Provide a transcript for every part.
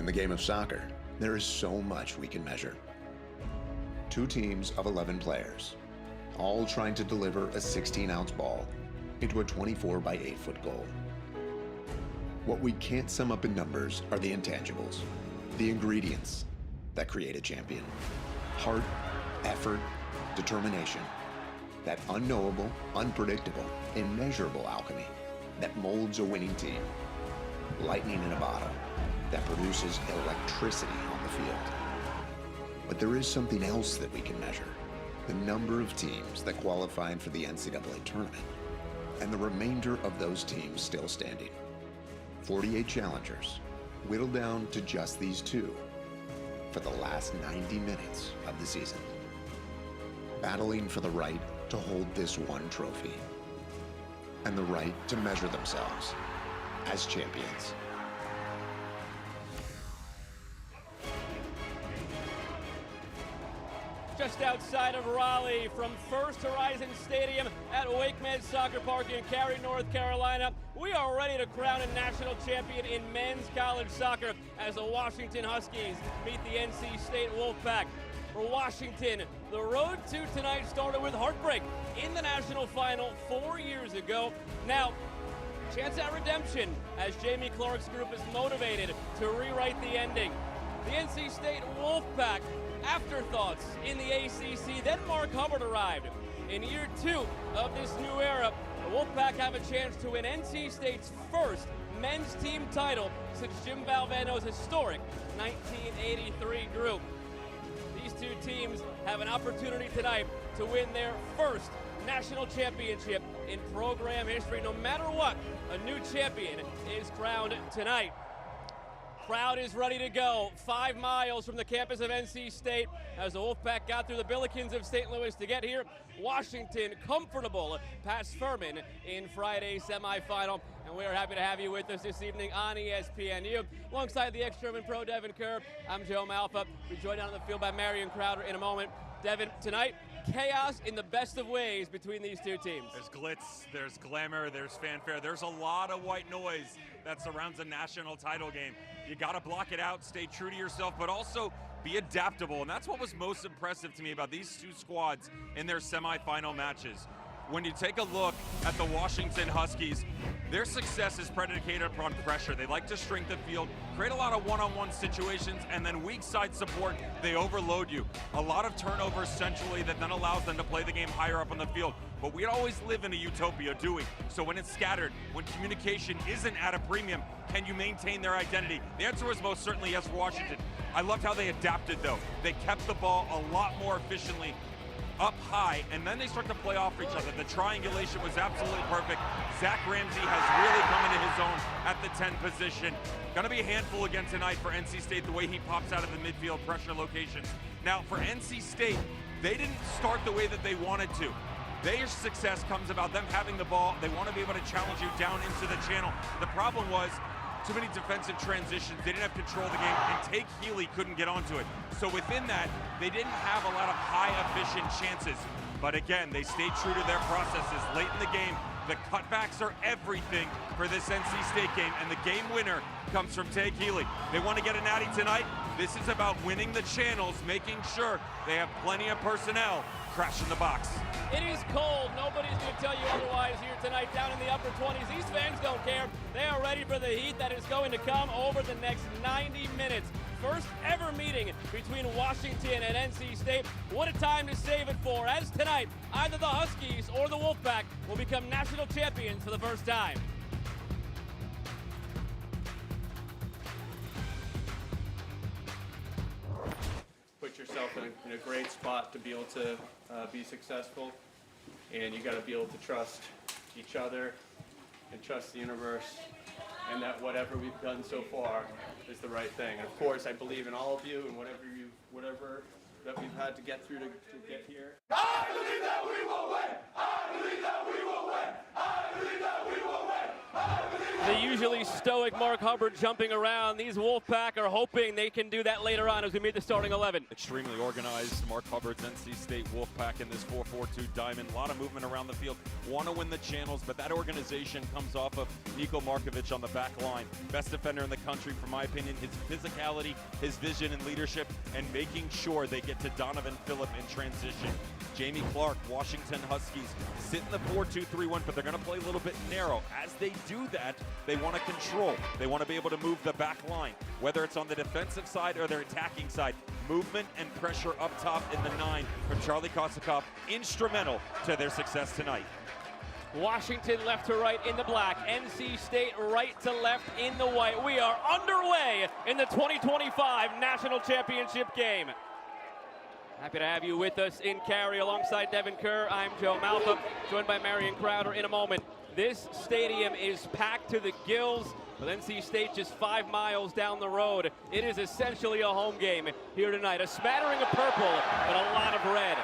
In the game of soccer, there is so much we can measure. 2 teams of 11 players, all trying to deliver a 16-ounce ball into a 24 by 8 foot goal. What we can't sum up in numbers are the intangibles, the ingredients that create a champion. Heart, effort, determination, that unknowable, unpredictable, immeasurable alchemy that molds a winning team. Lightning in a bottle that produces electricity on the field. But there is something else that we can measure. The number of teams that qualified for the NCAA tournament, and the remainder of those teams still standing. 48 challengers, whittled down to just these 2 for the last 90 minutes of the season. Battling for the right to hold this one trophy, and the right to measure themselves as champions. Just outside of Raleigh from First Horizon Stadium at WakeMed Soccer Park in Cary, North Carolina, we are ready to crown a national champion in men's college soccer as the Washington Huskies meet the NC State Wolfpack. For Washington, the road to tonight started with heartbreak in the national final 4 years ago. Now, chance at redemption as Jamie Clark's group is motivated to rewrite the ending. The NC State Wolfpack, afterthoughts in the ACC. Then Mark Hubbard arrived. In year 2 of this new era, the Wolfpack have a chance to win NC State's first men's team title since Jim Valvano's historic 1983 group. These 2 teams have an opportunity tonight to win their first national championship in program history. No matter what, a new champion is crowned tonight. Crowd is ready to go. 5 miles from the campus of NC State as the Wolfpack got through the Billikens of St. Louis to get here. Washington comfortable past Furman in Friday's semifinal. And we are happy to have you with us this evening on ESPNU. Alongside the ex-German pro Devin Kerr, I'm Joe Malfa. We're joined out on the field by Marion Crowder in a moment. Devin, tonight, chaos in the best of ways between these 2 teams. There's glitz, there's glamour, there's fanfare. There's a lot of white noise that surrounds a national title game. You got to block it out, stay true to yourself, but also be adaptable. And that's what was most impressive to me about these 2 squads in their semifinal matches. When you take a look at the Washington Huskies, their success is predicated upon pressure. They like to shrink the field, create a lot of one-on-one situations, and then weak side support, they overload you. A lot of turnovers centrally that then allows them to play the game higher up on the field. But we always live in a utopia, do we? So when it's scattered, when communication isn't at a premium, can you maintain their identity? The answer was most certainly yes for Washington. I loved how they adapted though. They kept the ball a lot more efficiently up high, and then they start to play off each other. The triangulation was absolutely perfect. Zach Ramsey has really come into his own at the 10 position. Gonna be a handful again tonight for NC State, the way he pops out of the midfield pressure locations. Now for NC State, they didn't start the way that they wanted to. Their success comes about them having the ball. They want to be able to challenge you down into the channel. The problem was too many defensive transitions. They didn't have control of the game, and Take Healy couldn't get onto it. So within that, they didn't have a lot of high efficient chances. But again, they stayed true to their processes. Late in the game, the cutbacks are everything for this NC State game, and the game winner comes from Take Healy. They want to get a natty tonight. This is about winning the channels, making sure they have plenty of personnel crashing the box. It is cold. Nobody's going to tell you otherwise here tonight down in the upper 20s. These fans don't care. They are ready for the heat that is going to come over the next 90 minutes. First ever meeting between Washington and NC State. What a time to save it for, as tonight, either the Huskies or the Wolfpack will become national champions for the first time. Put yourself in a great spot to be able to be successful, and you got to be able to trust each other and trust the universe, and that whatever we've done so far is the right thing. And of course, I believe in all of you and whatever that we've had to get through to get here. I believe that we will win. I believe that we will win. I believe that we will win. I believe The usually stoic Mark Hubbard jumping around. These Wolfpack are hoping they can do that later on as we meet the starting 11. Extremely organized. Mark Hubbard's NC State Wolfpack in this 4-4-2 diamond. A lot of movement around the field. Want to win the channels, but that organization comes off of Niko Markovic on the back line. Best defender in the country, for my opinion. His physicality, his vision and leadership, and making sure they get to Donovan Phillip in transition. Jamie Clark, Washington Huskies, sit in the 4-2-3-1, but they're going to play a little bit narrow. As they do that, they want to control. They want to be able to move the back line, whether it's on the defensive side or their attacking side. Movement and pressure up top in the 9 from Charlie Kosakoff, instrumental to their success tonight. Washington left to right in the black. NC State right to left in the white. We are underway in the 2025 National Championship game. Happy to have you with us in Cary alongside Devin Kerr. I'm Joe Malcolm, joined by Marion Crowder in a moment. This stadium is packed to the gills, with NC State just 5 miles down the road. It is essentially a home game here tonight. A smattering of purple, but a lot of red.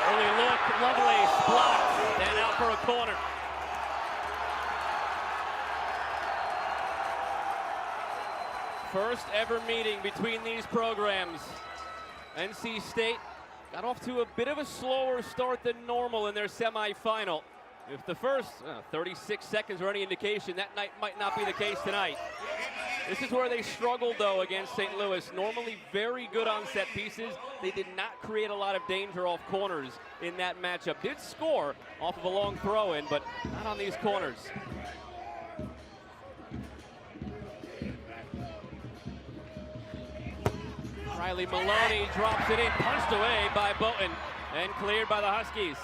Early look, Lovelace blocks, and out for a corner. First ever meeting between these programs. NC State got off to a bit of a slower start than normal in their semifinal. If the first 36 seconds were any indication, that night might not be the case tonight. This is where they struggled, though, against St. Louis. Normally very good on set pieces. They did not create a lot of danger off corners in that matchup. Did score off of a long throw-in, but not on these corners. Riley Maloney drops it in, punched away by Boaton, and cleared by the Huskies.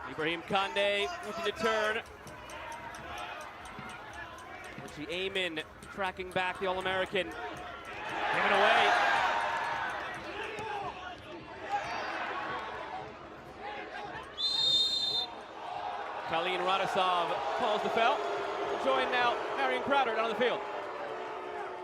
Ibrahim Kande looking to turn. Richie Amen tracking back the All-American. Given away. Colleen Radosov calls the foul. Join now Marion Crowder down the field.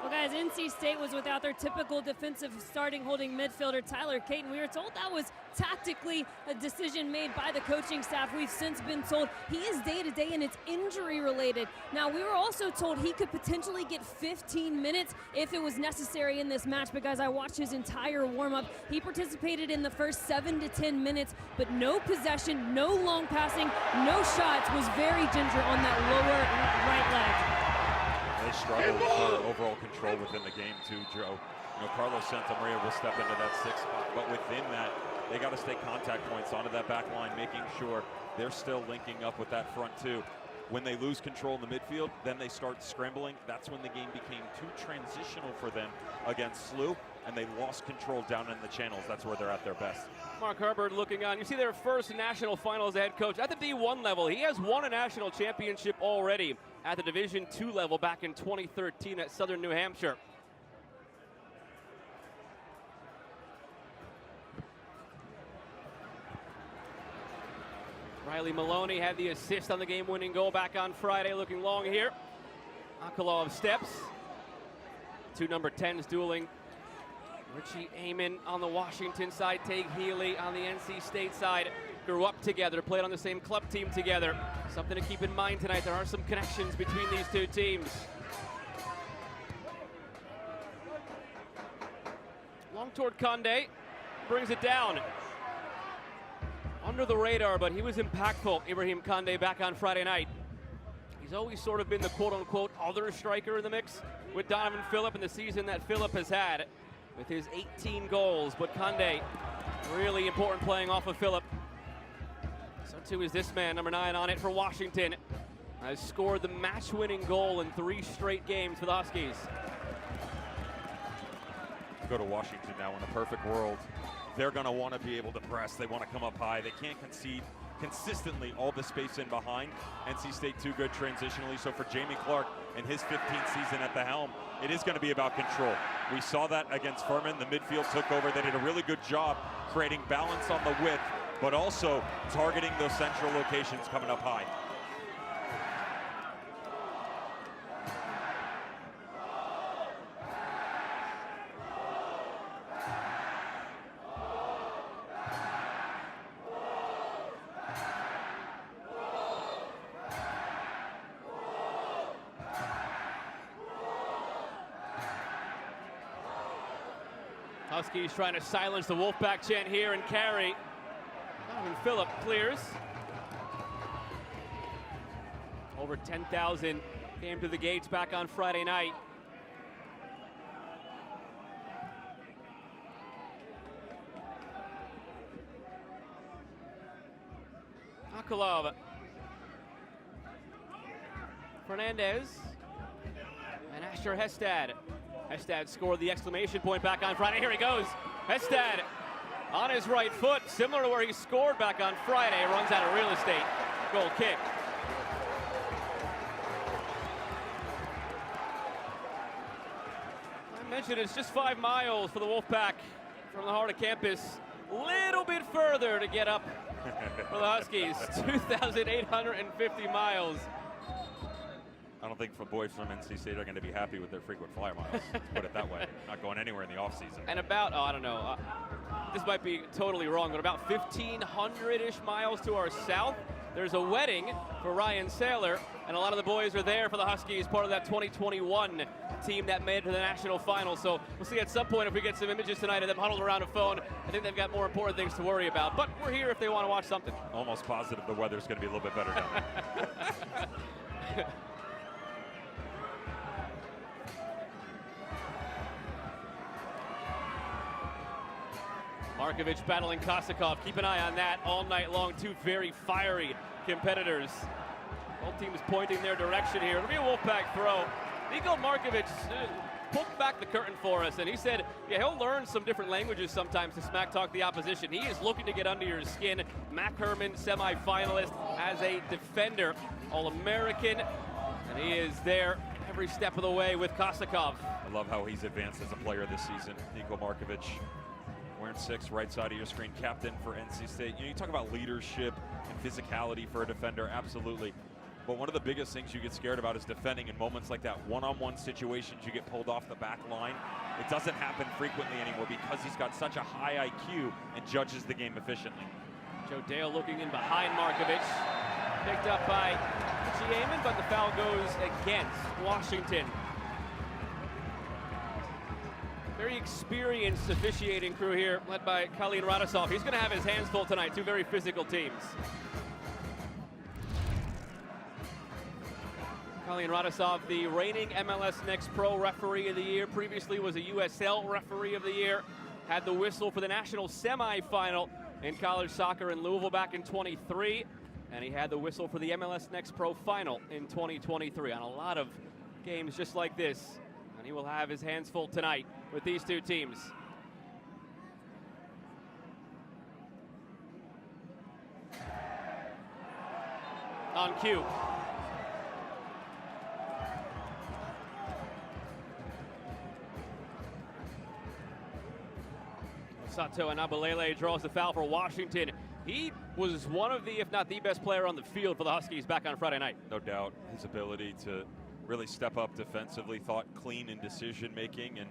Well, guys, NC State was without their typical defensive starting holding midfielder Tyler Caton. We were told that was tactically a decision made by the coaching staff. We've since been told he is day-to-day and it's injury related. Now, we were also told he could potentially get 15 minutes if it was necessary in this match, because I watched his entire warm-up. He participated in the first 7 to 10 minutes, but no possession, no long passing, no shots, was very ginger on that lower right leg. They struggled for overall control within the game too, Joe. You know, Carlos Santamaria will step into that 6th spot, but within that, they got to stay contact points onto that back line, making sure they're still linking up with that front two. When they lose control in the midfield, then they start scrambling. That's when the game became too transitional for them against SLU, and they lost control down in the channels. That's where they're at their best. Mark Hubbard looking on. You see their first national final as head coach at the D1 level. He has won a national championship already at the Division II level back in 2013 at Southern New Hampshire. Riley Maloney had the assist on the game-winning goal back on Friday, looking long here. Akolov steps. 2 number 10s dueling. Richie Amen on the Washington side, Tate Healy on the NC State side. Grew up together, played on the same club team together. Something to keep in mind tonight. There are some connections between these two teams. Long toward Kande, brings it down. Under the radar, but he was impactful, Ibrahim Kande, back on Friday night. He's always sort of been the quote-unquote other striker in the mix with Donovan Phillip in the season that Phillip has had with his 18 goals. But Kande, really important playing off of Phillip. So too is this man, number 9 on it for Washington. Has scored the match-winning goal in 3 straight games for the Huskies. Go to Washington now. In a perfect world, they're going to want to be able to press. They want to come up high. They can't concede consistently all the space in behind. NC State too good transitionally. So for Jamie Clark in his 15th season at the helm, it is going to be about control. We saw that against Furman. The midfield took over. They did a really good job creating balance on the width, but also targeting those central locations coming up high. Huskies trying to silence the Wolfpack chant here and carry. Donovan Phillip clears. Over 10,000 came to the gates back on Friday night. Akulov. Fernandez. And Asher Hestad. Hestad scored the exclamation point back on Friday. Here he goes. Hestad on his right foot, similar to where he scored back on Friday. Runs out of real estate. Goal kick. I mentioned it's just 5 miles for the Wolfpack from the heart of campus. Little bit further to get up for the Huskies. 2,850 miles. I don't think the boys from NC State are going to be happy with their frequent flyer miles. Let's put it that way. Not going anywhere in the offseason. And about, I don't know, this might be totally wrong, but about 1,500-ish miles to our south, there's a wedding for Ryan Saylor, and a lot of the boys are there for the Huskies, part of that 2021 team that made it to the national final. So we'll see at some point if we get some images tonight of them huddled around a phone. I think they've got more important things to worry about, but we're here if they want to watch something. Almost positive the weather's going to be a little bit better down there. Markovic battling Kosakov. Keep an eye on that all night long. Two very fiery competitors. Both teams pointing their direction here. It'll be a Wolfpack throw. Niko Markovic poked back the curtain for us, and he said, yeah, he'll learn some different languages sometimes to smack talk the opposition. He is looking to get under your skin. Mac Herman, semifinalist as a defender, All-American, and he is there every step of the way with Kosakov. I love how he's advanced as a player this season. Niko Markovic, wearing 6, right side of your screen, captain for NC State. You know, you talk about leadership and physicality for a defender, absolutely. But one of the biggest things you get scared about is defending in moments like that. One-on-one situations, you get pulled off the back line. It doesn't happen frequently anymore because he's got such a high IQ and judges the game efficiently. Joe Dale looking in behind Markovic. Picked up by Richie Amon, but the foul goes against Washington. Very experienced officiating crew here, led by Khalid Radosov. He's going to have his hands full tonight. Two very physical teams. Khalid Radosov, the reigning MLS Next Pro Referee of the Year, previously was a USL Referee of the Year, had the whistle for the national semifinal in college soccer in Louisville back in 23, and he had the whistle for the MLS Next Pro Final in 2023 on a lot of games just like this. And he will have his hands full tonight with these two teams. On cue. Sato Anabalele draws the foul for Washington. He was one of the, if not the best player on the field for the Huskies back on Friday night. No doubt his ability to really step up defensively, thought clean in decision making and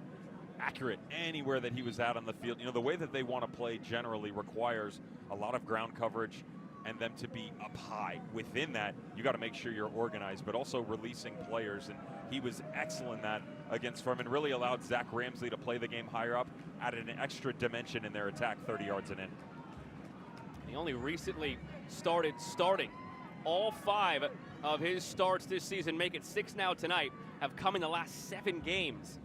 accurate anywhere that he was at on the field. You know, the way that they want to play generally requires a lot of ground coverage and them to be up high. Within that, you got to make sure you're organized, but also releasing players. And he was excellent that against Furman, really allowed Zach Ramsley to play the game higher up, added an extra dimension in their attack 30 yards and in. He only recently started starting. All 5 of his starts this season, make it 6 now tonight, have come in the last 7 games.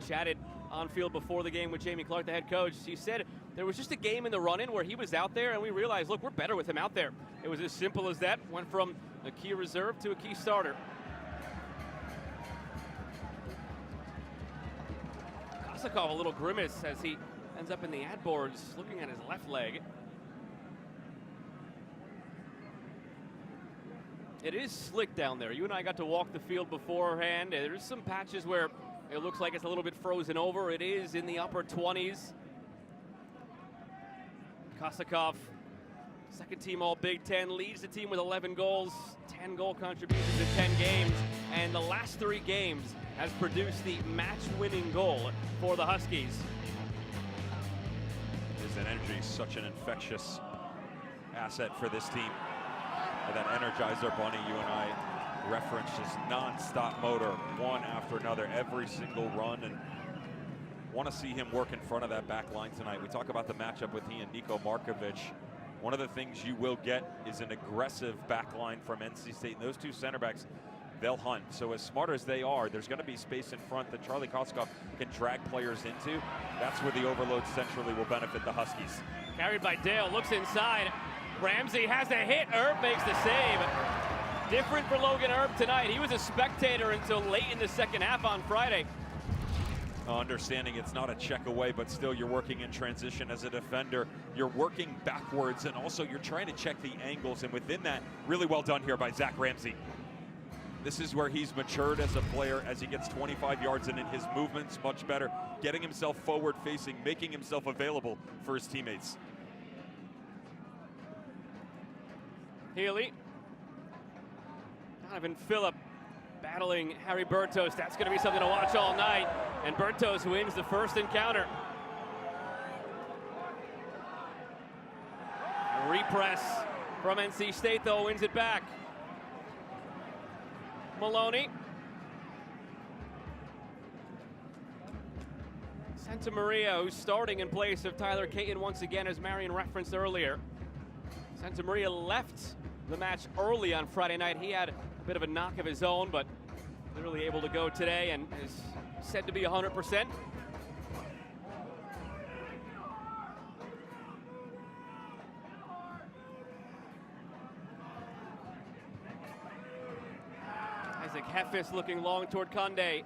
Chatted on field before the game with Jamie Clark, the head coach. He said there was just a game in the run-in where he was out there and we realized, look, we're better with him out there. It was as simple as that. Went from a key reserve to a key starter. Kosakov a little grimace as he ends up in the ad boards looking at his left leg. It is slick down there. You and I got to walk the field beforehand. There's some patches where it looks like it's a little bit frozen over. It is in the upper 20s. Kosakov, second team All Big Ten, leads the team with 11 goals, 10 goal contributions in 10 games, and the last 3 games has produced the match-winning goal for the Huskies. His energy is such an infectious asset for this team. That Energizer Bunny you and I referenced, his non-stop motor, one after another, every single run, and Want to see him work in front of that back line tonight. We talk about the matchup with he and Niko Markovic. One of the things you will get is an aggressive back line from NC State. And those two center backs, they'll hunt. So as smart as they are, there's going to be space in front that Charlie Kosakoff can drag players into. That's where the overload centrally will benefit the Huskies. Carried by Dale, looks inside. Ramsey has a hit. Erb makes the save. Different for Logan Erb tonight. He was a spectator until late in the second half on Friday. Understanding it's not a check away, but still you're working in transition as a defender. You're working backwards, and also you're trying to check the angles, and within that, really well done here by Zach Ramsey. This is where he's matured as a player as he gets 25 yards in, and his movement's much better, getting himself forward facing, making himself available for his teammates. Healy. Donovan Phillip battling Harry Bertos. That's going to be something to watch all night. And Bertos wins the first encounter. Repress from NC State, though, wins it back. Maloney. Santa Maria, who's starting in place of Tyler Caton once again, as Marion referenced earlier. Santa Maria left the match early on Friday night. He had a bit of a knock of his own, but clearly able to go today and is said to be 100%. Isaac Heffis looking long toward Conde.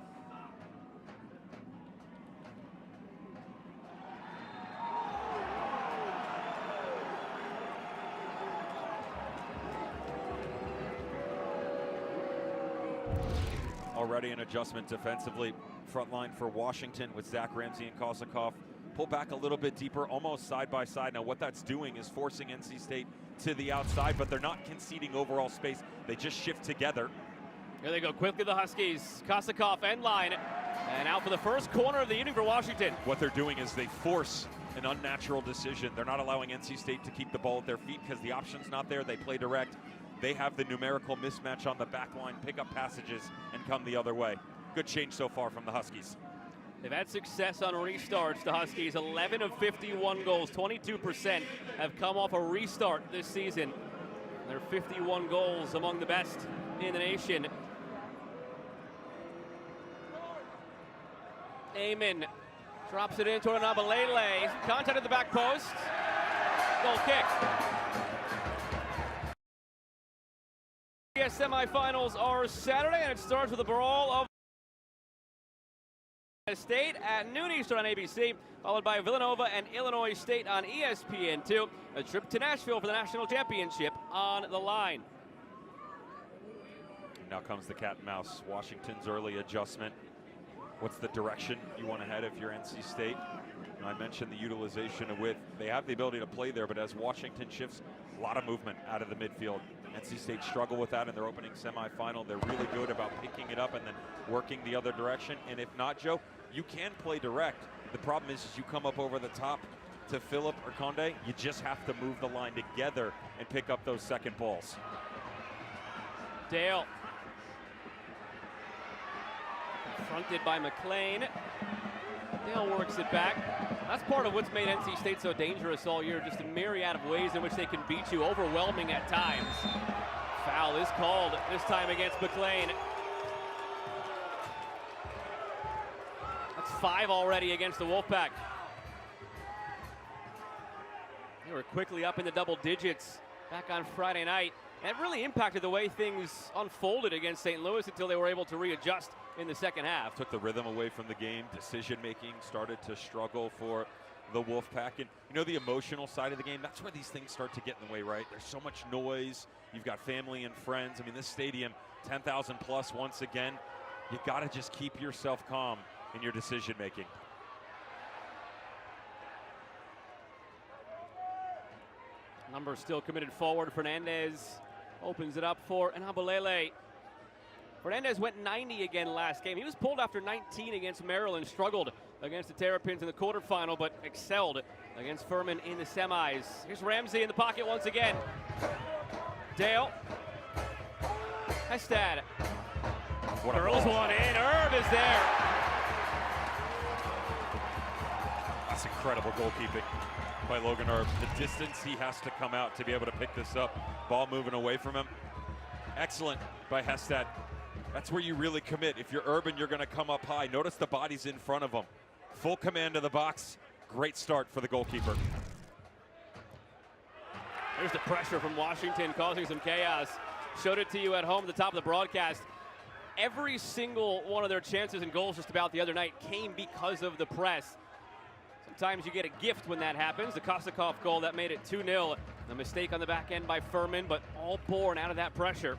Already an adjustment defensively. Front line for Washington with Zach Ramsey and Kosakoff. Pull back a little bit deeper, almost side by side. Now what that's doing is forcing NC State to the outside, but they're not conceding overall space. They just shift together. Here they go quickly, the Huskies. Kosakoff end line. And out for the first corner of the evening for Washington. What they're doing is they force an unnatural decision. They're not allowing NC State to keep the ball at their feet because the option's not there. They play direct. They have the numerical mismatch on the back line, pick up passages, and come the other way. Good change so far from the Huskies. They've had success on restarts, the Huskies. 11 of 51 goals, 22% have come off a restart this season. They're 51 goals among the best in the nation. Eamon drops it in toward Nabalele. Contact at the back post. Goal kick. Semifinals are Saturday, and it starts with a brawl of State at noon Eastern on ABC, followed by Villanova and Illinois State on ESPN2. A trip to Nashville for the national championship on the line. Now comes the cat and mouse. Washington's early adjustment. What's the direction you want to head if you're NC State? I mentioned the utilization of width. They have the ability to play there, but as Washington shifts, a lot of movement out of the midfield. NC State struggle with that in their opening semifinal. They're really good about picking it up and then working the other direction. And if not, Joe, you can play direct. The problem is you come up over the top to Phillip or Conde. You just have to move the line together and pick up those second balls. Dale. Confronted by McLean. Dale works it back. That's part of what's made NC State so dangerous all year, just a myriad of ways in which they can beat you, overwhelming at times. Foul is called, this time against McLean. That's 5 already against the Wolfpack. They were quickly up in the double digits back on Friday night. And it really impacted the way things unfolded against St. Louis until they were able to readjust in the second half. Took the rhythm away from the game. Decision-making started to struggle for the Wolfpack. And you know, the emotional side of the game, that's where these things start to get in the way, right? There's so much noise. You've got family and friends. I mean, this stadium, 10,000 plus once again. You got to just keep yourself calm in your decision-making. Number still committed forward. Fernandez opens it up for Nabalele. Fernandez went 90 again last game. He was pulled after 19 against Maryland, struggled against the Terrapins in the quarterfinal, but excelled against Furman in the semis. Here's Ramsey in the pocket once again. Dale. Hestad. Curls one in. Erb is there. That's incredible goalkeeping by Logan Erb. The distance he has to come out to be able to pick this up. Ball moving away from him. Excellent by Hestad. That's where you really commit. If you're Urban, you're going to come up high. Notice the body's in front of him. Full command of the box. Great start for the goalkeeper. There's the pressure from Washington causing some chaos. Showed it to you at home at the top of the broadcast. Every single one of their chances and goals just about the other night came because of the press. Sometimes you get a gift when that happens. The Kosakov goal that made it 2-0. A mistake on the back end by Furman, but all born out of that pressure.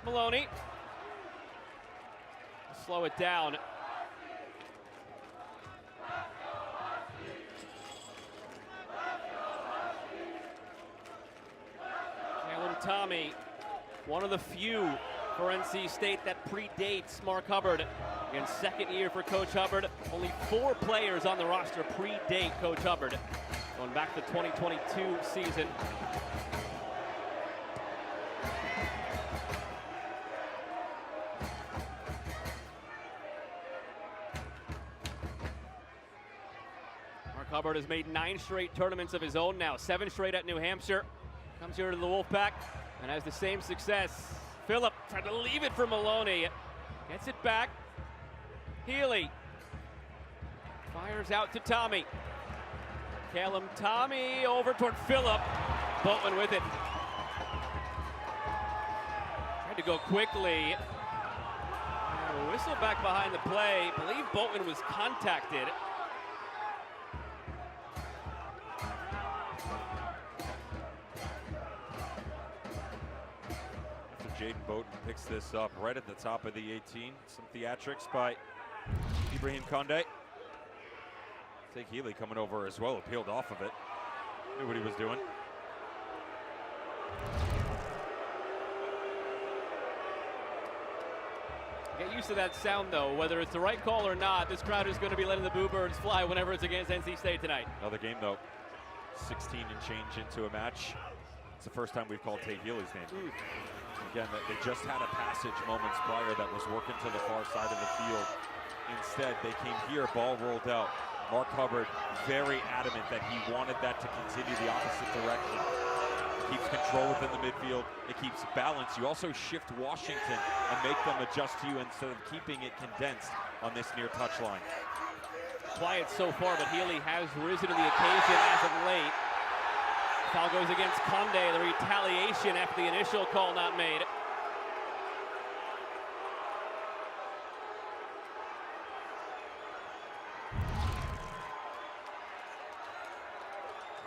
Maloney. Slow it down. Caleb Tommy, one of the few for NC State that predates Mark Hubbard. In second year for Coach Hubbard, only 4 players on the roster predate Coach Hubbard. Going back to the 2022 season. Mark Hubbard has made 9 straight tournaments of his own now, 7 straight at New Hampshire. Comes here to the Wolfpack and has the same success. Phillip tried to leave it for Maloney. Gets it back. Healy fires out to Tommy. Caleb Tommy over toward Phillip. Boatman with it. Tried to go quickly. Whistle back behind the play. I believe Boatman was contacted. Jaden Boatman picks this up right at the top of the 18. Some theatrics by Ibrahim Condé. Take Healy coming over as well, peeled off of it. Knew what he was doing. Get used to that sound though, whether it's the right call or not. This crowd is going to be letting the Boo Birds fly whenever it's against NC State tonight. Another game though, 16 and change into a match. It's the first time we've called Tate Healy's name. Again, they just had a passage moments prior that was working to the far side of the field. Instead, they came here, ball rolled out. Mark Hubbard very adamant that he wanted that to continue the opposite direction. It keeps control within the midfield. It keeps balance. You also shift Washington and make them adjust to you instead of keeping it condensed on this near touchline. Quiet so far, but Healy has risen to the occasion as of late. Foul goes against Condé, the retaliation after the initial call not made.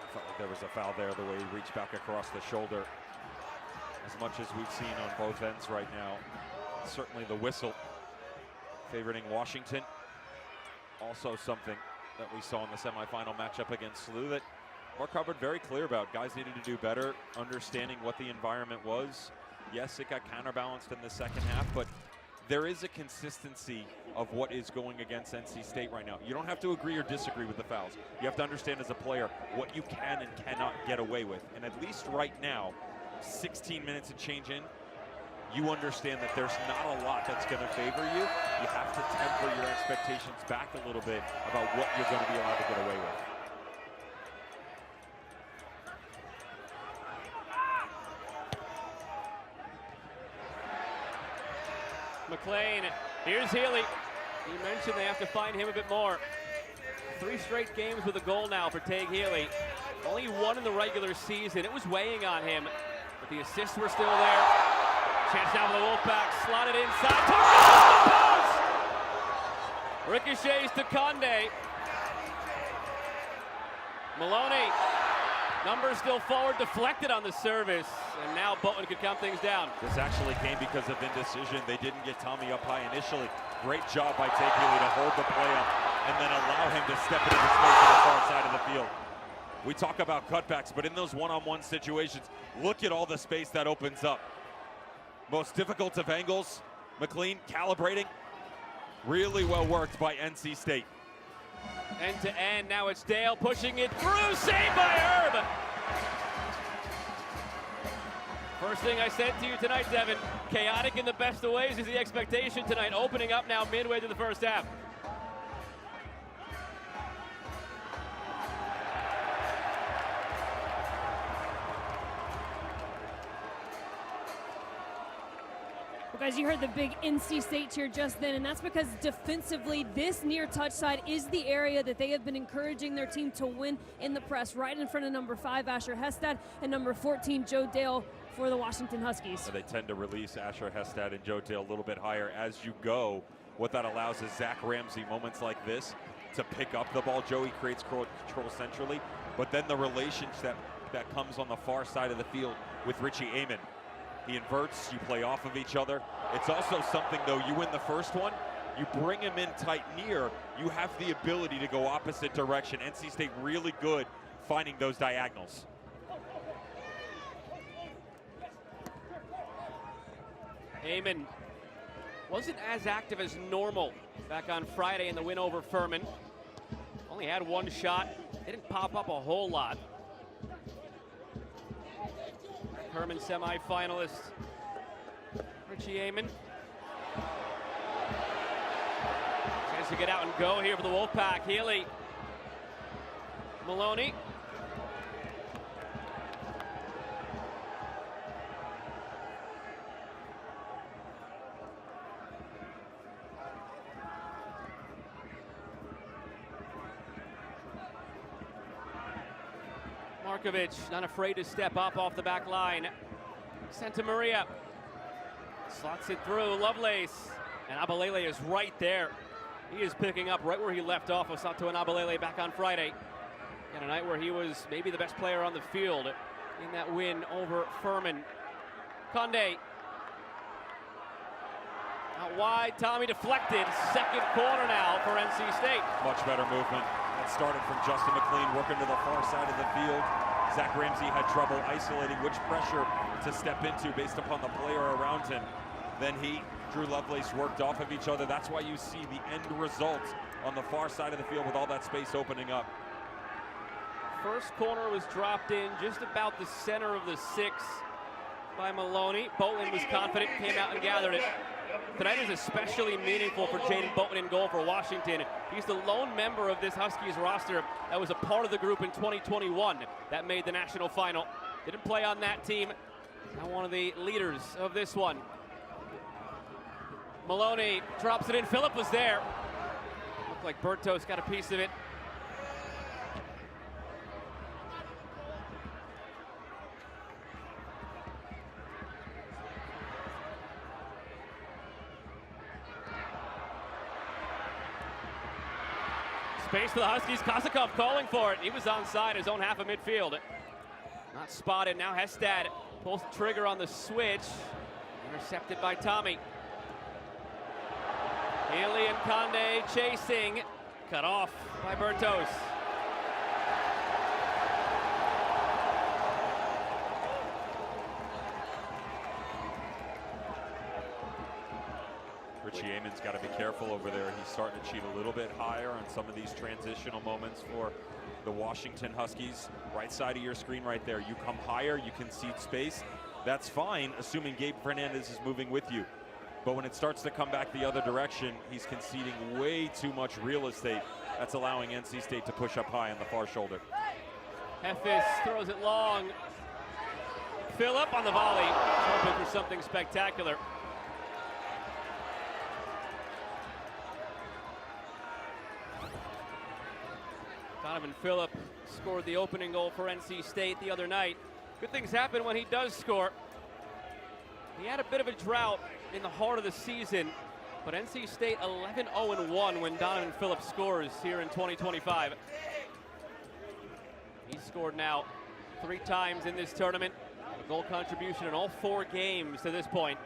I felt like there was a foul there, the way he reached back across the shoulder. As much as we've seen on both ends right now, certainly the whistle favoring Washington. Also something that we saw in the semifinal matchup against SLU that Mark Hubbard very clear about. Guys needed to do better, understanding what the environment was. Yes, it got counterbalanced in the second half, but there is a consistency of what is going against NC State right now. You don't have to agree or disagree with the fouls. You have to understand as a player what you can and cannot get away with. And at least right now, 16 minutes of change in, you understand that there's not a lot that's going to favor you. You have to temper your expectations back a little bit about what you're going to be allowed to get away with. McLean, here's Healy. You mentioned they have to find him a bit more. 3 straight games with a goal now for Tate Healy. Only 1 in the regular season. It was weighing on him, but the assists were still there. Chance now for the Wolfpack, slotted inside. Ricochets to Condé. Maloney, numbers still forward, deflected on the service, and now Boatman could count things down. This actually came because of indecision. They didn't get Tommy up high initially. Great job by Tate Healy to hold the play up and then allow him to step into the space on the far side of the field. We talk about cutbacks, but in those one-on-one situations, look at all the space that opens up. Most difficult of angles, McLean calibrating. Really well worked by NC State. End to end, now it's Dale pushing it through, saved by Herb! First thing I said to you tonight, Devin, chaotic in the best of ways is the expectation tonight, opening up now midway through the first half. Well, guys, you heard the big NC State cheer just then, and that's because defensively, this near touch side is the area that they have been encouraging their team to win in the press, right in front of number 5, Asher Hestad, and number 14, Joe Dale for the Washington Huskies. They tend to release Asher Hestad and Joe Dale a little bit higher as you go. What that allows is Zach Ramsey, moments like this, to pick up the ball. Joey creates control centrally, but then the relationship that comes on the far side of the field with Richie Amon. He inverts, you play off of each other. It's also something, though, you win the first one, you bring him in tight near, you have the ability to go opposite direction. NC State really good finding those diagonals. Amon wasn't as active as normal back on Friday in the win over Furman. Only had one shot, didn't pop up a whole lot. Herman semi-finalist Richie Amon. Chance to get out and go here for the Wolfpack. Healy, Maloney. Markovic not afraid to step up off the back line. Santa Maria slots it through. Lovelace, and Abalele is right there. He is picking up right where he left off with Sato and Abalele back on Friday. And a night where he was maybe the best player on the field in that win over Furman. Conde out wide. Tommy deflected. Second corner now for NC State. Much better movement. That started from Justin McLean working to the far side of the field. Zach Ramsey had trouble isolating which pressure to step into based upon the player around him. Then he, Drew Lovelace, worked off of each other. That's why you see the end result on the far side of the field with all that space opening up. First corner was dropped in just about the center of the 6 by Maloney. Boatland was confident, came out and gathered it. Tonight is especially meaningful for Jaden Boatman in goal for Washington. He's the lone member of this Huskies roster that was a part of the group in 2021 that made the national final. Didn't play on that team. Now one of the leaders of this one. Maloney drops it in. Phillip was there. Looked like Bertos got a piece of it. Space for the Huskies. Kosakov calling for it. He was onside his own half of midfield. Not spotted. Now Hestad pulls the trigger on the switch. Intercepted by Tommy. Haley and Conde chasing. Cut off by Bertos. Richie Amon's got to be careful over there. He's starting to cheat a little bit higher on some of these transitional moments for the Washington Huskies. Right side of your screen right there. You come higher, you concede space. That's fine, assuming Gabe Fernandez is moving with you. But when it starts to come back the other direction, he's conceding way too much real estate. That's allowing NC State to push up high on the far shoulder. Heffis throws it long. Phillip on the volley. Hoping for something spectacular. Donovan Phillip scored the opening goal for NC State the other night. Good things happen when he does score. He had a bit of a drought in the heart of the season, but NC State 11-0-1 when Donovan Phillip scores here in 2025. He's scored now 3 times in this tournament. A goal contribution in all 4 games to this point.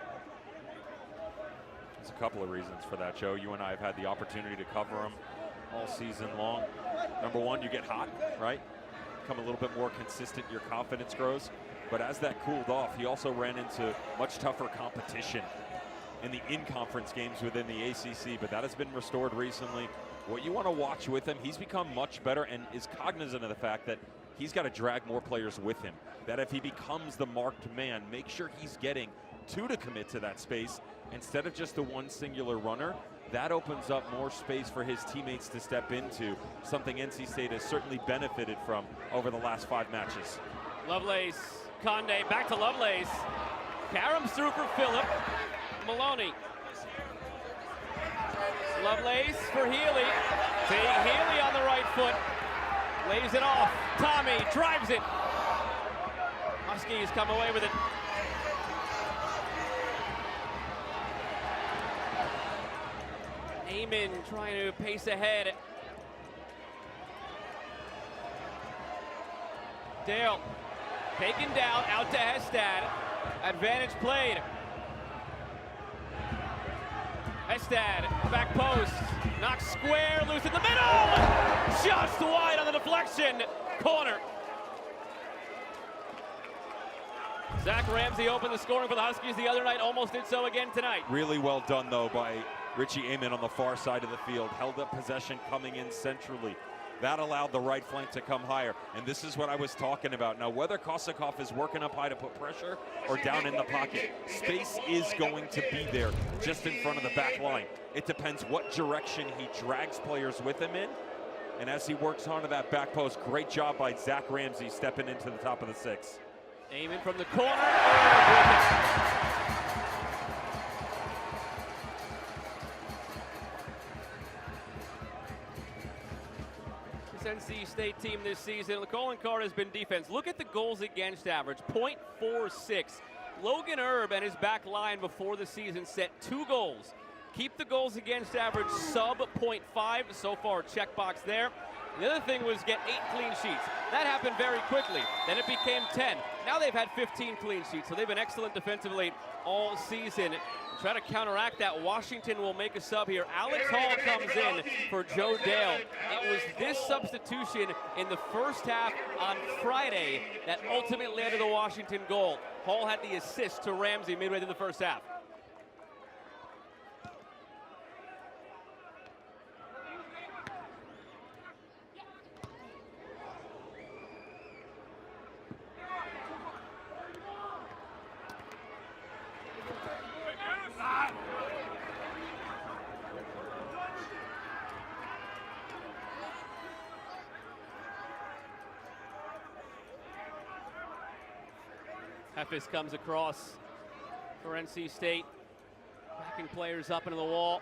There's a couple of reasons for that, Joe. You and I have had the opportunity to cover him all season long. Number one, you get hot, right? Become a little bit more consistent, your confidence grows. But as that cooled off, he also ran into much tougher competition in the in-conference games within the ACC, but that has been restored recently. What you want to watch with him, he's become much better and is cognizant of the fact that he's got to drag more players with him. That if he becomes the marked man, make sure he's getting two to commit to that space instead of just the one singular runner. That opens up more space for his teammates to step into, something NC State has certainly benefited from over the last 5 matches. Lovelace, Conde, back to Lovelace. Karams through for Phillip. Maloney. Lovelace for Healy. Healy on the right foot. Lays it off. Tommy drives it. Huskies come away with it. Amon trying to pace ahead. Dale taken down, out to Hestad. Advantage played. Hestad, back post, knocks square, loose in the middle! Just wide on the deflection, corner. Zach Ramsey opened the scoring for the Huskies the other night, almost did so again tonight. Really well done, though, by Richie Amon on the far side of the field. Held up possession coming in centrally. That allowed the right flank to come higher. And this is what I was talking about. Now, whether Kosakoff is working up high to put pressure or down in the pocket, space is going to be there just in front of the back line. It depends what direction he drags players with him in. And as he works onto that back post, great job by Zach Ramsey stepping into the top of the 6. Amon from the corner. NC State team this season, the calling card has been defense. Look at the goals against average, .46. Logan Erb and his back line before the season set 2 goals. Keep the goals against average sub .5. So far, checkbox there. The other thing was get 8 clean sheets. That happened very quickly. Then it became 10. Now they've had 15 clean sheets, so they've been excellent defensively all season. Try to counteract that. Washington will make a sub here. Alex Hall comes in for Joe Dale. It was this substitution in the first half on Friday that ultimately led to the Washington goal. Hall had the assist to Ramsey midway through the first half. Heffis comes across for NC State, backing players up into the wall,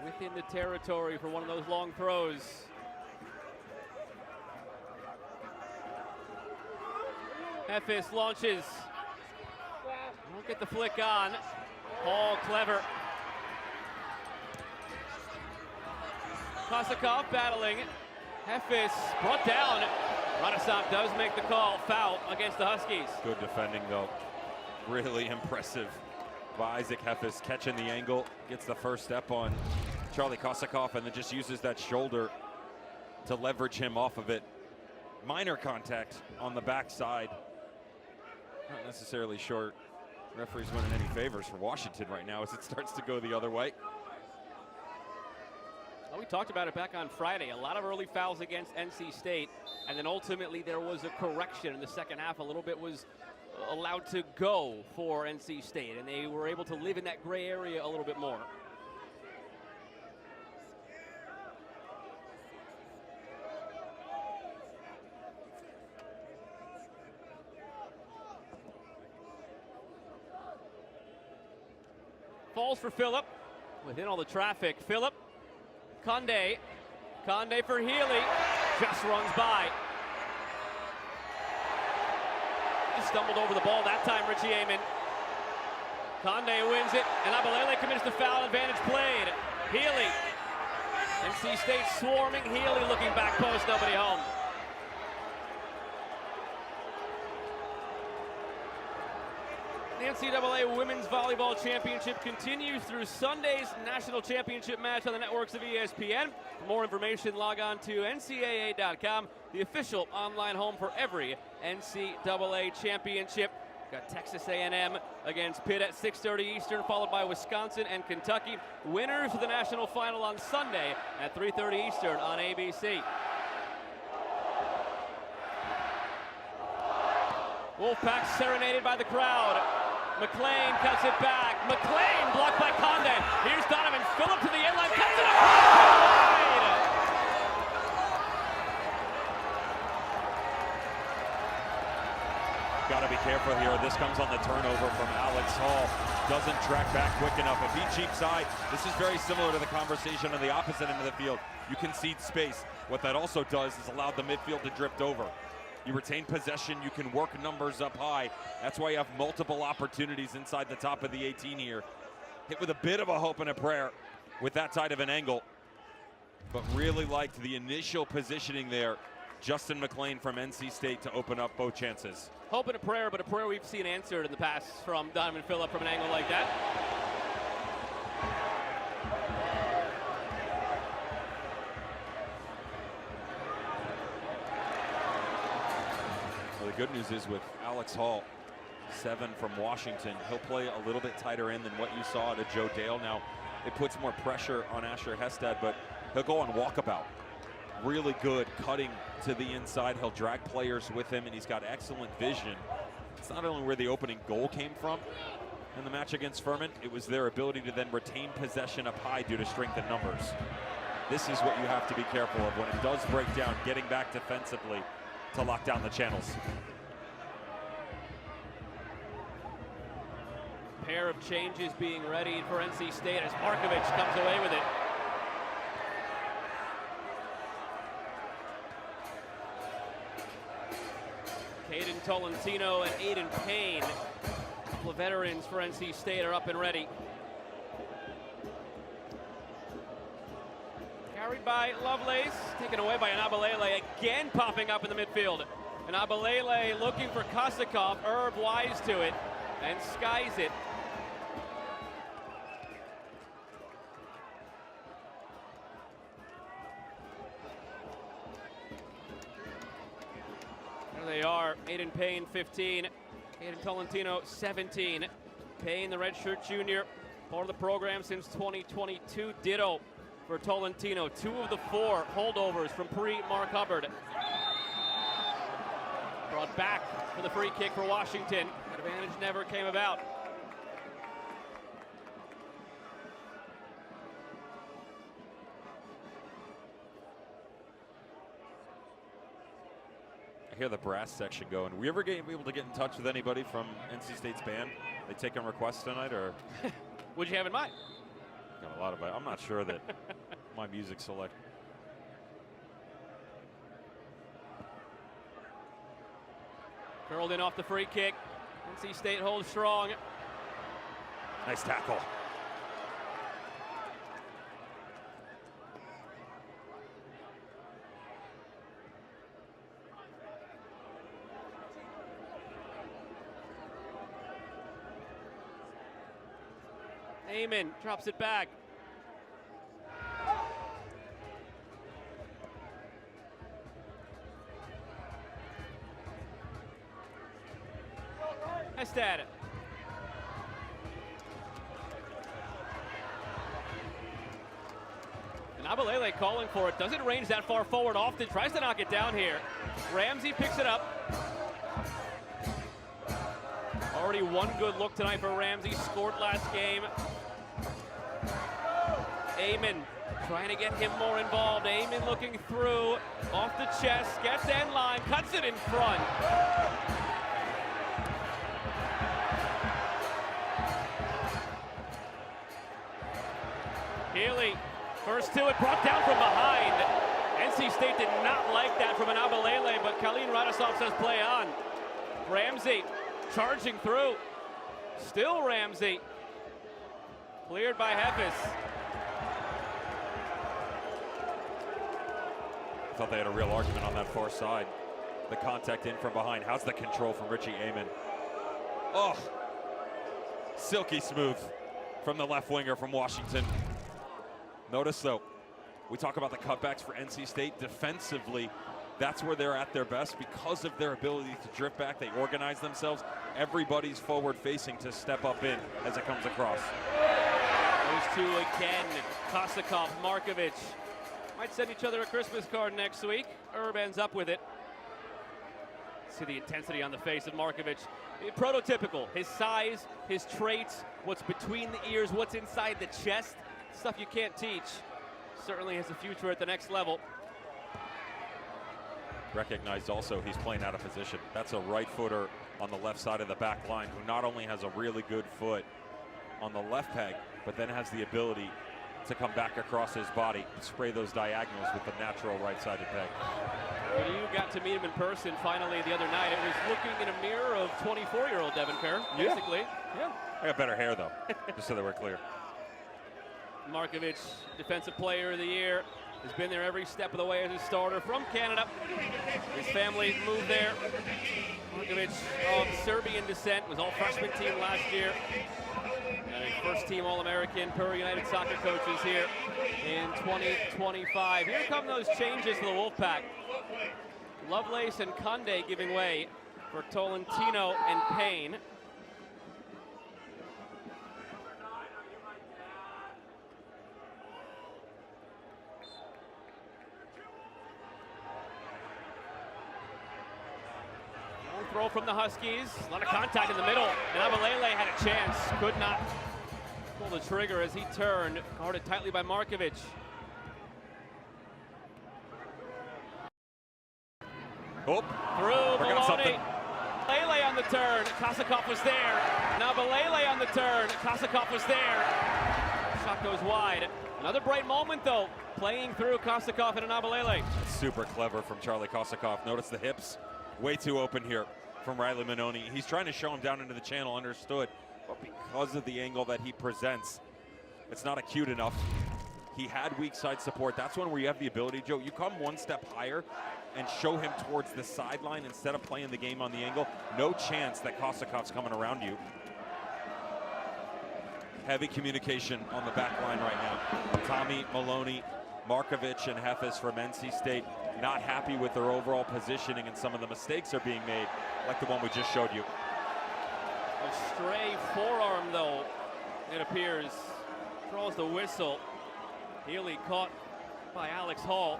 within the territory for one of those long throws. Heffis launches, won't get the flick on. Hall clever. Kosakoff battling. Heffis brought down. Radosov does make the call, foul against the Huskies. Good defending, though. Really impressive by Isaac Heffis, catching the angle, gets the first step on Charlie Kosakoff, and then just uses that shoulder to leverage him off of it. Minor contact on the backside. Not necessarily sure referees winning any favors for Washington right now as it starts to go the other way. Well, we talked about it back on Friday. A lot of early fouls against NC State, and then ultimately there was a correction in the second half. A little bit was allowed to go for NC State, and they were able to live in that gray area a little bit more. Falls for Phillip. Within all the traffic, Phillip. Conde for Healy, just runs by. Just stumbled over the ball that time, Richie Amon. Conde wins it, and Abalele commits the foul, advantage played. Healy, NC State swarming, Healy looking back post, nobody home. The NCAA Women's Volleyball Championship continues through Sunday's National Championship match on the networks of ESPN. For more information, log on to ncaa.com, the official online home for every NCAA championship. Got Texas A&M against Pitt at 6:30 Eastern, followed by Wisconsin and Kentucky. Winners of the national final on Sunday at 3:30 Eastern on ABC. Wolfpack serenaded by the crowd. McLean cuts it back. McLean blocked by Condon. Here's Donovan Phillip to the inline. Cuts it up. Wide. Got to be careful here. This comes on the turnover from Alex Hall. Doesn't track back quick enough. If he cheap side, this is very similar to the conversation on the opposite end of the field. You concede space. What that also does is allow the midfield to drift over. You retain possession, you can work numbers up high. That's why you have multiple opportunities inside the top of the 18 here. Hit with a bit of a hope and a prayer with that side of an angle. But really liked the initial positioning there. Justin McLean from NC State to open up both chances. Hope and a prayer, but a prayer we've seen answered in the past from Donovan Phillip from an angle like that. Well, the good news is with Alex Hall, 7 from Washington, he'll play a little bit tighter in than what you saw to Joe Dale. Now, it puts more pressure on Asher Hestad, but he'll go on walkabout. Really good cutting to the inside. He'll drag players with him, and he's got excellent vision. It's not only where the opening goal came from in the match against Furman, it was their ability to then retain possession up high due to strength in numbers. This is what you have to be careful of when it does break down, getting back defensively to lock down the channels. Pair of changes being ready for NC State as Markovic comes away with it. Caden Tolentino and Aiden Payne, a couple of veterans for NC State, are up and ready. Carried by Lovelace, taken away by Anabalele, again popping up in the midfield. Anabalele looking for Kosikov, Herb wise to it, and skies it. There they are, Aiden Payne 15, Caden Tolentino 17. Payne, the redshirt junior, part of the program since 2022. Ditto for Tolentino. 2 of the 4 holdovers from Mark Hubbard. Brought back for the free kick for Washington. Advantage never came about. I hear the brass section going. Were you ever able to get in touch with anybody from NC State's band? They taking requests tonight, or? What'd you have in mind? Got a lot of. I'm not sure that my music select. Curled in off the free kick. NC State holds strong. Nice tackle. Amon drops it back. Hestad. And Abalele calling for it. Doesn't range that far forward often. Tries to knock it down here. Ramsey picks it up. Already one good look tonight for Ramsey. Scored last game. Amon trying to get him more involved. Amon looking through, off the chest, gets end line, cuts it in front. Healy, first to it, brought down from behind. NC State did not like that from an Abalele, but Kalin Radosov says play on. Ramsey charging through. Still Ramsey. Cleared by Heffes. I thought they had a real argument on that far side. The contact in from behind. How's the control from Richie Amon? Oh, silky smooth from the left winger from Washington. Notice though, we talk about the cutbacks for NC State. Defensively, that's where they're at their best because of their ability to drift back. They organize themselves. Everybody's forward facing to step up in as it comes across. Those two again, Kosikov, Markovic. Might send each other a Christmas card next week. Herb ends up with it. See the intensity on the face of Markovic. Prototypical. His size, his traits, what's between the ears, what's inside the chest. Stuff you can't teach. Certainly has a future at the next level. Recognized also he's playing out of position. That's a right footer on the left side of the back line who not only has a really good foot on the left peg, but then has the ability to come back across his body, spray those diagonals with the natural right-sided peg. When you got to meet him in person finally the other night, it was looking in a mirror of 24-year-old Devin Kerr, basically. Yeah. I got better hair, though, just so that we're clear. Markovic, Defensive Player of the Year, has been there every step of the way as a starter from Canada. His family moved there. Markovic of Serbian descent, was all freshman team last year. And a first-team All-American per United Soccer Coaches here in 2025. Here come those changes to the Wolfpack. Lovelace and Conde giving way for Tolentino and Payne. Throw from the Huskies, a lot of contact in the middle, and Abalele had a chance, could not pull the trigger as he turned, guarded tightly by Markovic. Oh, Through Maloney. Abalele on the turn, Kosakov was there. Now Abalele on the turn, Kosakov was there. Shot goes wide. Another bright moment though, playing through Kosakov and Abalele. Super clever from Charlie Kosakov. Notice the hips, way too open here from Riley Maloney. He's trying to show him down into the channel, understood, but because of the angle that he presents, it's not acute enough. He had weak side support. That's when where you have the ability, Joe, you come one step higher and show him towards the sideline instead of playing the game on the angle. No chance that Kosakov's coming around you. Heavy communication on the back line right now. Tommy, Maloney, Markovic, and Hefes from NC State not happy with their overall positioning, and some of the mistakes are being made, like the one we just showed you. A stray forearm, though, it appears. Draws the whistle. Healy caught by Alex Hall.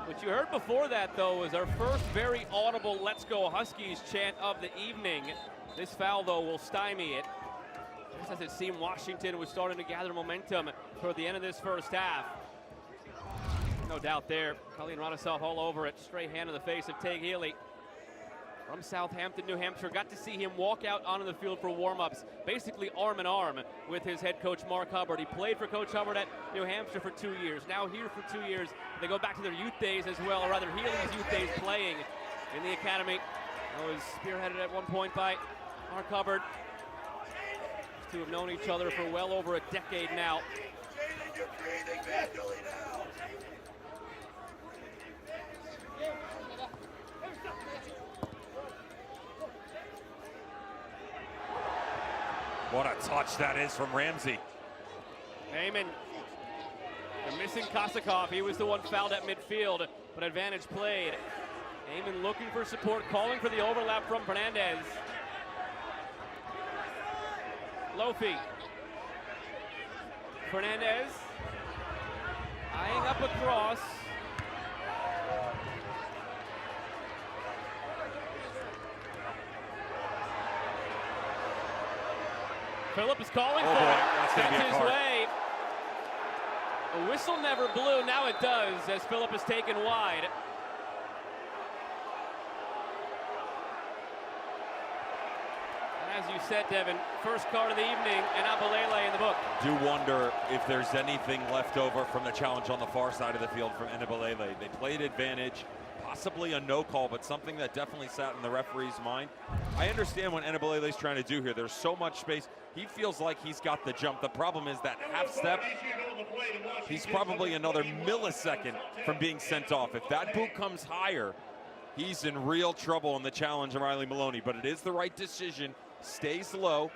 What you heard before that, though, was our first very audible "Let's Go Huskies" chant of the evening. This foul, though, will stymie it. Just as it seemed Washington was starting to gather momentum toward the end of this first half. No doubt there. Colleen Radosov all over it. Stray hand in the face of Tague Healy. From Southampton, New Hampshire. Got to see him walk out onto the field for warm-ups, basically arm in arm with his head coach, Mark Hubbard. He played for Coach Hubbard at New Hampshire for 2 years. Now here for 2 years. They go back to their youth days as well, or rather Healy's youth days playing in the academy. That was spearheaded at one point by Mark Hubbard. These two have known each other for well over a decade now. What a touch that is from Ramsey. Heyman, they're missing Kosakov. He was the one fouled at midfield, but advantage played. Heyman looking for support, calling for the overlap from Fernandez. Lofi. Fernandez eyeing up across. Phillip is calling for it. That's gonna be a his card. way. A whistle never blew. Now it does as Phillip is taken wide. And as you said, Devin, first card of the evening, and Abalele in the book. Do wonder if there's anything left over from the challenge on the far side of the field from Enabalele. They played advantage, possibly a no call, but something that definitely sat in the referee's mind. I understand what Enabalele's trying to do here. There's so much space. He feels like he's got the jump. The problem is that half step, he's probably another millisecond from being sent off. If that boot comes higher, he's in real trouble in the challenge of Riley Maloney, but it is the right decision. Stays low,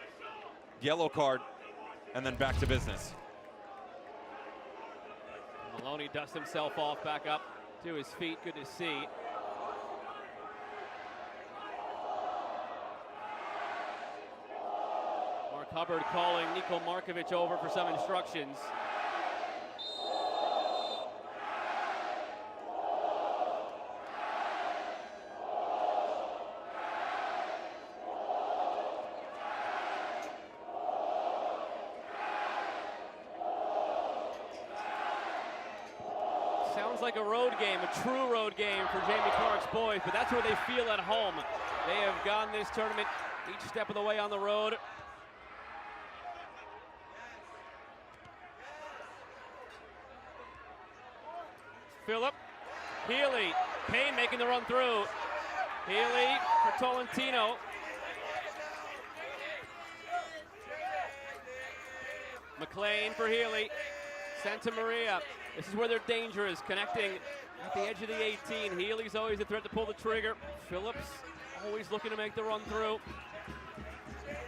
yellow card, and then back to business. Maloney dusts himself off, back up to his feet. Good to see. Mark Hubbard calling Niko Markovic over for some instructions. Sounds like a road game, a true road game for Jamie Clark's boys, but that's where they feel at home. They have gone this tournament each step of the way on the road. Phillip, Healy, Payne making the run through. Healy for Tolentino. McLean for Healy. Santa Maria. This is where their danger is, connecting at the edge of the 18. Healy's always a threat to pull the trigger. Phillips always looking to make the run through.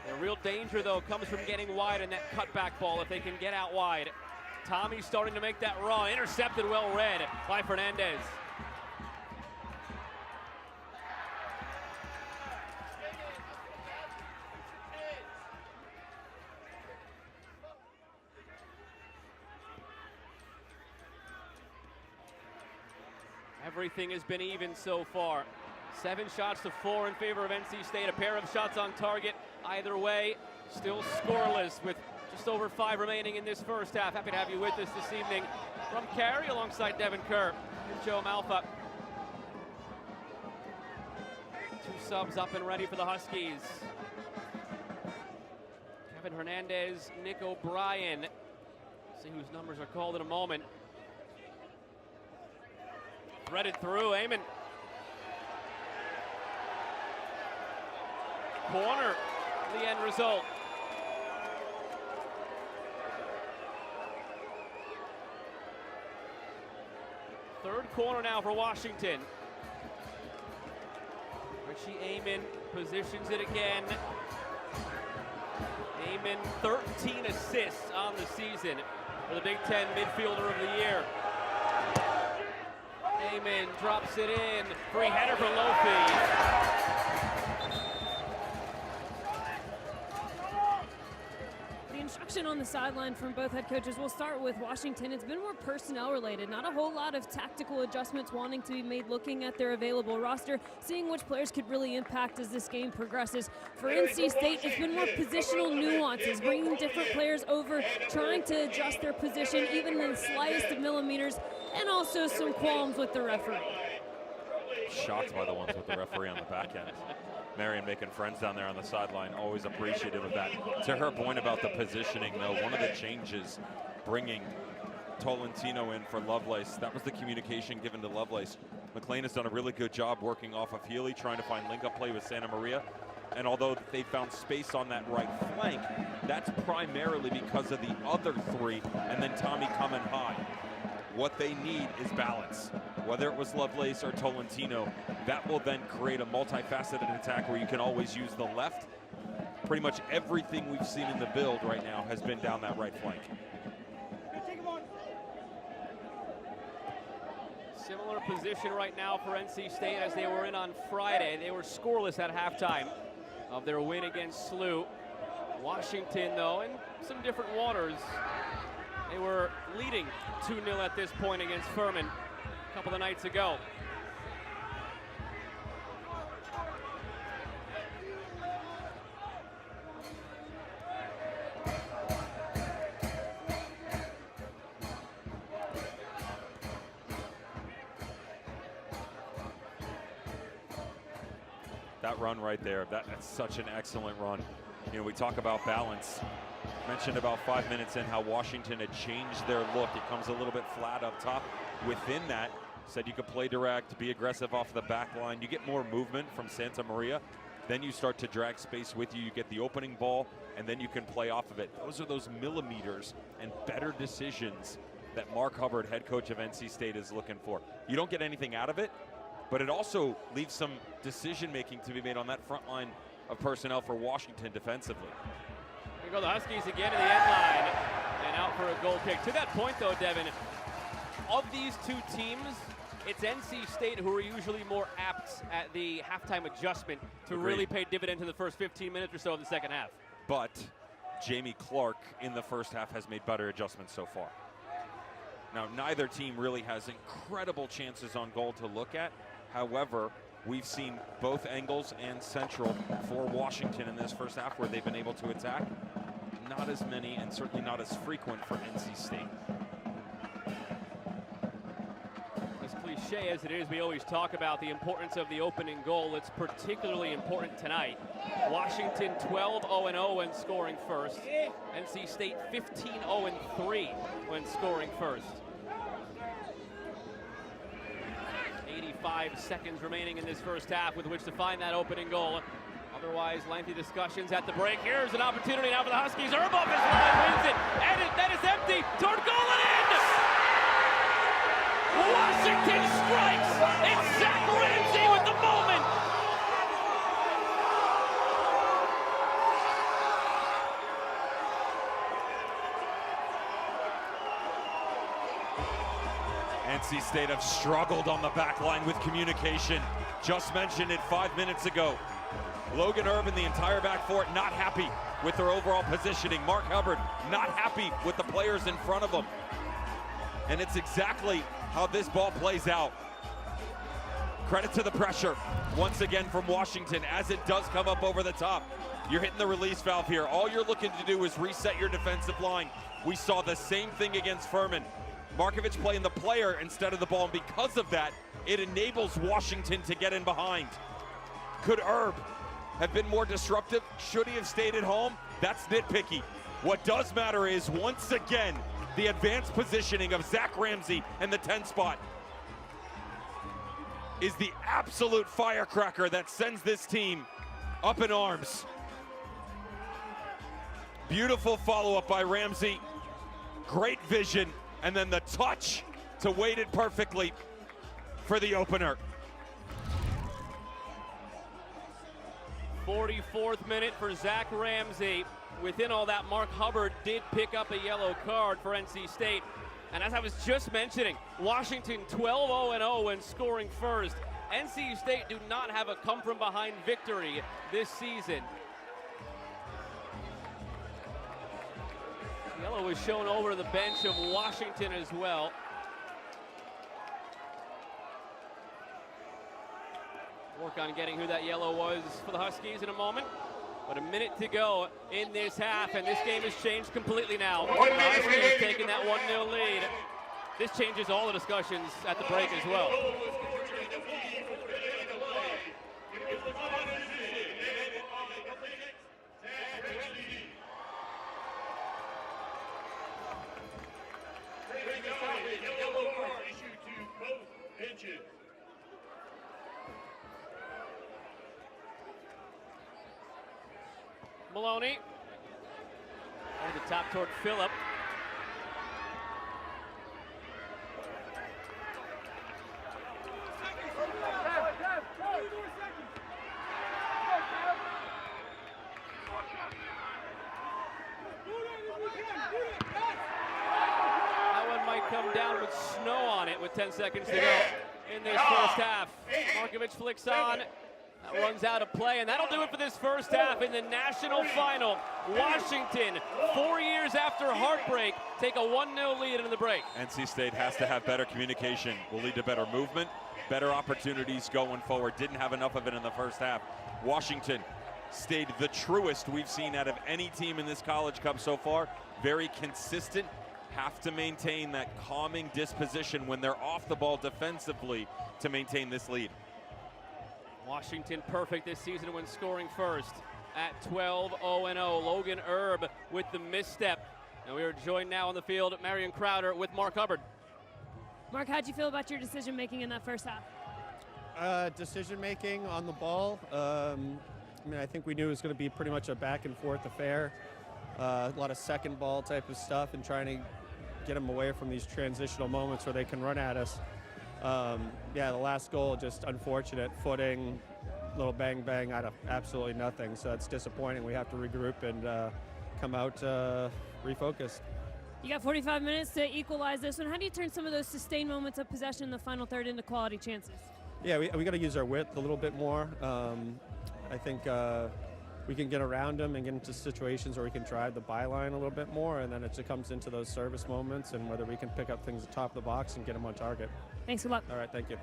The real danger, though, comes from getting wide in that cutback ball if they can get out wide. Tommy's starting to make that run. Intercepted, well read by Fernandez. Everything has been even so far. 7 shots to 4 in favor of NC State. A pair of shots on target either way. Still scoreless with just over 5 remaining in this first half. Happy to have you with us this evening from Cary alongside Devin Kerr and Joe Malfa. 2 subs up and ready for the Huskies. Kevin Hernandez, Nick O'Brien. See whose numbers are called in a moment. Threaded through, Amon. Corner, the end result. Third corner now for Washington. Richie Amon positions it again. Amon, 13 assists on the season for the Big Ten midfielder of the year. Amon drops it in. Free header for Lofi. The instruction on the sideline from both head coaches. We'll start with Washington. It's been more personnel related, not a whole lot of tactical adjustments wanting to be made, looking at their available roster, seeing which players could really impact as this game progresses. For NC State, it's been more positional nuances, bringing different players over, trying to adjust their position even in the slightest of millimeters, and also some qualms with the referee. Shocked by the ones with the referee on the back end. Marion making friends down there on the sideline, always appreciative of that. To her point about the positioning, though, one of the changes bringing Tolentino in for Lovelace, that was the communication given to Lovelace. McLean has done a really good job working off of Healy, trying to find link-up play with Santa Maria. And although they found space on that right flank, that's primarily because of the other 3 and then Tommy coming high. What they need is balance. Whether it was Lovelace or Tolentino, that will then create a multifaceted attack where you can always use the left. Pretty much everything we've seen in the build right now has been down that right flank. Similar position right now for NC State as they were in on Friday. They were scoreless at halftime of their win against SLU. Washington, though, in some different waters. They were leading 2-0 at this point against Furman a couple of nights ago. That run right there, that's such an excellent run. You know, we talk about balance. Mentioned about 5 minutes in how Washington had changed their look. It comes a little bit flat up top. Within that, said you could play direct, be aggressive off the back line. You get more movement from Santa Maria. Then you start to drag space with you. You get the opening ball, and then you can play off of it. Those are those millimeters and better decisions that Mark Hubbard, head coach of NC State, is looking for. You don't get anything out of it, but it also leaves some decision-making to be made on that front line of personnel for Washington defensively. Here go the Huskies again in the end line and out for a goal kick. To that point, though, Devin, of these 2 teams, it's NC State who are usually more apt at the halftime adjustment to Agreed. really pay dividend to the first 15 minutes or so of the second half. But Jamie Clark in the first half has made better adjustments so far. Now, neither team really has incredible chances on goal to look at. However, we've seen both angles and central for Washington in this first half where they've been able to attack. Not as many and certainly not as frequent for NC State. cliche as it is, we always talk about the importance of the opening goal. It's particularly important tonight. Washington 12-0-0 when scoring first. NC State 15-0-3 when scoring first. 85 seconds remaining in this first half with which to find that opening goal. Otherwise, lengthy discussions at the break. Here's an opportunity now for the Huskies. Herb off his line, wins it, and that is empty. Toward goal and in! Washington strikes! It's Zach Ramsey with the moment! NC State have struggled on the back line with communication. Just mentioned it 5 minutes ago. Logan Herb and the entire back four not happy with their overall positioning. Mark Hubbard not happy with the players in front of him. And it's exactly how this ball plays out. Credit to the pressure once again from Washington as it does come up over the top. You're hitting the release valve here. All you're looking to do is reset your defensive line. We saw the same thing against Furman. Markovich playing the player instead of the ball, and because of that, it enables Washington to get in behind. Could Herb have been more disruptive? Should he have stayed at home? That's nitpicky. What does matter is, once again, the advanced positioning of Zach Ramsey and the 10 spot is the absolute firecracker that sends this team up in arms. Beautiful follow-up by Ramsey. Great vision, and then the touch to weight it perfectly for the opener. 44th minute for Zach Ramsey. Within all that, Mark Hubbard did pick up a yellow card for NC State. And as I was just mentioning, Washington 12-0-0 when scoring first. NC State do not have a come-from-behind victory this season. Yellow was shown over the bench of Washington as well. Work on getting who that yellow was for the Huskies in a moment. But a minute to go in this half, and this game has changed completely now. The Huskies taking that 1-0 lead. This changes all the discussions at the break as well. Maloney over the top toward Phillip. That one might come down with snow on it with 10 seconds to go in this first half. Markovich flicks on. That runs out of play, and that'll do it for this first half in the national final. Washington, 4 years after heartbreak, take a 1-0 lead into the break. NC State has to have better communication. Will lead to better movement, better opportunities going forward. Didn't have enough of it in the first half. Washington stayed the truest we've seen out of any team in this College Cup so far. Very consistent. Have to maintain that calming disposition when they're off the ball defensively to maintain this lead. Washington perfect this season when scoring first at 12-0-0. Logan Herb with the misstep. And we are joined now on the field at Marion Crowder with Mark Hubbard. Mark, how'd you feel about your decision making in that first half? Decision making on the ball. I think we knew it was going to be pretty much a back and forth affair. A lot of second ball type of stuff and trying to get them away from these transitional moments where they can run at us. The last goal, just unfortunate footing, little bang bang out of absolutely nothing. So it's disappointing. We have to regroup and come out refocused. You got 45 minutes to equalize this one. How do you turn some of those sustained moments of possession in the final third into quality chances? Yeah, we got to use our width a little bit more. I think we can get around them and get into situations where we can drive the byline a little bit more, and then it just comes into those service moments and whether we can pick up things at the top of the box and get them on target. Thanks a lot. All right, thank you.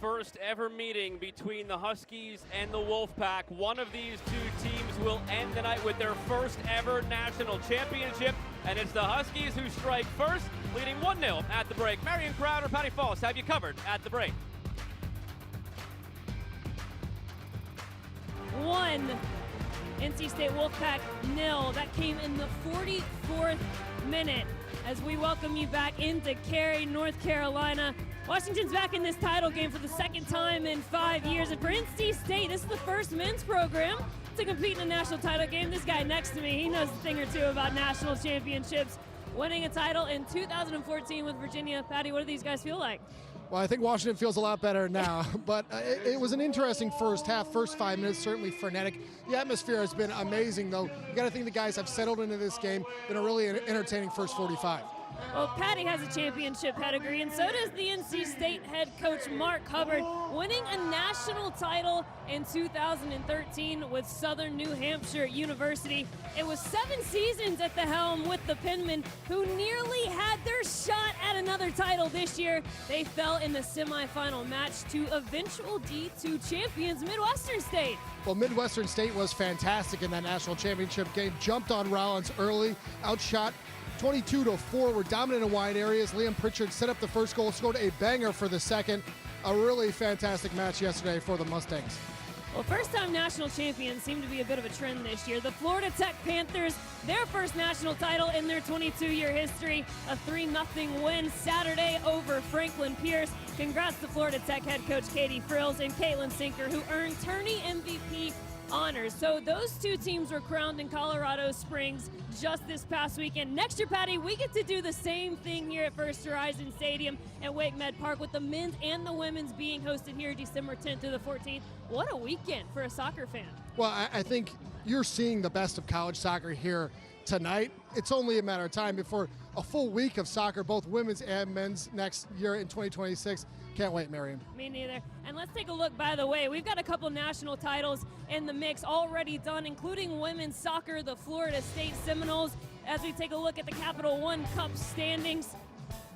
First ever meeting between the Huskies and the Wolfpack. One of these two teams will end the night with their first ever national championship, and it's the Huskies who strike first, leading 1-0 at the break. Marion Crowder, Patty Falls have you covered at the break. 1, NC State Wolfpack 0. That came in the 44th minute as we welcome you back into Cary, North Carolina. Washington's back in this title game for the second time in 5 years. And for NC State, this is the first men's program to compete in a national title game. This guy next to me, he knows a thing or two about national championships. Winning a title in 2014 with Virginia. Patty, what do these guys feel like? Well, I think Washington feels a lot better now, but it was an interesting first half. First 5 minutes, certainly frenetic. The atmosphere has been amazing, though. You got to think the guys have settled into this game. Been a really entertaining first 45. Well, Patty has a championship pedigree, and so does the NC State head coach Mark Hubbard, winning a national title in 2013 with Southern New Hampshire University. It was 7 seasons at the helm with the Penmen, who nearly had their shot at another title this year. They fell in the semifinal match to eventual D2 champions Midwestern State. Well, Midwestern State was fantastic in that national championship game. Jumped on Rollins early, outshot 22-4, were dominant in wide areas. Liam Pritchard set up the first goal, scored a banger for the second. A really fantastic match yesterday for the Mustangs. Well, first-time national champions seem to be a bit of a trend this year. The Florida Tech Panthers, their first national title in their 22-year history, a 3-0 win Saturday over Franklin Pierce. Congrats to Florida Tech head coach Katie Frills and Caitlin Sinker, who earned tourney MVP honors. So those two teams were crowned in Colorado Springs just this past weekend. Next year, Patty, we get to do the same thing here at First Horizon Stadium at Wake Med Park, with the men's and the women's being hosted here December 10th to the 14th. What a weekend for a soccer fan. Well, I think you're seeing the best of college soccer here tonight. It's only a matter of time before a full week of soccer, both women's and men's, next year in 2026. Can't wait, Marion. Me neither. And let's take a look, by the way. We've got a couple national titles in the mix already done, including women's soccer, the Florida State Seminoles. As we take a look at the Capital One Cup standings,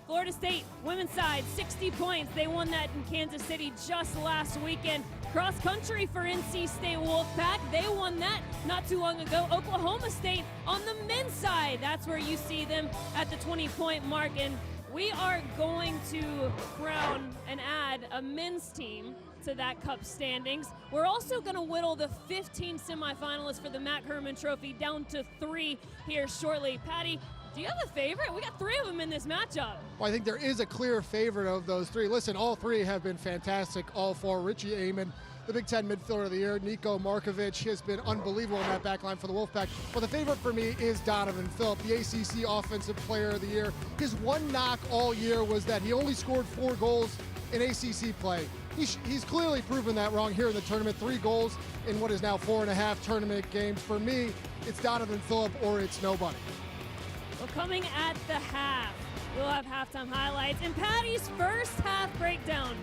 Florida State, women's side, 60 points. They won that in Kansas City just last weekend. Cross country for NC State Wolfpack. They won that not too long ago. Oklahoma State on the men's side. That's where you see them at the 20-point mark. And we are going to crown and add a men's team to that cup standings. We're also going to whittle the 15 semifinalists for the Matt Herman Trophy down to 3 here shortly. Patty, do you have a favorite? We got 3 of them in this matchup. Well, I think there is a clear favorite of those 3. Listen, all 3 have been fantastic. All 4. Richie Amon, the Big Ten Midfielder of the Year. Nico Markovic has been unbelievable in that back line for the Wolfpack. But the favorite for me is Donovan Phillip, the ACC Offensive Player of the Year. His one knock all year was that he only scored 4 goals in ACC play. He's clearly proven that wrong here in the tournament. 3 goals in what is now 4.5 tournament games. For me, it's Donovan Phillip or it's nobody. Well, coming at the half, we'll have halftime highlights and Patty's first half breakdown.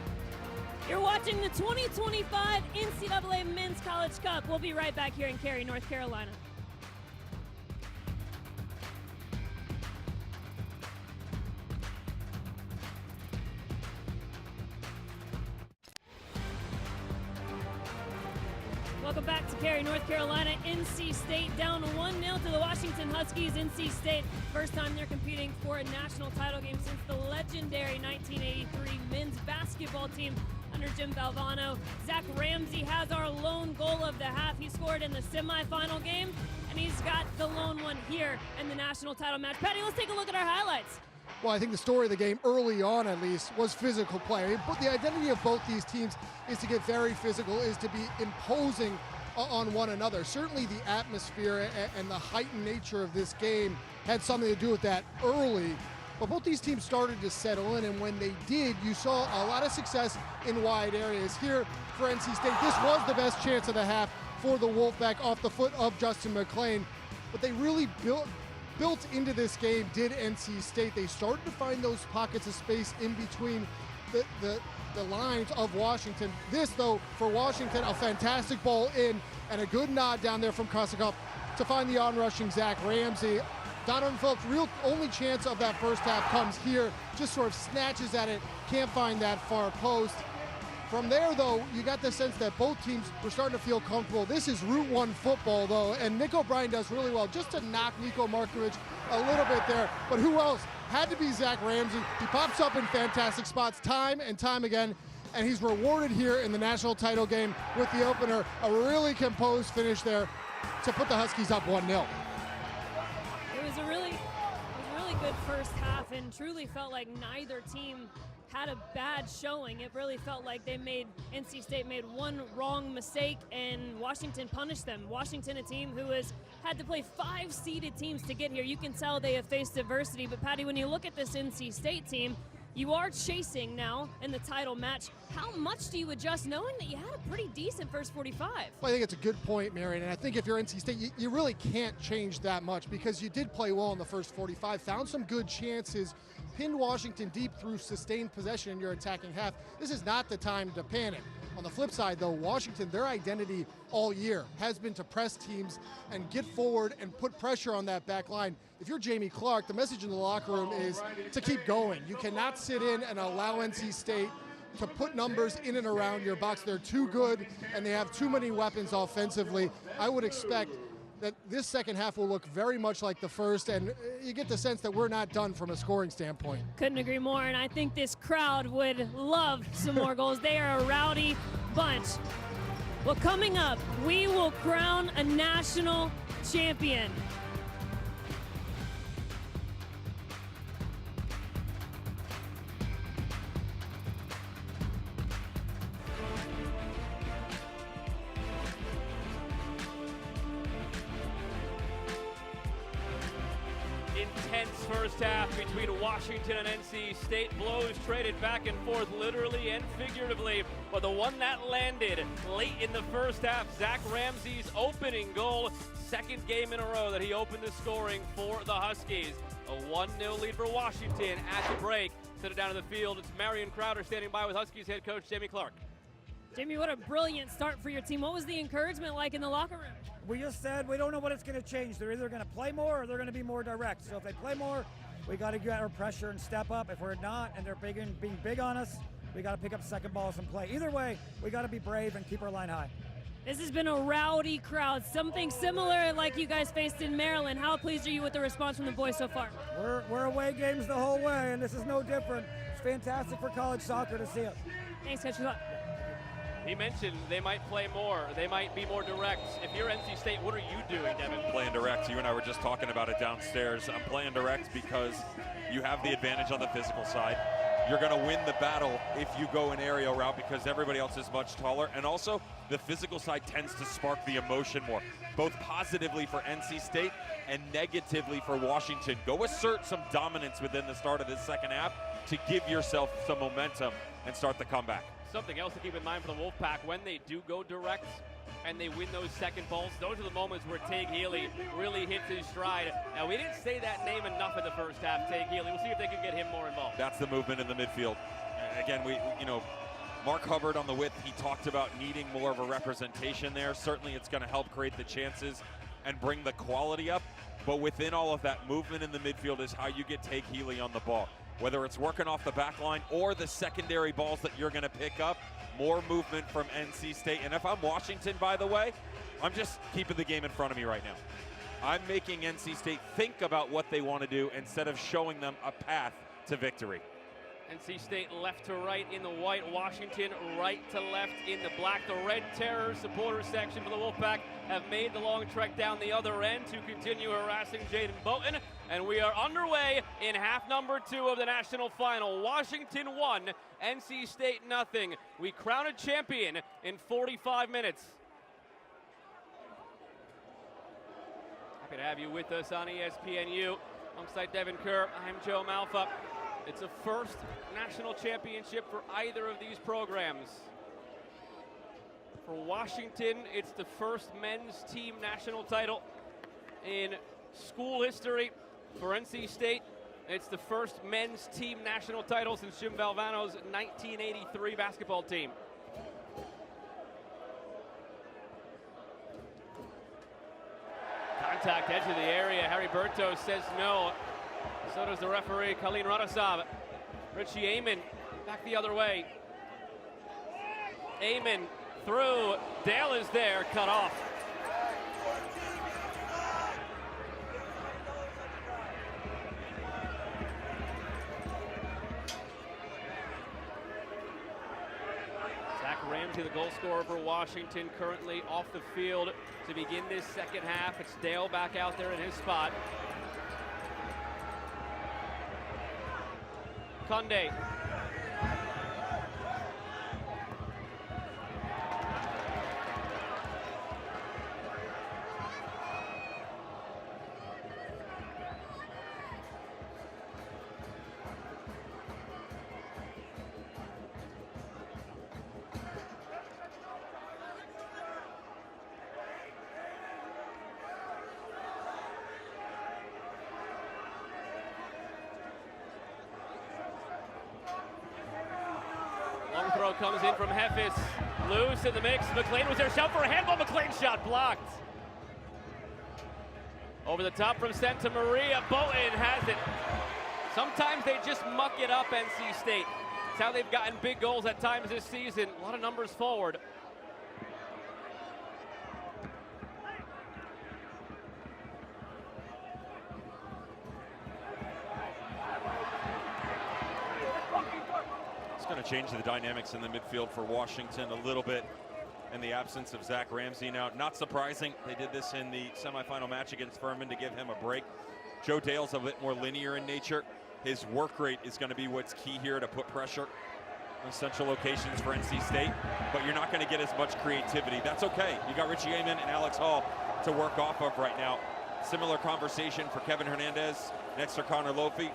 You're watching the 2025 NCAA Men's College Cup. We'll be right back here in Cary, North Carolina. Welcome back to Cary, North Carolina. NC State down 1-0 to the Washington Huskies. NC State, first time they're competing for a national title game since the legendary 1983 men's basketball team under Jim Valvano. Zach Ramsey has our lone goal of the half. He scored in the semifinal game, and he's got the lone one here in the national title match. Patty, let's take a look at our highlights. Well, I think the story of the game, early on at least, was physical play. But the identity of both these teams is to get very physical, is to be imposing on one another. Certainly the atmosphere and the heightened nature of this game had something to do with that early. But both these teams started to settle in, and when they did, you saw a lot of success in wide areas. Here for NC State, this was the best chance of the half for the Wolfpack off the foot of Justin McLean. But they really built into this game, did NC State. They started to find those pockets of space in between the lines of Washington. This, though, for Washington, a fantastic ball in and a good nod down there from Kosikov to find the on-rushing Zach Ramsey. Donovan Phillips' real only chance of that first half comes here, just sort of snatches at it, can't find that far post. From there, though, you got the sense that both teams were starting to feel comfortable. This is Route 1 football, though, and Nick O'Brien does really well just to knock Nico Markovic a little bit there. But who else? Had to be Zach Ramsey. He pops up in fantastic spots time and time again, and he's rewarded here in the national title game with the opener. A really composed finish there to put the Huskies up 1-0. It was a really good first half, and truly felt like neither team had a bad showing. It really felt like NC State made one wrong mistake and Washington punished them. Washington, a team who has had to play 5 seeded teams to get here. You can tell they have faced adversity, but Patty, when you look at this NC State team, you are chasing now in the title match. How much do you adjust knowing that you had a pretty decent first 45? Well, I think it's a good point, Marion, and I think if you're NC State, you really can't change that much because you did play well in the first 45, found some good chances, pinned Washington deep through sustained possession in your attacking half. This is not the time to panic. On the flip side, though, Washington, their identity all year has been to press teams and get forward and put pressure on that back line. If you're Jamie Clark, the message in the locker room is to keep going. You cannot sit in and allow NC State to put numbers in and around your box. They're too good, and they have too many weapons offensively. I would expect that this second half will look very much like the first, and you get the sense that we're not done from a scoring standpoint. Couldn't agree more, and I think this crowd would love some more goals. They are a rowdy bunch. Well, coming up, we will crown a national champion. Intense first half between Washington and NC State. Blows traded back and forth, literally and figuratively. But the one that landed late in the first half, Zach Ramsey's opening goal. Second game in a row that he opened the scoring for the Huskies. A 1-0 lead for Washington at the break. Send it down to the field. It's Marion Crowder standing by with Huskies head coach Jamie Clark. Jamie, what a brilliant start for your team. What was the encouragement like in the locker room? We just said we don't know what it's going to change. They're either going to play more or they're going to be more direct. So if they play more, we got to get our pressure and step up. If we're not and they're being big on us, we got to pick up second balls and play. Either way, we got to be brave and keep our line high. This has been a rowdy crowd, something similar like you guys faced in Maryland. How pleased are you with the response from the boys so far? We're away games the whole way, and this is no different. It's fantastic for college soccer to see it. Thanks, Coach. Good luck. He mentioned they might play more. They might be more direct. If you're NC State, what are you doing, Devin? Playing direct. You and I were just talking about it downstairs. I'm playing direct because you have the advantage on the physical side. You're going to win the battle if you go an aerial route because everybody else is much taller. And also, the physical side tends to spark the emotion more, both positively for NC State and negatively for Washington. Go assert some dominance within the start of this second half to give yourself some momentum and start the comeback. Something else to keep in mind for the Wolfpack, when they do go direct and they win those second balls, those are the moments where Tate Healy really hits his stride. Now, we didn't say that name enough in the first half, Tate Healy. We'll see if they can get him more involved. That's the movement in the midfield. Again, Mark Hubbard on the width, he talked about needing more of a representation there. Certainly it's going to help create the chances and bring the quality up. But within all of that, movement in the midfield is how you get Tate Healy on the ball. Whether it's working off the back line or the secondary balls that you're going to pick up, more movement from NC State. And if I'm Washington, by the way, I'm just keeping the game in front of me right now. I'm making NC State think about what they want to do instead of showing them a path to victory. NC State left to right in the white, Washington right to left in the black. The Red Terror supporter section for the Wolfpack have made the long trek down the other end to continue harassing Jaden Boughton. And we are underway in half number 2 of the national final. Washington 1, NC State nothing. We crown a champion in 45 minutes. Happy to have you with us on ESPNU. Alongside Devin Kerr, I'm Joe Malfa. It's a first national championship for either of these programs. For Washington, it's the first men's team national title in school history. For NC State, it's the first men's team national title since Jim Valvano's 1983 basketball team. Contact, edge of the area. Harry Berto says no. So does the referee, Colleen Radosov. Richie Amon back the other way. Amon through. Dale is there, cut off. Zach Ramsey, the goal scorer for Washington, currently off the field to begin this second half. It's Dale back out there in his spot. Conde. Long throw comes in from Heffis. Loose in the mix. McLean was there. Shout for a handball. McLean shot blocked. Over the top from Santa Maria. Bowen has it. Sometimes they just muck it up, NC State. It's how they've gotten big goals at times this season. A lot of numbers forward. Going to change the dynamics in the midfield for Washington a little bit in the absence of Zach Ramsey. Now, not surprising, they did this in the semifinal match against Furman to give him a break. Joe Dale's a bit more linear in nature. His work rate is going to be what's key here to put pressure on central locations for NC State, but you're not going to get as much creativity. That's okay. You got Richie Amon and Alex Hall to work off of right now. Similar conversation for Kevin Hernandez next to Connor Lofi.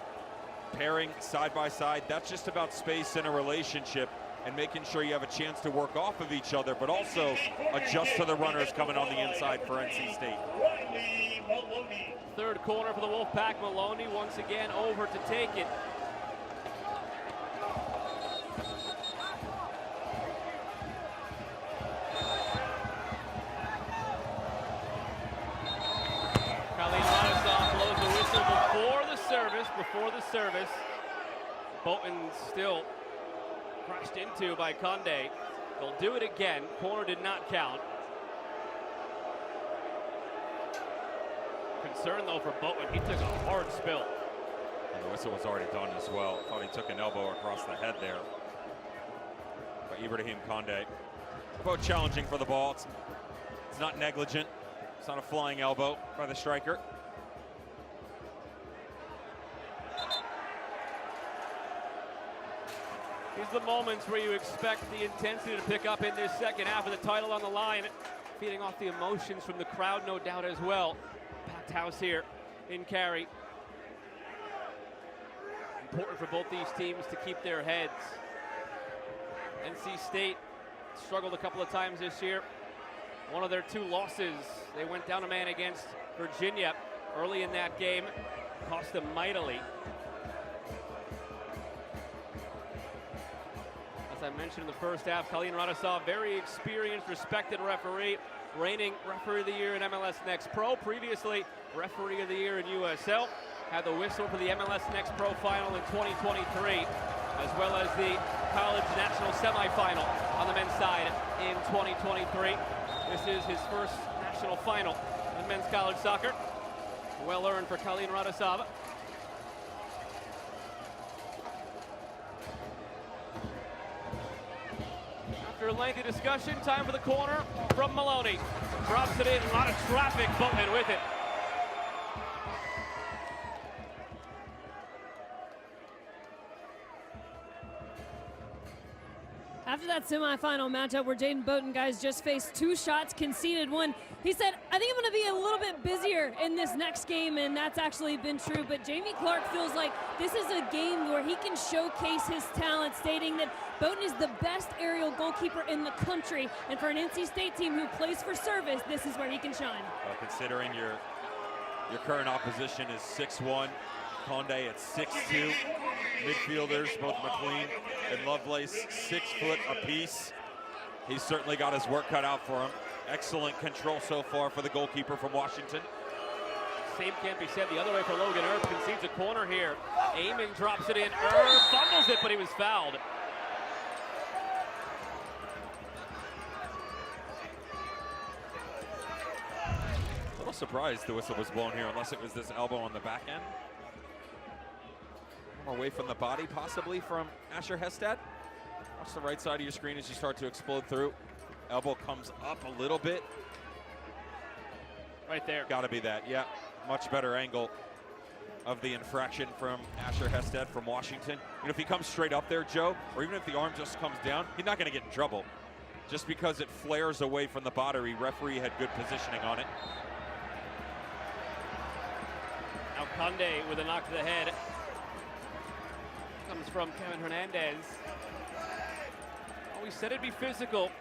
Pairing side by side, that's just about space in a relationship and making sure you have a chance to work off of each other, but also adjust to the runners coming on the inside for NC State. Third corner for the Wolfpack. Maloney once again over to take it. Colleen Radisov blows the whistle before the service. Bolton still crashed into by Conde. They'll do it again. Corner did not count. Concern though for Bolton. He took a hard spill. And the whistle was already done as well. Thought he took an elbow across the head there. But Ibrahim Conde. Both challenging for the ball. It's not negligent. It's not a flying elbow by the striker. These are the moments where you expect the intensity to pick up in this second half with the title on the line. Feeding off the emotions from the crowd, no doubt, as well. Packed house here in Cary. Important for both these teams to keep their heads. NC State struggled a couple of times this year. One of their two losses, they went down a man against Virginia early in that game. Cost them mightily. As I mentioned in the first half, Colleen Radisov, very experienced, respected referee, reigning referee of the year in MLS Next Pro, previously referee of the year in USL, had the whistle for the MLS Next Pro final in 2023, as well as the college national semifinal on the men's side in 2023. This is his first national final in men's college soccer. Well earned for Colleen Radisov. After a lengthy discussion, time for the corner from Maloney. Drops it in, a lot of traffic, Bolton with it. After that semifinal matchup where Jaden Boaten guys just faced 2 shots, conceded 1, he said, I think I'm going to be a little bit busier in this next game, and that's actually been true. But Jamie Clark feels like this is a game where he can showcase his talent, stating that Boaten is the best aerial goalkeeper in the country, and for an NC State team who plays for service, this is where he can shine. Well, considering your current opposition is 6'1", Conde at 6'2", midfielders, both McLean and Lovelace, 6 foot apiece. He's certainly got his work cut out for him. Excellent control so far for the goalkeeper from Washington. Same can't be said the other way for Logan Erb. Concedes a corner here. Amon drops it in. Erb fumbles it, but he was fouled. surprised the whistle was blown here, unless it was this elbow on the back end. Away from the body, possibly, from Asher Hestad. Watch the right side of your screen as you start to explode through. Elbow comes up a little bit. Right there. Gotta be that, yeah. Much better angle of the infraction from Asher Hestad from Washington. You know, if he comes straight up there, Joe, or even if the arm just comes down, he's not gonna get in trouble. Just because it flares away from the body, referee had good positioning on it. Now Conde with a knock to the head. Comes from Kevin Hernandez. Oh, we said it'd be physical.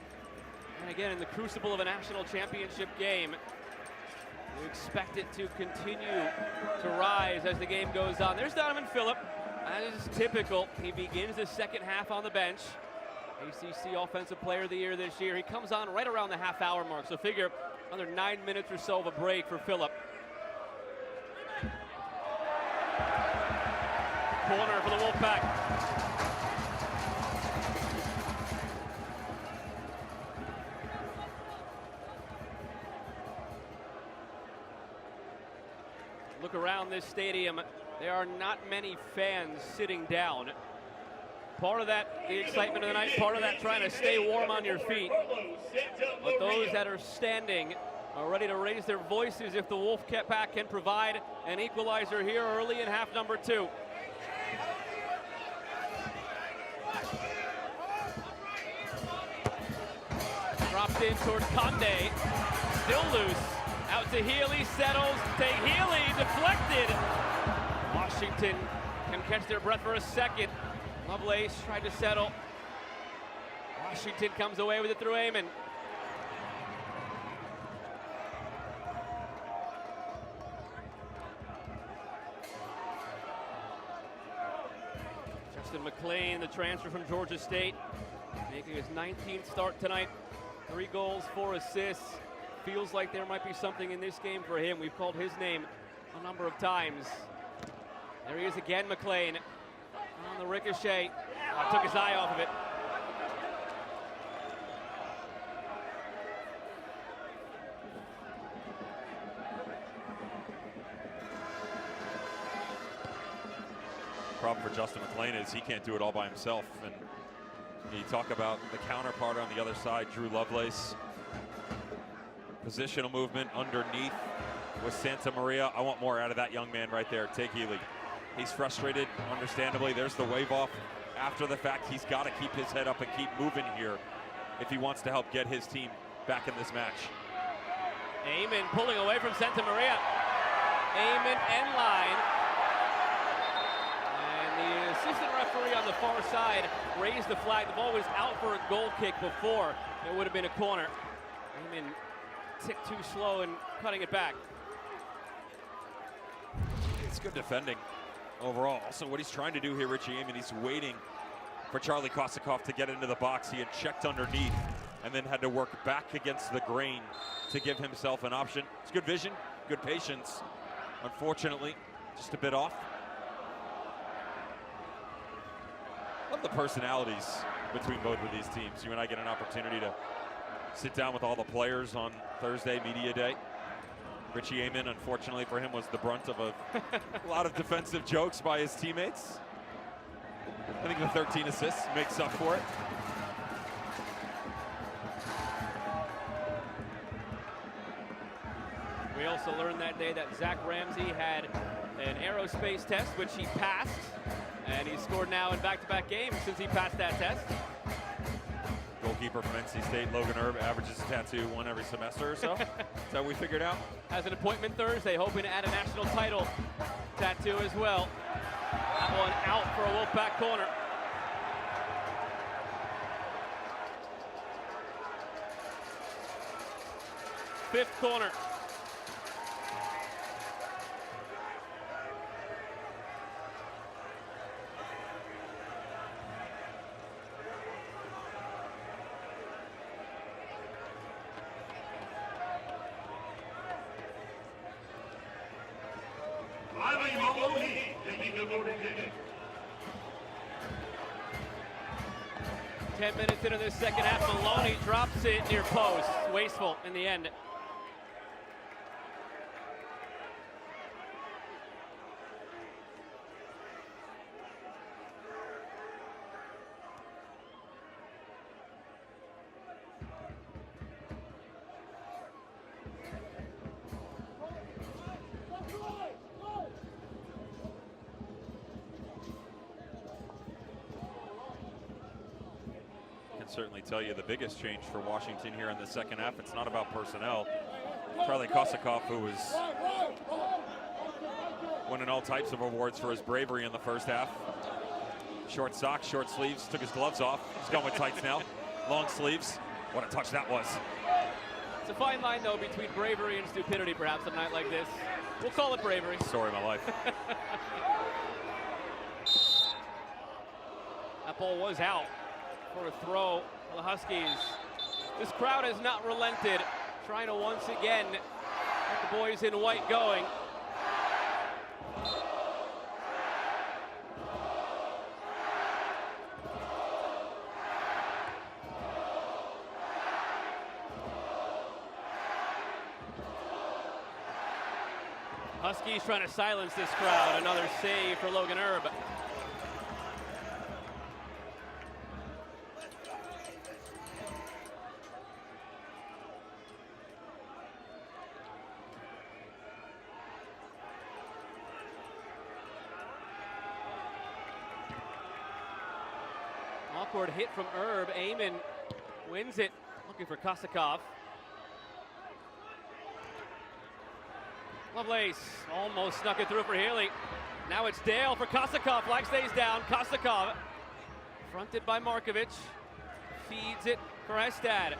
And again, in the crucible of a national championship game, you expect it to continue to rise as the game goes on. There's Donovan Phillip. As is typical, he begins the second half on the bench. ACC Offensive Player of the Year this year. He comes on right around the half-hour mark, so figure another 9 minutes or so of a break for Phillip. Corner for the Wolfpack. Look around this stadium. There are not many fans sitting down. Part of that, the excitement of the night, part of that trying to stay warm on your feet. But those that are standing are ready to raise their voices if the Wolfpack can provide an equalizer here early in half number 2. Dropped in towards Conde, still loose. Out to Healy, settles to Healy, deflected. Washington can catch their breath for a second. Lovelace tried to settle. Washington comes away with it through Amon. Justin McLean, the transfer from Georgia State, making his 19th start tonight. 3 goals, 4 assists. Feels like there might be something in this game for him. We've called his name a number of times. There he is again, McLean. On the ricochet. Oh, took his eye off of it. Problem for Justin McLean is he can't do it all by himself. And you talk about the counterpart on the other side, Drew Lovelace. Positional movement underneath with Santa Maria. I want more out of that young man right there, Tate Healy. He's frustrated, understandably. There's the wave off after the fact. He's got to keep his head up and keep moving here if he wants to help get his team back in this match. Amon pulling away from Santa Maria. Amon end line. And the assistant referee on the far side raised the flag. The ball was out for a goal kick before. It would have been a corner. Amon ticked too slow and cutting it back. It's good defending overall. Also, what he's trying to do here, Richie Amon, he's waiting for Charlie Kosakoff to get into the box. He had checked underneath and then had to work back against the grain to give himself an option. It's good vision, good patience. Unfortunately, just a bit off. Love the personalities between both of these teams. You and I get an opportunity to sit down with all the players on Thursday, Media Day. Richie Amon, unfortunately for him, was the brunt of a lot of defensive jokes by his teammates. I think the 13 assists makes up for it. We also learned that day that Zach Ramsey had an aerospace test, which he passed, and he's scored now in back-to-back games since he passed that test. Goalkeeper from NC State, Logan Erb, averages a tattoo one every semester or so. Is that what we figured out? Has an appointment Thursday, hoping to add a national title tattoo as well. That one out for a Wolfpack corner. Fifth corner. Minutes into this second half, Maloney drops it near post. Wasteful in the end. certainly tell you the biggest change for Washington here in the second half. It's not about personnel. Charlie Kosakoff, who was winning all types of awards for his bravery in the first half. Short socks, short sleeves, took his gloves off. He's going with tights now. Long sleeves. What a touch that was. It's a fine line, though, between bravery and stupidity, perhaps, on a night like this. We'll call it bravery. Story of my life. That ball was out for a throw for the Huskies. This crowd has not relented, trying to once again get the boys in white going. Huskies trying to silence this crowd. Another save for Logan Erb. Awkward hit from Erb. Amon wins it, looking for Kosakoff. Lovelace almost snuck it through for Healy. Now it's Dale for Kosakoff. Flag stays down. Kosakoff fronted by Markovic. Feeds it for Hestad.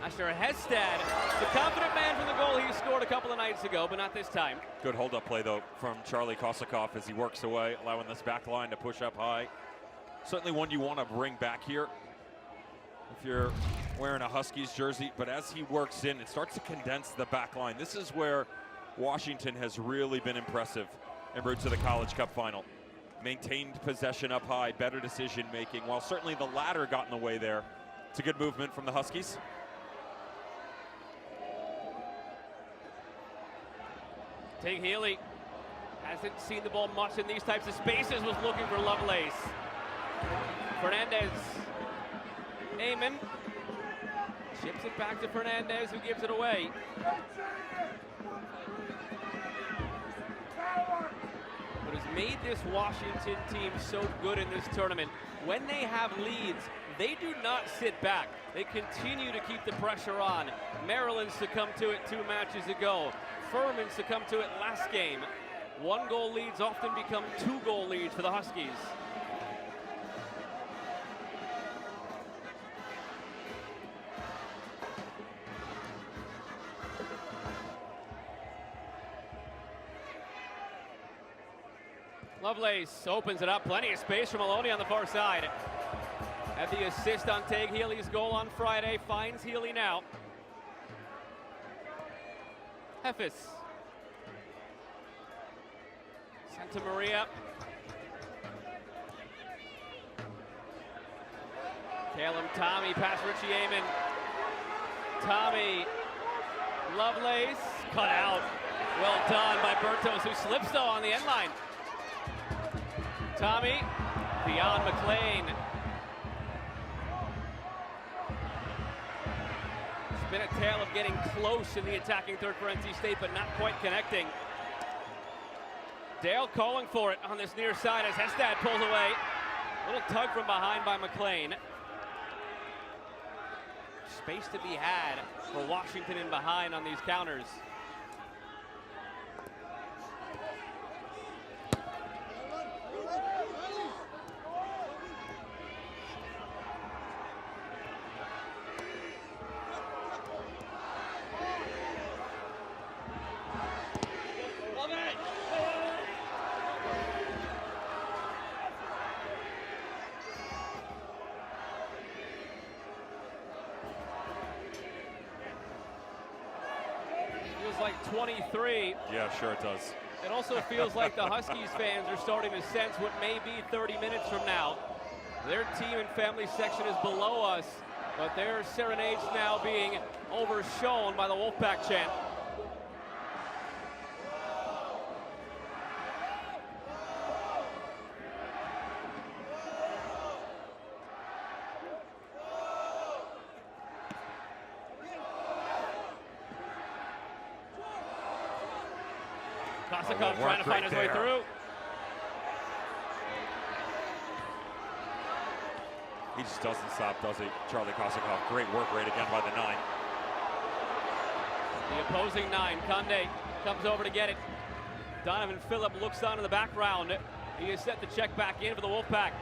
Asher Hestad, the confident man from the goal he scored a couple of nights ago, but not this time. Good hold-up play, though, from Charlie Kosakoff as he works away, allowing this back line to push up high. Certainly one you want to bring back here if you're wearing a Huskies jersey, but as he works in, it starts to condense the back line. This is where Washington has really been impressive en route to the College Cup final. Maintained possession up high, better decision making, while certainly the ladder got in the way there. It's a good movement from the Huskies. Tate Healy hasn't seen the ball much in these types of spaces, was looking for Lovelace. Fernandez. Amon chips it back to Fernandez, who gives it away. What has made this Washington team so good in this tournament, when they have leads, they do not sit back. They continue to keep the pressure on. Maryland succumbed to it 2 matches ago. Furman succumbed to it last game. 1-goal leads often become 2-goal leads for the Huskies. Lovelace opens it up, plenty of space for Maloney on the far side. Had the assist on Tate Healy's goal on Friday, finds Healy now. Heffis. Santa Maria. Caleb Tommy past Richie Amon. Tommy. Lovelace. Cut out. Well done by Bertos, who slips though on the end line. Tommy, beyond McLean. It's been a tale of getting close in the attacking third for NC State, but not quite connecting. Dale calling for it on this near side as Hestad pulls away. Little tug from behind by McLean. Space to be had for Washington in behind on these counters. Like 23. Yeah, sure it does. It also feels like the Huskies fans are starting to sense what may be 30 minutes from now. Their team and family section is below us, but their serenades now being overshone by the Wolfpack chant. Kosakoff trying to find his way through. He just doesn't stop, does he? Charlie Kosikov, great work rate again by the 9. The opposing 9, Conde comes over to get it. Donovan Phillip looks on in the background. He is set to check back in for the Wolfpack.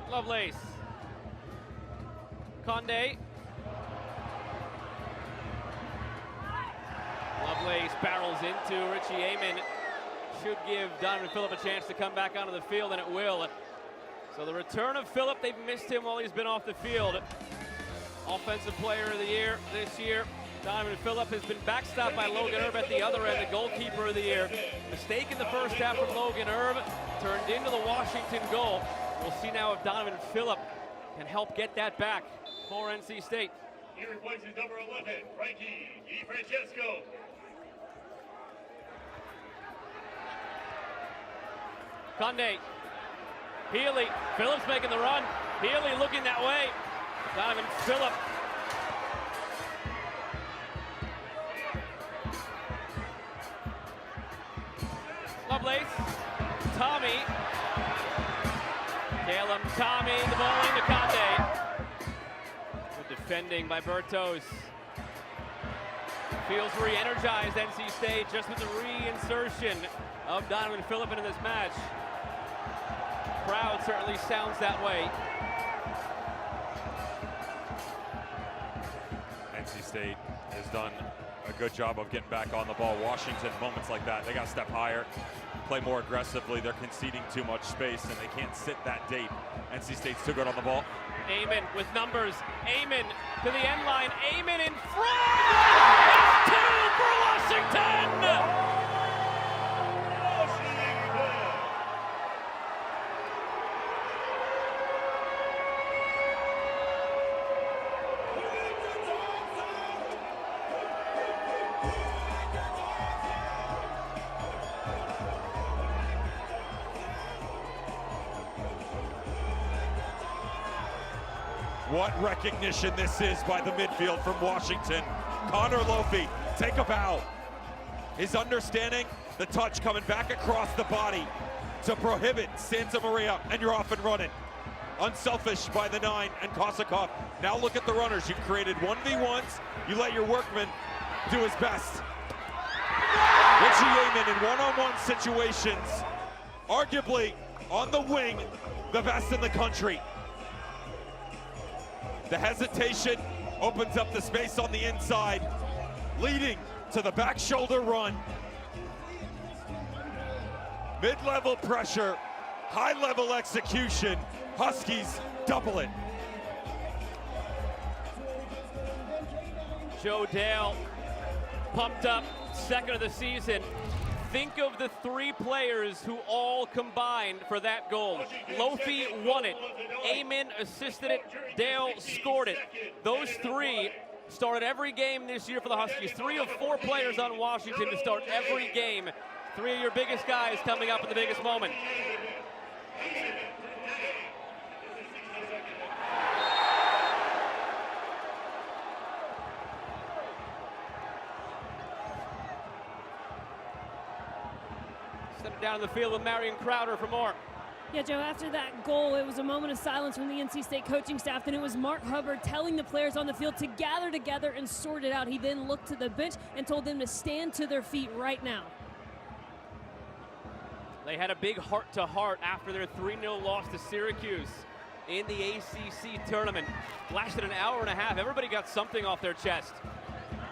Lovelace. Conde. Lovelace barrels into Richie Amen. Should give Donovan Phillip a chance to come back onto the field, and it will. So the return of Phillip, they've missed him while he's been off the field. Offensive player of the year this year. Donovan Phillip has been backstopped by Logan Erb at the other end, the goalkeeper of the year. Mistake in the first half from Logan Erb turned into the Washington goal. We'll see now if Donovan Phillip can help get that back for NC State. He replaces number 11, Frankie DiFrancesco. Conde. Healy. Phillips making the run. Healy looking that way. Donovan Phillip. Lovelace. Tommy. Caleb Tommy, the ball into Conde. Good defending by Bertos. Feels re-energized, NC State, just with the reinsertion of Donovan Phillip into this match. Crowd certainly sounds that way. NC State has done a good job of getting back on the ball. Washington, moments like that, they got to step higher, play more aggressively. They're conceding too much space, and they can't sit that deep. NC State's too good on the ball. Amen with numbers. Amen to the end line. Amen in front. It's 2 for Washington. What recognition this is by the midfield from Washington. Connor Lofi, take a bow. His understanding, the touch coming back across the body to prohibit Santa Maria, and you're off and running. Unselfish by the 9 and Kosikov. Now look at the runners. You've created 1v1s. You let your workman do his best. Richie Amen in one-on-one situations, arguably on the wing, the best in the country. The hesitation opens up the space on the inside, leading to the back shoulder run. Mid-level pressure, high-level execution. Huskies double it. Joe Dale, pumped up, second of the season. Think of the 3 players who all combined for that goal. Lofi won it. Amen assisted it. Dale scored it. Those 3 started every game this year for the Huskies. 3 of 4 players on Washington to start every game. 3 of your biggest guys coming up in the biggest moment. Down in the field with Marion Crowder for more. Yeah, Joe, after that goal, it was a moment of silence from the NC State coaching staff. Then it was Mark Hubbard telling the players on the field to gather together and sort it out. He then looked to the bench and told them to stand to their feet right now. They had a big heart-to-heart after their 3-0 loss to Syracuse in the ACC tournament. Lasted an hour and a half. Everybody got something off their chest.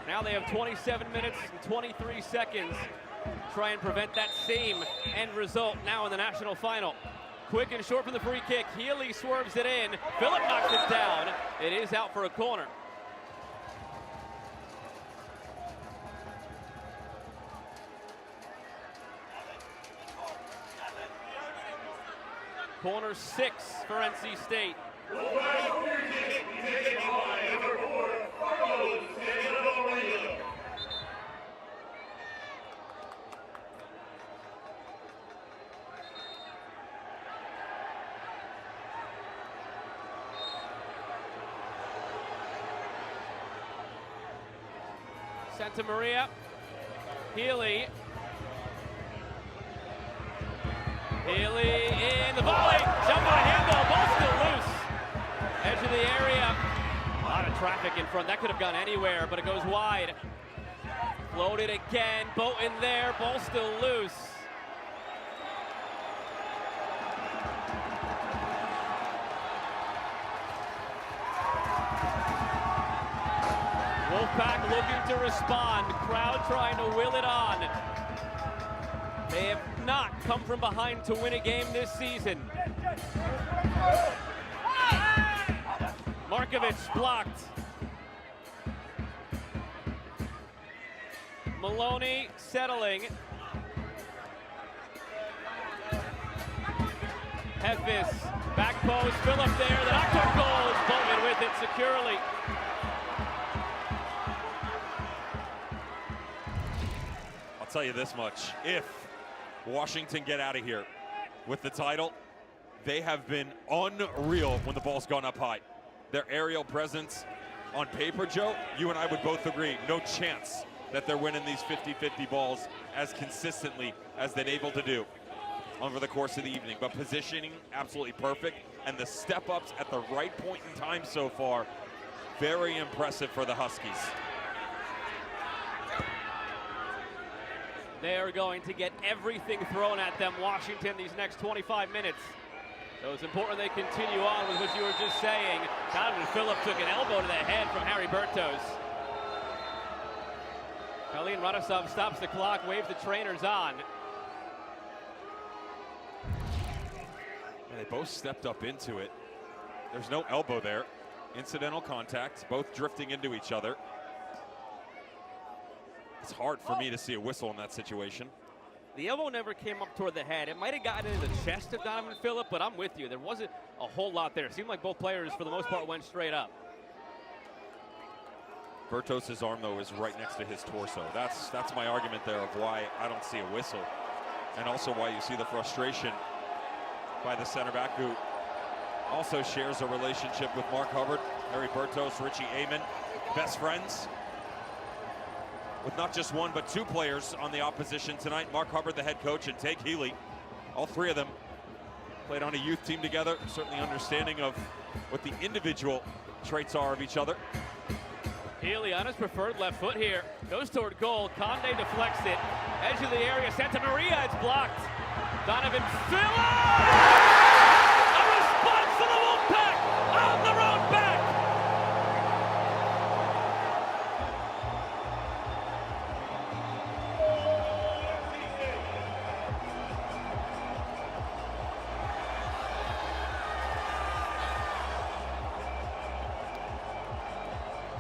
Now they have 27 minutes and 23 seconds. Try and prevent that same end result now in the national final. Quick and short from the free kick. Healy swerves it in. Phillip knocks it down. It is out for a corner. Corner 6 for NC State. Santa Maria Healy. Healy in the volley. Jump on a handle. Ball still loose. Edge of the area. A lot of traffic in front. That could have gone anywhere, but it goes wide. Floated again. Boat in there. Ball still loose. Wolfpack looking to respond. Crowd trying to will it on. They have not come from behind to win a game this season. Markovic blocked. Maloney settling. Hefis, back post, Phillip there, the knockdown goal is Bowman with it securely. I'll tell you this much, if Washington get out of here with the title, they have been unreal when the ball's gone up high. Their aerial presence on paper, Joe, you and I would both agree, no chance that they're winning these 50-50 balls as consistently as they're able to do over the course of the evening. But positioning, absolutely perfect. And the step-ups at the right point in time so far, very impressive for the Huskies. They are going to get everything thrown at them, Washington, these next 25 minutes. So it's important they continue on with what you were just saying. Donovan Phillip took an elbow to the head from Harry Bertos. Khalil Radosov stops the clock, waves the trainers on. And they both stepped up into it. There's no elbow there. Incidental contact, both drifting into each other. It's hard for me to see a whistle in that situation. The elbow never came up toward the head. It might have gotten into the chest of Donovan Phillip, but I'm with you. There wasn't a whole lot there. It seemed like both players, for the most part, went straight up. Bertos' arm, though, is right next to his torso. That's my argument there of why I don't see a whistle. And also why you see the frustration by the center back, who also shares a relationship with Mark Hubbard, Harry Bertos, Richie Amen, best friends. With not just one, but two players on the opposition tonight. Mark Hubbard, the head coach, and Tate Healy. All three of them played on a youth team together, certainly understanding of what the individual traits are of each other. Healy on his preferred left foot here. Goes toward goal. Conde deflects it. Edge of the area. Santa Maria, it's blocked. Donovan Phillip! A response to the Wolfpack on the road back!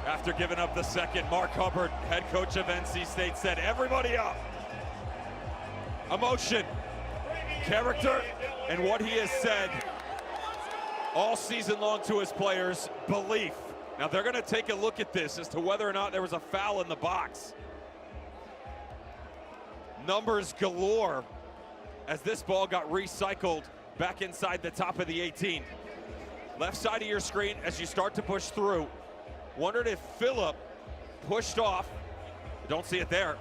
After giving up the second, Mark Hubbard, head coach of NC State, said, everybody up. Emotion, character, and what he has said all season long to his players, belief. Now they're gonna take a look at this as to whether or not there was a foul in the box. Numbers galore as this ball got recycled back inside the top of the 18. Left side of your screen as you start to push through. Wondered if Phillip pushed off. Don't see it there,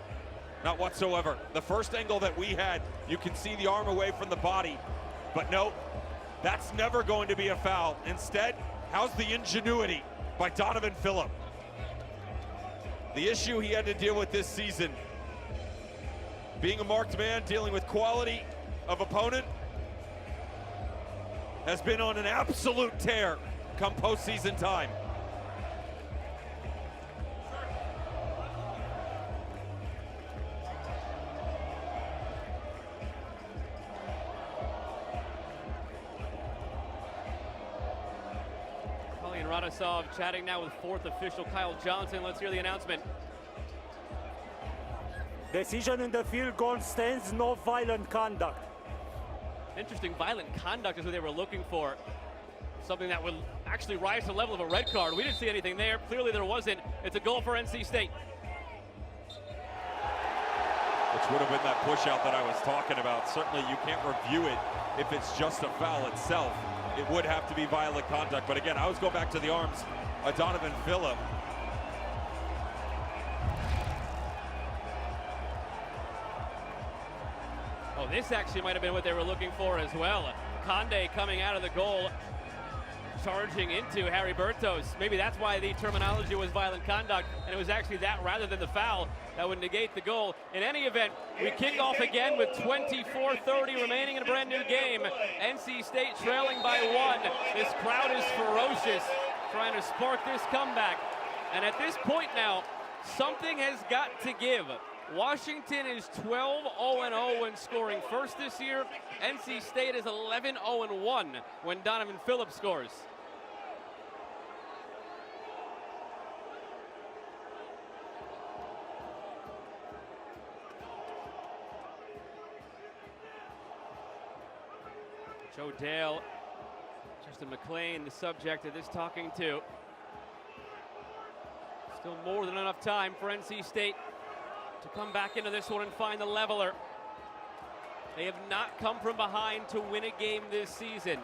not whatsoever. The first angle that we had, you can see the arm away from the body, but no, that's never going to be a foul. Instead, how's the ingenuity by Donovan Phillip? The issue he had to deal with this season, being a marked man, dealing with quality of opponent, has been on an absolute tear come postseason time. Radosov chatting now with fourth official Kyle Johnson. Let's hear the announcement. Decision in the field goal stands, no violent conduct. Interesting, violent conduct is what they were looking for. Something that would actually rise to the level of a red card. We didn't see anything there. Clearly there wasn't. It's a goal for NC State. Which would have been that push out that I was talking about. Certainly you can't review it if it's just a foul itself. It would have to be violent conduct. But again, I always go back to the arms of Donovan Phillip. this actually might have been what they were looking for as well. Conde coming out of the goal, charging into Harry Bertos. Maybe that's why the terminology was violent conduct, and it was actually that rather than the foul that would negate the goal. In any event, we kick off again with 24:30 remaining in a brand new game. NC State trailing by 1. This crowd is ferocious, trying to spark this comeback. And at this point now, something has got to give. Washington is 12-0-0 when scoring first this year. NC State is 11-0-1 when Donovan Phillips scores. Joe Dale, Justin McLean, the subject of this talking to. Still more than enough time for NC State to come back into this one and find the leveler. They have not come from behind to win a game this season.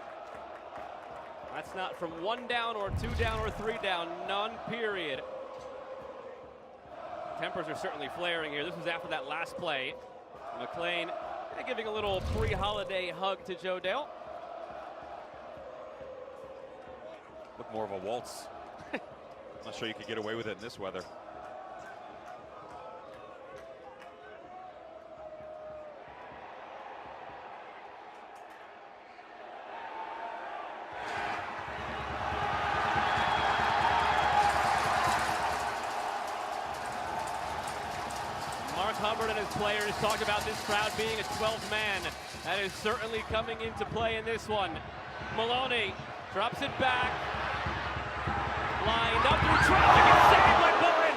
That's not from 1 down or 2 down or 3 down, none, period. Tempers are certainly flaring here. This was after that last play. McLean giving a little pre-holiday hug to Joe Dale. Look more of a waltz. Not sure you could get away with it in this weather. Mark Hubbard and his players talk about this crowd being a 12th man. That is certainly coming into play in this one. Maloney drops it back. Lined up through traffic and saved by Bowen.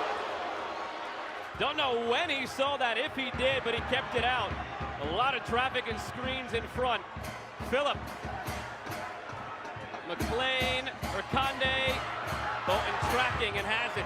Don't know when he saw that, if he did, but he kept it out. A lot of traffic and screens in front. Phillip. McLean, or Conde. Bolton tracking and has it.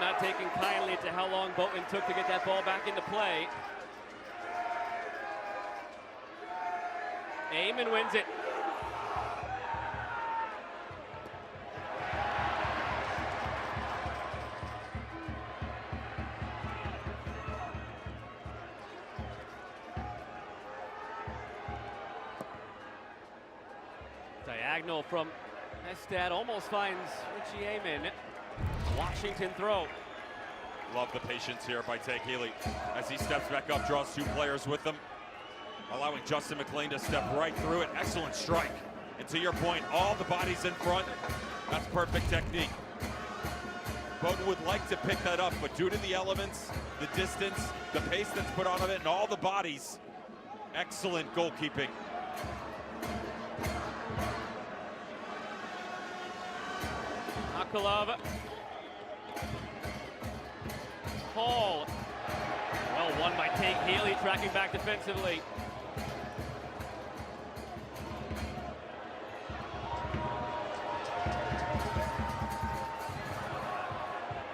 Not taking kindly to how long Bolton took to get that ball back into play. Amon wins it. Diagonal from Estad almost finds Richie Amon. Washington throw. Love the patience here by Tank Healy as he steps back up, draws 2 players with him, allowing Justin McLean to step right through it. Excellent strike. And to your point, all the bodies in front, that's perfect technique. Bowdoin would like to pick that up, but due to the elements, the distance, the pace that's put on it, and all the bodies, excellent goalkeeping. Akulov. Paul. Well won by Tank Healy, tracking back defensively.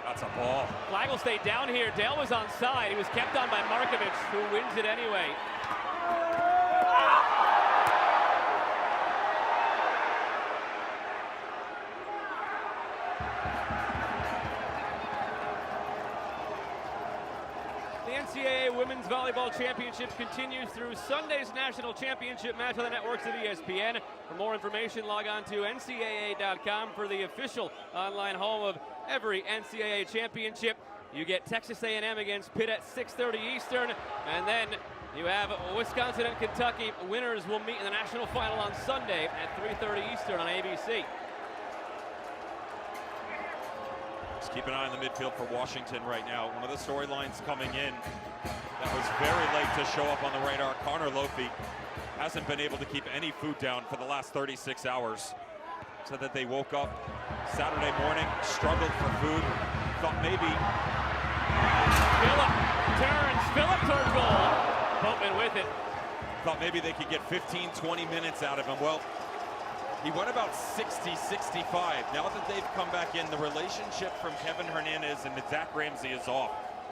That's a ball. Flag will stay down here. Dale was on side. He was kept on by Markovic, who wins it anyway. The NCAA Women's Volleyball Championship continues through Sunday's national championship match on the networks of ESPN. For more information, log on to ncaa.com for the official online home of every NCAA championship. You get Texas A&M against Pitt at 6:30 Eastern, and then you have Wisconsin and Kentucky. Winners will meet in the national final on Sunday at 3:30 Eastern on ABC. Just keep an eye on the midfield for Washington right now. One of the storylines coming in that was very late to show up on the radar, Connor Lofi hasn't been able to keep any food down for the last 36 hours. Said that they woke up Saturday morning, struggled for food, thought maybe. Phillip turns goal. Boatman with it. Thought maybe they could get 15, 20 minutes out of him. Well, he went about 60, 65. Now that they've come back in, the relationship from Kevin Hernandez and Zach Ramsey is off.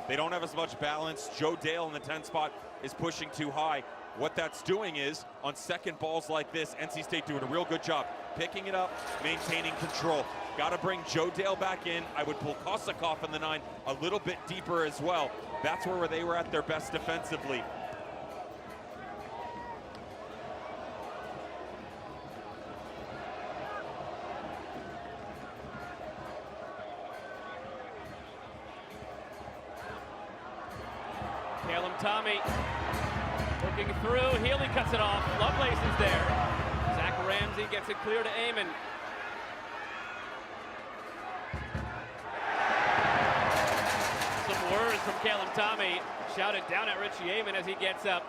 They don't have as much balance. Joe Dale in the 10 spot is pushing too high. What that's doing is, on second balls like this, NC State doing a real good job picking it up, maintaining control. Got to bring Joe Dale back in. I would pull Kosakoff in the 9 a little bit deeper as well. That's where they were at their best defensively. Caleb Tommy looking through. Healy cuts it off. Lovelace is there. Zach Ramsey gets it clear to Amon. Some words from Caleb Tommy shouted down at Richie Amon as he gets up.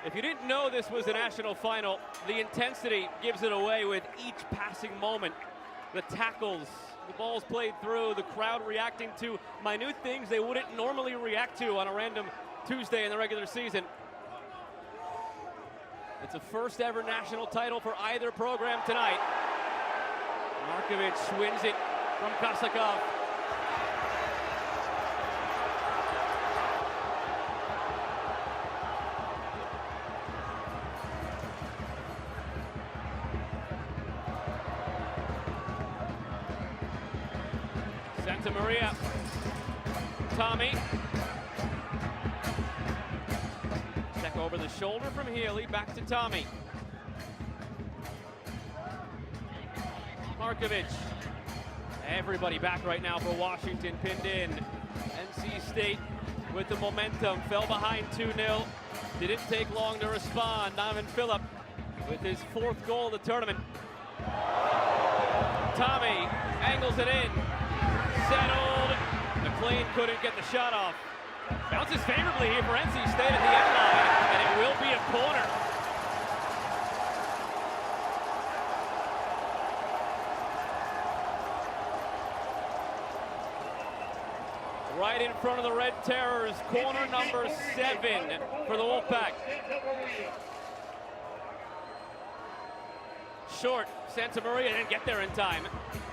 If you didn't know this was a national final, the intensity gives it away with each passing moment. The tackles, the balls played through, the crowd reacting to minute things they wouldn't normally react to on a random Tuesday in the regular season. It's a first ever national title for either program tonight. Markovic wins it from Kosakoff. Santa Maria. Tommy. Check over the shoulder from Healy, back to Tommy. Markovic. Everybody back right now for Washington, pinned in. NC State with the momentum, fell behind 2-0. Didn't take long to respond. Donovan Phillip with his 4th goal of the tournament. Tommy angles it in. Settled. McLean couldn't get the shot off. Bounces favorably here for NC State at the end line, and it will be a corner. Right in front of the Red Terrors, corner number 7 for the Wolfpack. Short, Santa Maria didn't get there in time.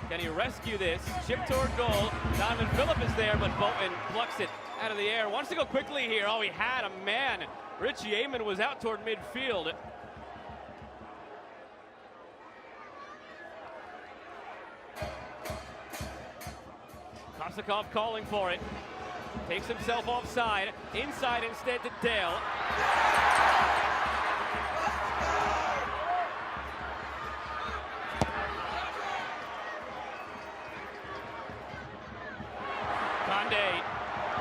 Can he rescue this? Chip toward goal. Donovan Phillip is there, but Boatman plucks it out of the air. Wants to go quickly here. Oh, he had a man. Richie Amon was out toward midfield. Kosakoff calling for it. Takes himself offside. Inside instead to Dale. Conde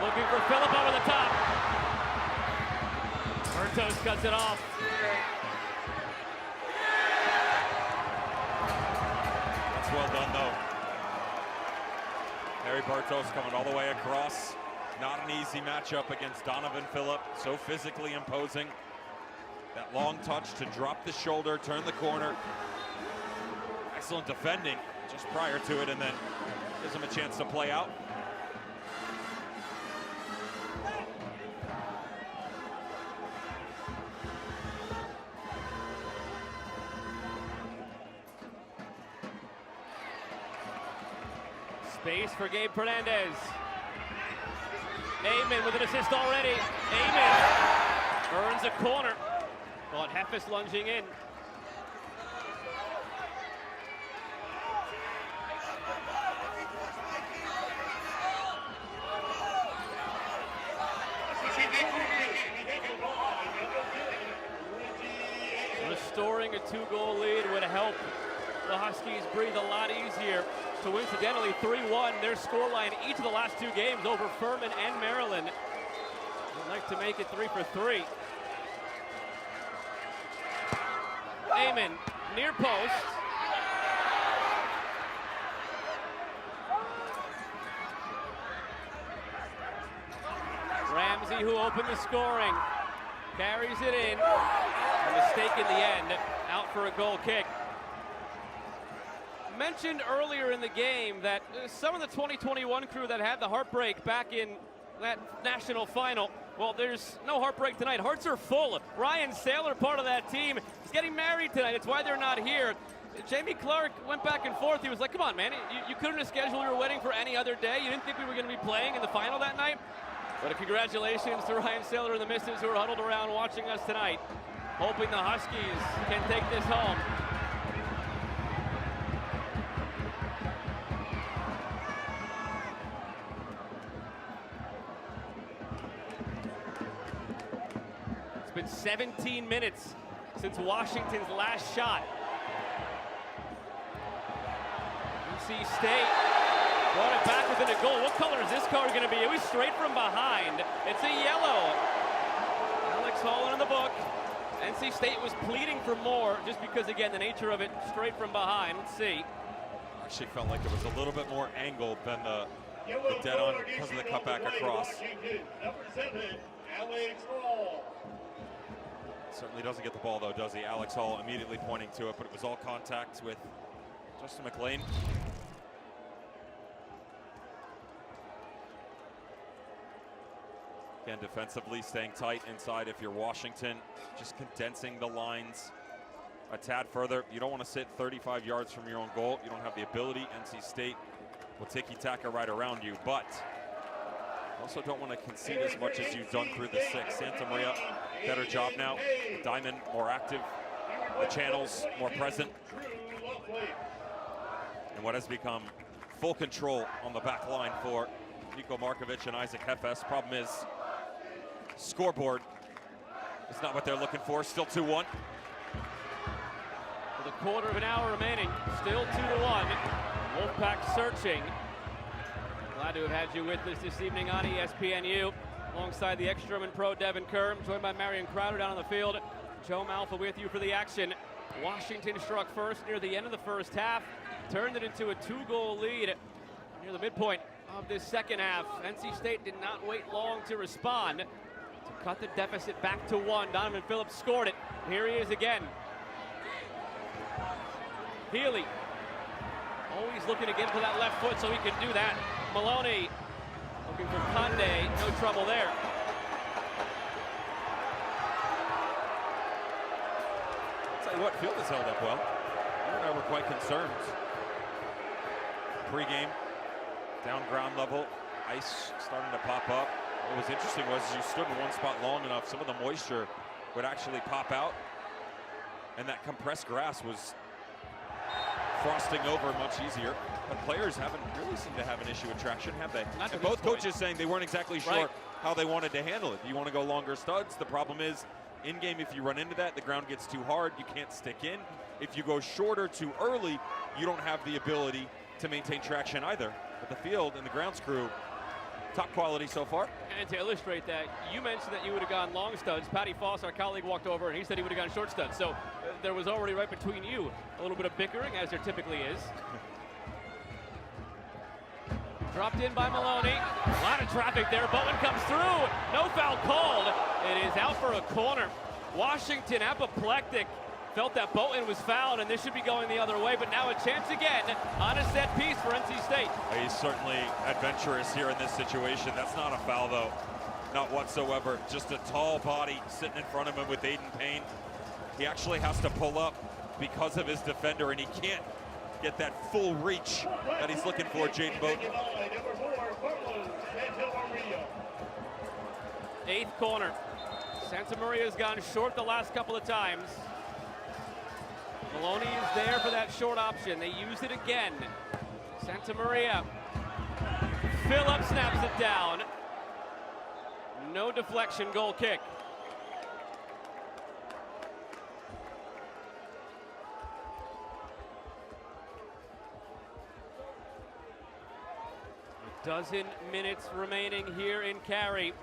looking for Phillip over the top. Bertos cuts it off. That's well done, though. Harry Bertos coming all the way across. Not an easy matchup against Donovan Phillip. So physically imposing. That long touch to drop the shoulder, turn the corner. Excellent defending just prior to it, and then gives him a chance to play out. Space for Gabe Fernandez. Amon with an assist already. Amon earns a corner. But Heffes lunging in. Restoring a 2-goal lead would help the Huskies breathe a lot easier. So incidentally, 3-1, their scoreline each of the last 2 games over Furman and Maryland. They'd like to make it 3 for 3. Amon, near post. Ramsey, who opened the scoring, carries it in. A mistake in the end, out for a goal kick. Mentioned earlier in the game that some of the 2021 crew that had the heartbreak back in that national final, well, there's no heartbreak tonight. Hearts are full. Ryan Saylor, part of that team, is getting married tonight. It's why they're not here. Jamie Clark went back and forth. He was like, come on, man, you couldn't have scheduled your wedding for any other day. You didn't think we were going to be playing in the final that night? But congratulations to Ryan Saylor and the Misses who are huddled around watching us tonight, hoping the Huskies can take this home. It's been 17 minutes since Washington's last shot. NC State brought it back within a goal. What color is this card going to be? It was straight from behind. It's a yellow. Alex Holland in the book. NC State was pleading for more just because, again, the nature of it straight from behind. Let's see. Actually felt like it was a little bit more angled than the dead on because of the cutback across. Number 7, Alex Hall. Certainly doesn't get the ball though, does he? Alex Hall immediately pointing to it, but it was all contact with Justin McLean. Again, defensively staying tight inside if you're Washington, just condensing the lines a tad further. You don't want to sit 35 yards from your own goal. You don't have the ability. NC State will tiki-taka right around you, but also don't want to concede as much as you've done through the 6. Santa Maria, better job now. Diamond, more active. The channels, more present. And what has become full control on the back line for Niko Markovic and Isaac Hefes. Problem is, scoreboard is not what they're looking for. Still 2-1. With a quarter of an hour remaining, still 2-1. Wolfpack searching. Glad to have had you with us this evening on ESPNU, alongside the ex-German pro Devin Kerr, joined by Marion Crowder down on the field. Joe Malfa with you for the action. Washington struck first near the end of the first half, turned it into a 2-goal lead near the midpoint of this second half. NC State did not wait long to respond to cut the deficit back to 1. Donovan Phillips scored it. Here he is again. Healy always looking to get to that left foot so he can do that. Maloney looking for Conde, no trouble there. I'll tell you what, field has held up well. You and I were quite concerned. Pre-game, down ground level, ice starting to pop up. What was interesting was you stood in one spot long enough, some of the moisture would actually pop out, and that compressed grass was frosting over much easier. But players haven't really seemed to have an issue with traction, have they? Not and to both this point. coaches saying they weren't exactly sure how they wanted to handle it. Do you want to go longer studs? The problem is, in-game, if you run into that, the ground gets too hard, you can't stick in. If you go shorter too early, you don't have the ability to maintain traction either. But the field and the grounds crew, top quality so far. And to illustrate that, you mentioned that you would have gone long studs. Patty Foss, our colleague, walked over and he said he would have gone short studs. So there was already right between you a little bit of bickering, as there typically is. Dropped in by Maloney. A lot of traffic there. Bowen comes through. No foul called. It is out for a corner. Washington apoplectic. Felt that Bowen was fouled, and this should be going the other way, but now a chance again on a set piece for NC State. He's certainly adventurous here in this situation. That's not a foul, though. Not whatsoever. Just a tall body sitting in front of him with Aiden Payne. He actually has to pull up because of his defender, and he can't get that full reach that he's looking for, Jaden Bowden. Eighth corner. Santa Maria's gone short the last couple of times. Maloney is there for that short option. They use it again. Santa Maria. Phillips snaps it down. No deflection, goal kick. A dozen minutes remaining here in Cary.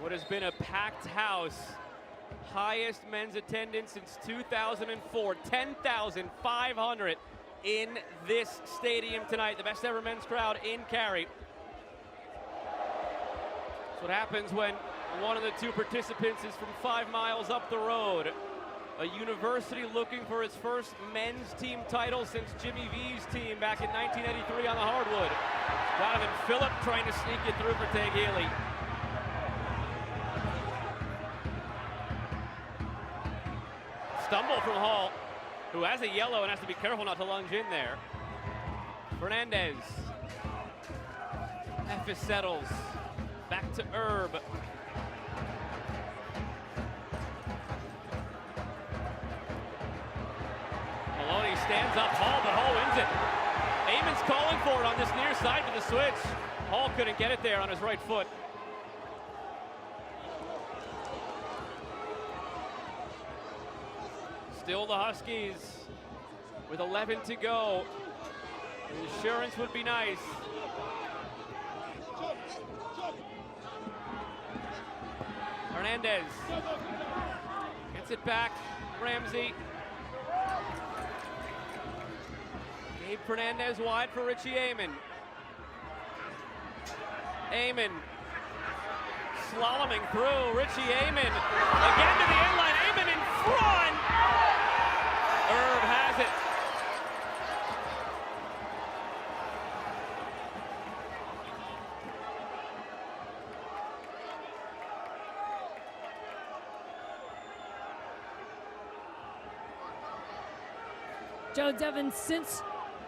What has been a packed house. Highest men's attendance since 2004, 10,500 in this stadium tonight. The best ever men's crowd in Cary. That's what happens when one of the two participants is from 5 miles up the road. A university looking for its first men's team title since Jimmy V's team back in 1983 on the hardwood. Donovan Phillip trying to sneak it through for Tag Healy. Stumble from Hall. who has a yellow and has to be careful not to lunge in there. Fernandez. Efes settles. Back to Herb. Maloney stands up Hall, but Hall wins it. Amon's calling for it on this near side for the switch. Hall couldn't get it there on his right foot. Still the Huskies with 11 to go. Insurance would be nice. Hernandez gets it back. Ramsey. Gabe Fernandez wide for Richie Amon. Amon slaloming through. Richie Amon again to the end line. Amon in front. Herb has it. Joe Devin, since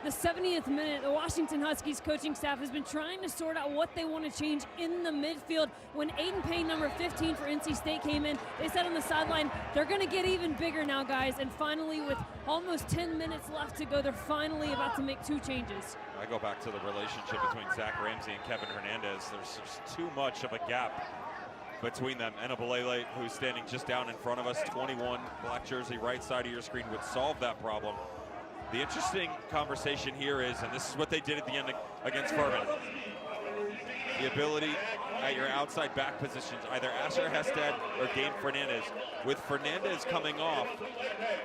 the 70th minute, the Washington Huskies coaching staff has been trying to sort out what they want to change in the midfield. When Aiden Payne, number 15 for NC State, came in, they said on the sideline, they're going to get even bigger now, guys. And finally, with almost 10 minutes left to go, they're finally about to make 2 changes. I go back to the relationship between Zach Ramsey and Kevin Hernandez. There's just too much of a gap between them. Enabalele, who's standing just down in front of us, 21, black jersey, right side of your screen, would solve that problem. The interesting conversation here is, and this is what they did at the end against Furman, the ability at your outside back positions, either Asher Hested or Gabe Fernandez. With Fernandez coming off,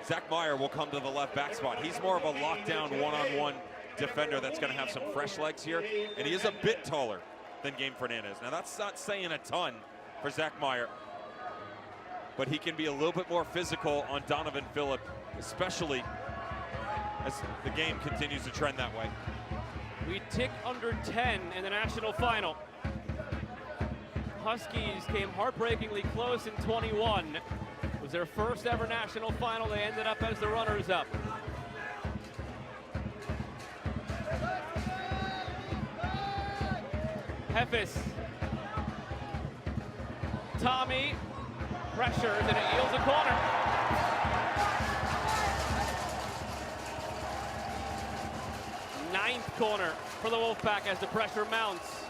Zach Meyer will come to the left back spot. He's more of a lockdown one-on-one defender that's going to have some fresh legs here, and he is a bit taller than Gabe Fernandez. Now that's not saying a ton for Zach Meyer, but he can be a little bit more physical on Donovan Phillip, especially as the game continues to trend that way. We tick under 10 in the national final. Huskies came heartbreakingly close in 21. It was their first ever national final. They ended up as the runners-up. Hefes. Tommy pressures and it yields a corner. Ninth corner for the Wolfpack as the pressure mounts.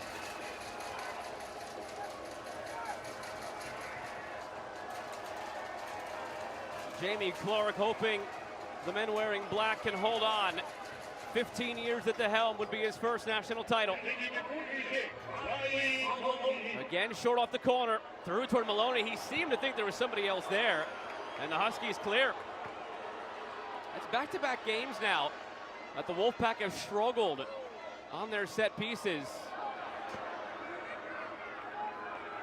Jamie Clark hoping the men wearing black can hold on. 15 years at the helm would be his first national title. Again, short off the corner, through toward Maloney. He seemed to think there was somebody else there, and the Huskies clear. It's back-to-back games now that the Wolfpack have struggled on their set pieces.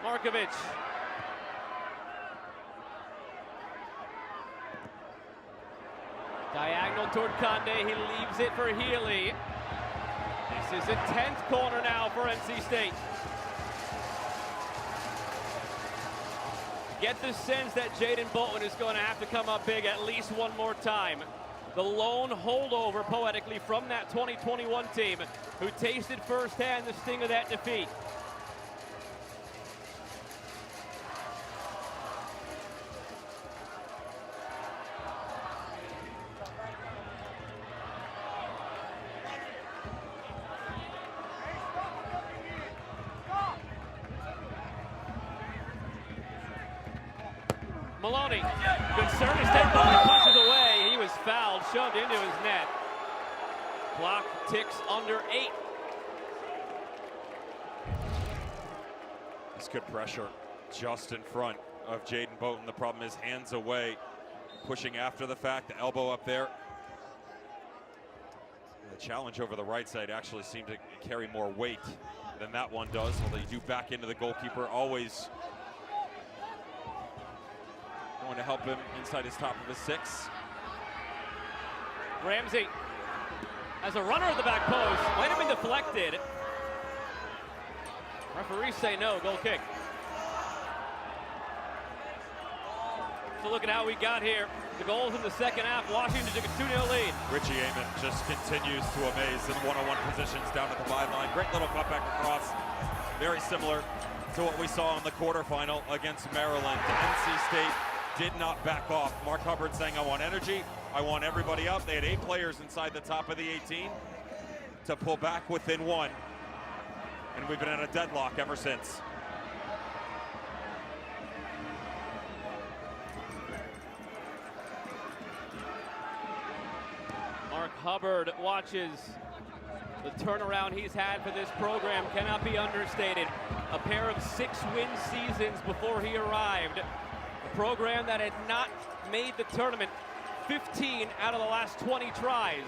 Markovic. Diagonal toward Conde, he leaves it for Healy. This is a 10th corner now for NC State. Get the sense that Jaden Bolton is going to have to come up big at least one more time. The lone holdover, poetically, from that 2021 team who tasted firsthand the sting of that defeat. Maloney, good service, then Bolton punches away. He was fouled, shoved into his net. Clock ticks under 8. This good pressure just in front of Jaden Bolton. The problem is hands away, pushing after the fact, the elbow up there. The challenge over the right side actually seemed to carry more weight than that one does, although you do back into the goalkeeper, always going to help him inside his top of his 6. Ramsey as a runner at the back post, might have been deflected. Referees say no, goal kick. So look at how we got here. The goals in the second half. Washington took a 2-0 lead. Richie Amon just continues to amaze in one-on-one positions down at the byline. Great little cutback across. Very similar to what we saw in the quarterfinal against Maryland. NC State did not back off. Mark Hubbard saying, I want energy. I want everybody up. They had 8 players inside the top of the 18 to pull back within 1. And we've been at a deadlock ever since. Mark Hubbard watches. The turnaround he's had for this program cannot be understated. A pair of 6-win seasons before he arrived. A program that had not made the tournament 15 out of the last 20 tries.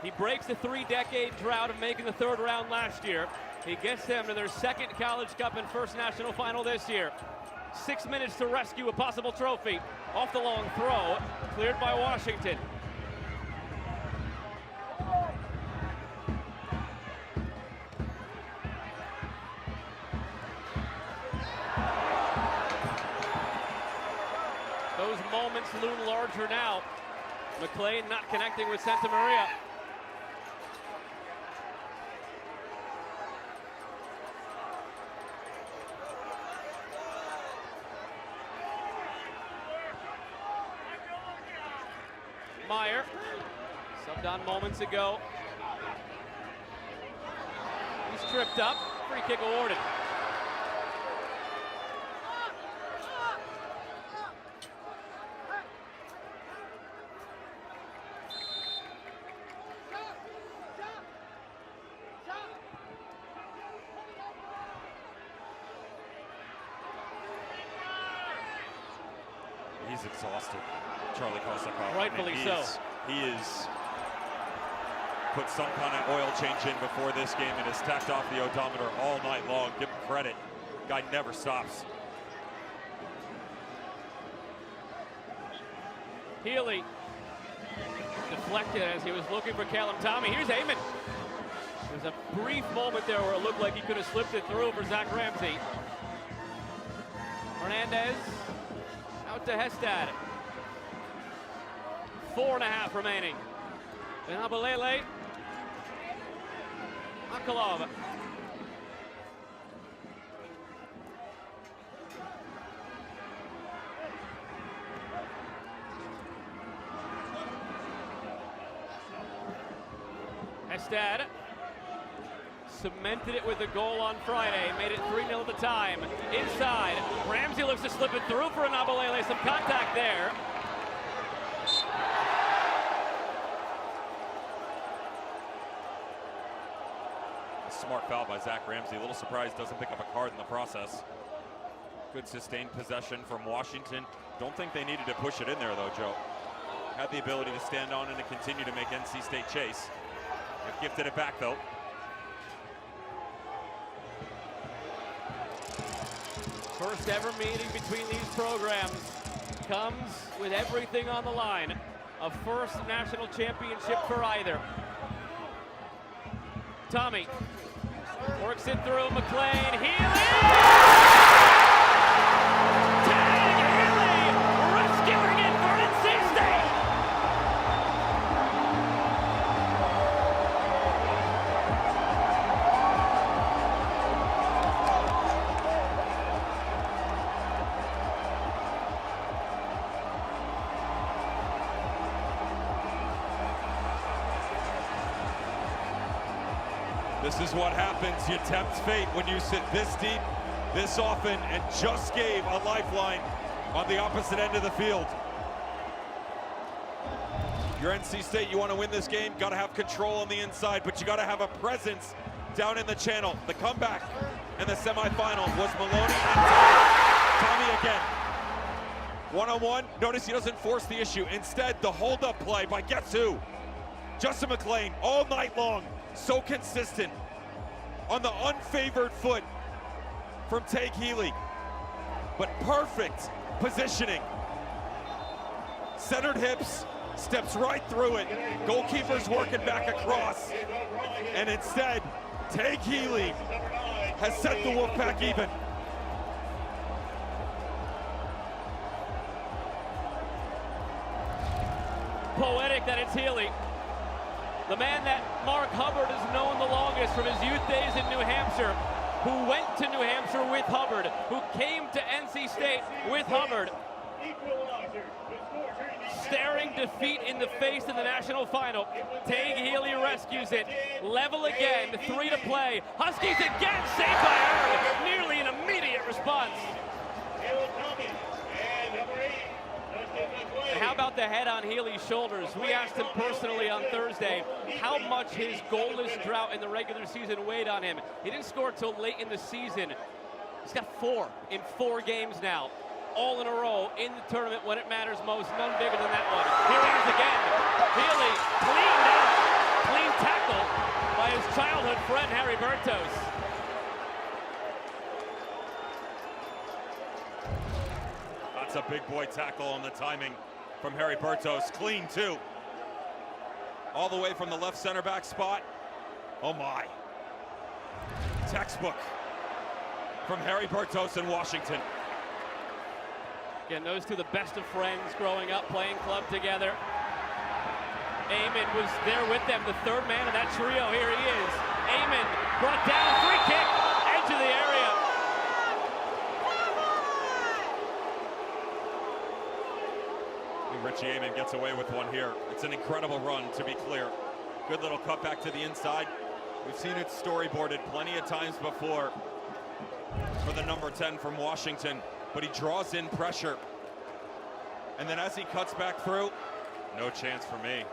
He breaks the 3-decade drought of making the 3rd round last year. He gets them to their 2nd College Cup and 1st national final this year. 6 minutes to rescue a possible trophy. Off the long throw, cleared by Washington. Those moments loom larger now. McLean not connecting with Santa Maria. Meyer, subbed on moments ago. He's tripped up, free kick awarded. He's exhausted, Charlie Kosakoff. Rightfully so. He is put some kind of oil change in before this game and has tacked off the odometer all night long. Give him credit. Guy never stops. Healy deflected as he was looking for Callum Tommy. Here's Amon. There's a brief moment there where it looked like he could have slipped it through for Zach Ramsey. Hernandez out to Hestad. 4.5 remaining. And Abalele. Akalov. Hestad cemented it with a goal on Friday, made it 3-0 at the time. Inside, Ramsey looks to slip it through for Abalele. Some contact there. Smart foul by Zach Ramsey. A little surprised doesn't pick up a card in the process. Good sustained possession from Washington. Don't think they needed to push it in there though, Joe. Had the ability to stand on and to continue to make NC State chase. They've gifted it back though. First ever meeting between these programs comes with everything on the line. A first national championship for either. Tommy works it through McLean. Healy! Tag Healy! Rescuing it for NC State! This is what happens. You tempt fate when you sit this deep, this often, and just gave a lifeline on the opposite end of the field. You're NC State, you want to win this game, got to have control on the inside, but you got to have a presence down in the channel. The comeback in the semifinal was Maloney and Tommy again. One-on-one, notice he doesn't force the issue. Instead, the hold-up play by guess who? Justin McLean, all night long. So consistent on the unfavored foot from Tate Healy, but perfect positioning. Centered hips, steps right through it. Goalkeeper's working back across, and instead, Tate Healy has set the Wolfpack even. poetic that it's Healy. The man that Mark Hubbard has known the longest from his youth days in New Hampshire, who went to New Hampshire with Hubbard, who came to NC State with Hubbard. Staring defeat in the face in the national final. Tague Healy rescues it. Level again, 3 to play. Huskies again, saved by Herb. Nearly an immediate response. And how about the head on Healy's shoulders? We asked him personally on Thursday how much his goalless drought in the regular season weighed on him. He didn't score till late in the season. He's got 4 in 4 games now, all in a row in the tournament when it matters most. None bigger than that one. Here he is again. Healy cleaned out, clean tackle by his childhood friend Harry Bertos. That's a big boy tackle on the timing from Harry Bertos. Clean too. All the way from the left center back spot. Oh my. Textbook from Harry Bertos in Washington. Again, those two the best of friends growing up, playing club together. Eamon was there with them, the third man of that trio. Here he is. Eamon brought down, free kick, edge of the area. Richie Eamon gets away with one here. It's an incredible run, to be clear. Good little cut back to the inside. We've seen it storyboarded plenty of times before for the number 10 from Washington, but he draws in pressure. And then as he cuts back through, no chance for me.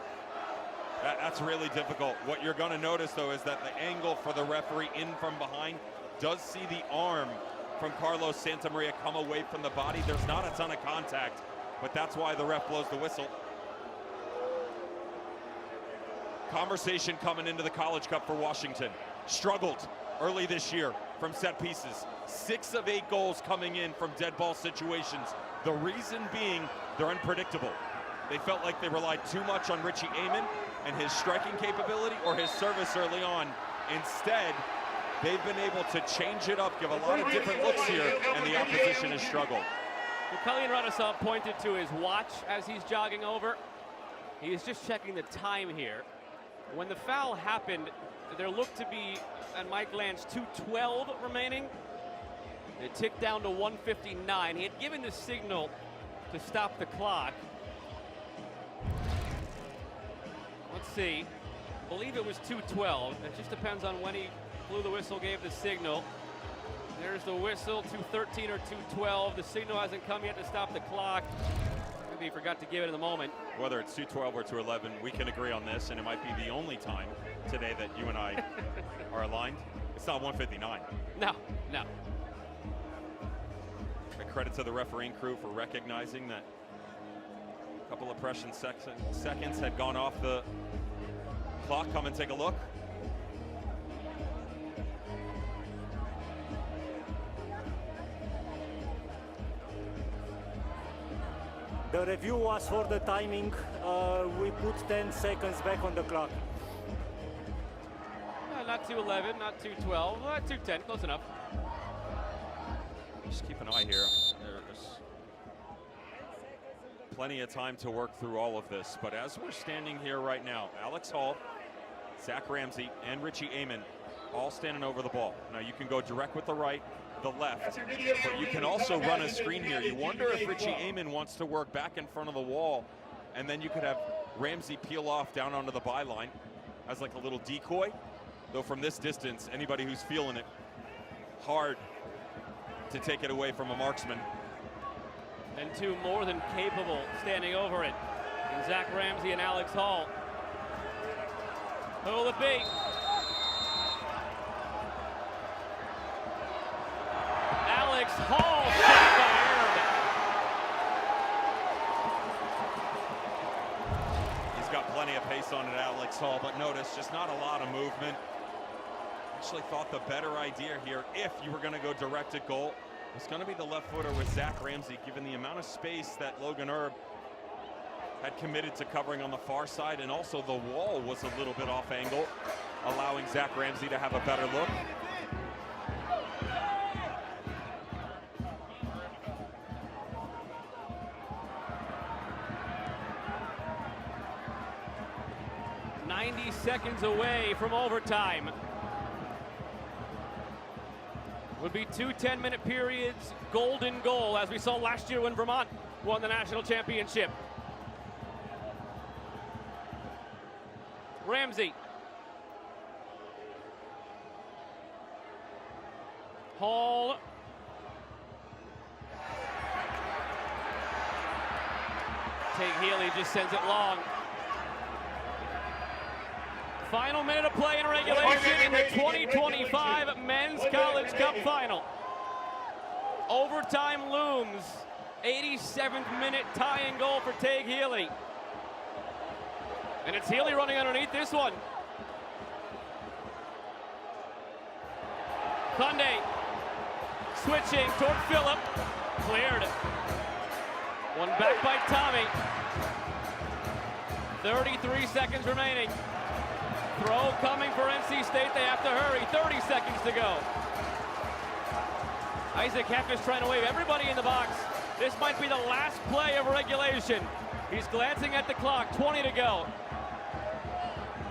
That's really difficult. What you're going to notice, though, is that the angle for the referee in from behind does see the arm from Carlos Santamaria come away from the body. There's not a ton of contact, but that's why the ref blows the whistle. Conversation coming into the College Cup for Washington. Struggled early this year from set pieces. 6 of 8 goals coming in from dead ball situations. The reason being they're unpredictable. They felt like they relied too much on Richie Eamon and his striking capability or his service early on. Instead, they've been able to change it up, give a lot of different looks here, and the opposition has struggled. Kalyan Radosov pointed to his watch as he's jogging over. He is just checking the time here. When the foul happened, there looked to be, at Mike Lance, 2:12 remaining. It ticked down to 1:59. He had given the signal to stop the clock. Let's see. I believe it was 2:12. It just depends on when he blew the whistle, gave the signal. There's the whistle, 2:13 or 2:12. The signal hasn't come yet to stop the clock. Maybe he forgot to give it in the moment. Whether it's 2:12 or 2:11, we can agree on this, and it might be the only time today that you and I are aligned. It's not 1:59. No, no. A credit to the refereeing crew for recognizing that a couple of precious seconds had gone off the clock. Come and take a look. The review was for the timing. We put 10 seconds back on the clock. Not 2:11, not 2:12, 2:10, close enough. Just keep an eye here. There's plenty of time to work through all of this, but as we're standing here right now, Alex Hall, Zach Ramsey, and Richie Eamon all standing over the ball. Now you can go direct with the right, the left, but you can also run a screen here. You wonder if Richie Eamon wants to work back in front of the wall, and then you could have Ramsey peel off down onto the byline as like a little decoy. Though from this distance, anybody who's feeling it, hard to take it away from a marksman. And two more than capable standing over it. And Zach Ramsey and Alex Hall. Who will it be? Alex Hall, saved by Herb. He's got plenty of pace on it, Alex Hall, but notice just not a lot of movement. Actually thought the better idea here, if you were going to go direct at goal, was going to be the left footer with Zach Ramsey, given the amount of space that Logan Herb had committed to covering on the far side, and also the wall was a little bit off angle, allowing Zach Ramsey to have a better look. 90 seconds away from overtime. Would be 2 10-minute periods, golden goal, as we saw last year when Vermont won the national championship. Ramsey. Hall. Tate Healy just sends it long. Final minute of play in regulation in the 2025 Men's College Cup Final. Overtime looms. 87th minute tying goal for Tate Healy. And it's Healy running underneath this one. Kunde switching toward Phillip. Cleared. One back by Tommy. 33 seconds remaining. Throw coming for NC State. They have to hurry. 30 seconds to go. Isaac Heffish trying to wave everybody in the box. This might be the last play of regulation. He's glancing at the clock. 20 to go.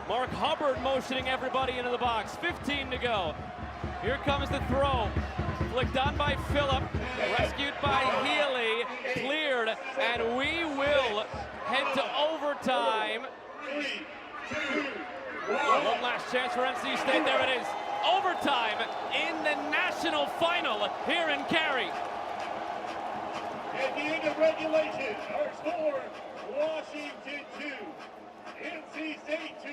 Mark Hubbard motioning everybody into the box. 15 to go. Here comes the throw. Flicked on by Phillip. Rescued by Healy. Cleared. And we will head to overtime. 3, 2, 1. One last chance for NC State. There it is. Overtime in the national final here in Cary. At the end of regulation, our score, Washington 2, NC State 2.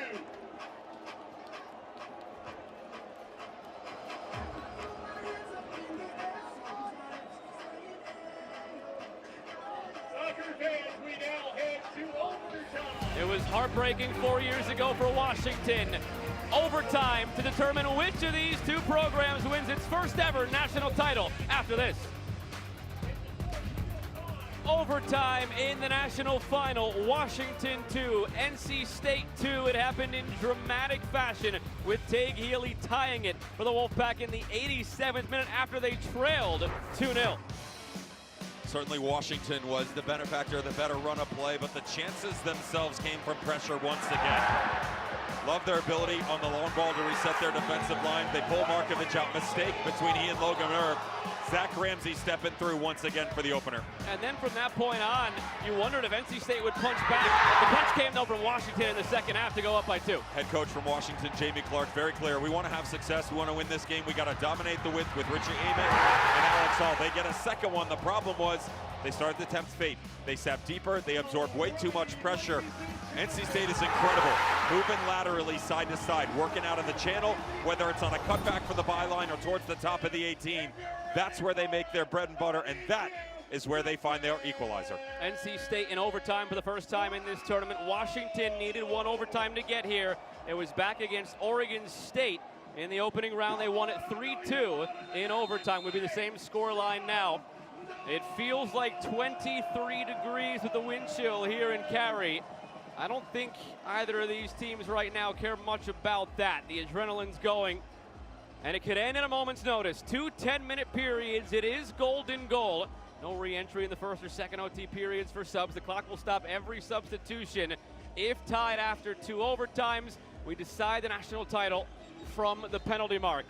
Soccer fans, we now head to overtime. It was heartbreaking 4 years ago for Washington. Overtime to determine which of these two programs wins its first ever national title after this. Overtime in the national final, Washington 2, NC State 2. It happened in dramatic fashion with Tate Healy tying it for the Wolfpack in the 87th minute after they trailed 2-0. Certainly Washington was the benefactor of the better run of play, but the chances themselves came from pressure once again. Love their ability on the long ball to reset their defensive line. They pull Markovich out. Mistake between he and Logan Erb. Zach Ramsey stepping through once again for the opener. And then from that point on, you wondered if NC State would punch back. The punch came though from Washington in the second half to go up by 2. Head coach from Washington, Jamie Clark, very clear. We want to have success. We want to win this game. We got to dominate the width with Richie Amick and Alex Hall. They get a second one. The problem was they started to tempt fate. They sat deeper. They absorbed way too much pressure. NC State is incredible. Moving laterally side to side, working out of the channel, whether it's on a cutback for the byline or towards the top of the 18. That's where they make their bread and butter, and that is where they find their equalizer. NC State in overtime for the first time in this tournament. Washington needed one overtime to get here. It was back against Oregon State in the opening round. They won it 3-2 in overtime. Would be the same score line now. It feels like 23 degrees with the wind chill here in Cary. I don't think either of these teams right now care much about that. The adrenaline's going, and it could end at a moment's notice. 2 10-minute periods. It is golden goal. No re-entry in the first or second OT periods for subs. The clock will stop every substitution. If tied after 2 overtimes, we decide the national title from the penalty mark.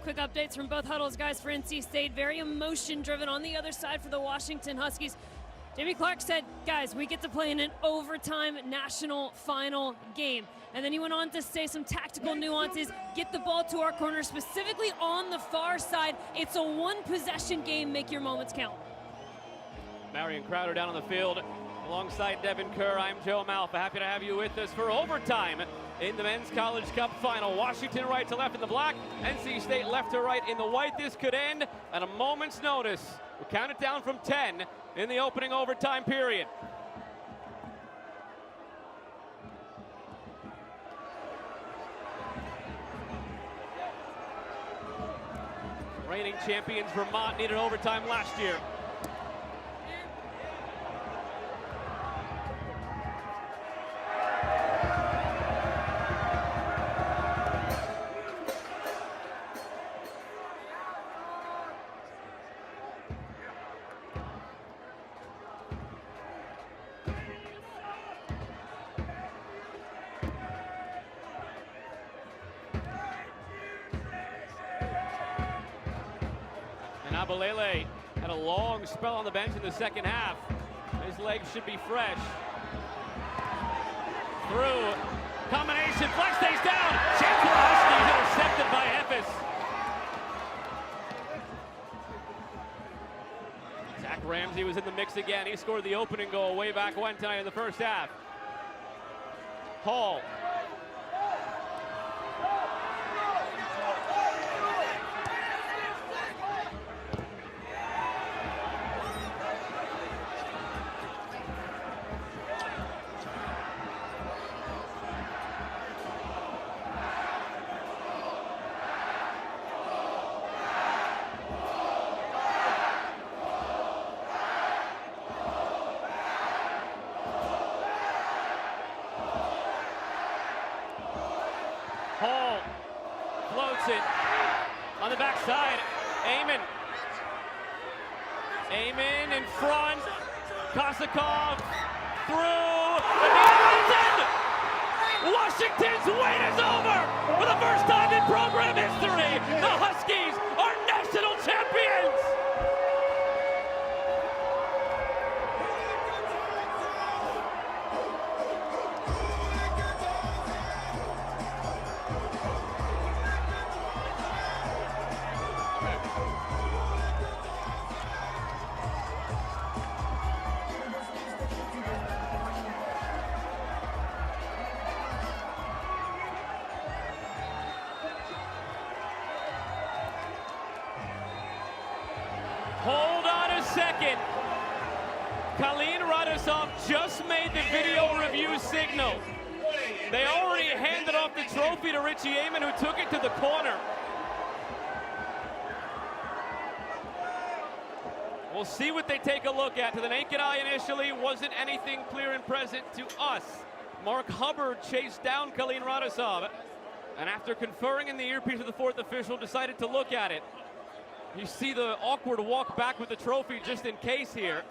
Quick updates from both huddles, guys, for NC State. Very emotion-driven on the other side for the Washington Huskies. Jamie Clark said, guys, we get to play in an overtime national final game. And then he went on to say some tactical nuances. Get the ball to our corner, specifically on the far side. It's a one-possession game. Make your moments count. Marion Crowder down on the field alongside Devin Kerr. I'm Joe Malfa. Happy to have you with us for overtime in the Men's College Cup Final. Washington right to left in the black, NC State left to right in the white. This could end at a moment's notice. We'll count it down from 10 in the opening overtime period. Reigning champions Vermont needed overtime last year. Makalele had a long spell on the bench in the second half. His legs should be fresh. Through. Combination. Flex stays down. Chance for the Huskies. Intercepted by Heffes. Zach Ramsey was in the mix again. He scored the opening goal way back when tonight in the first half. Hall. Hall floats it on the backside. Amen. Amen in front. Kosakov through. And Washington's wait is over. For the first time in program history, the Huskies are national champions. Hold on a second. Kalin Radosov just made the video review signal. They already handed off the trophy to Richie Amen, who took it to the corner. We'll see what they take a look at. To the naked eye initially, wasn't anything clear and present to us. Mark Hubbard chased down Kalin Radosov, and after conferring in the earpiece of the fourth official, decided to look at it. You see the awkward walk back with the trophy just in case here.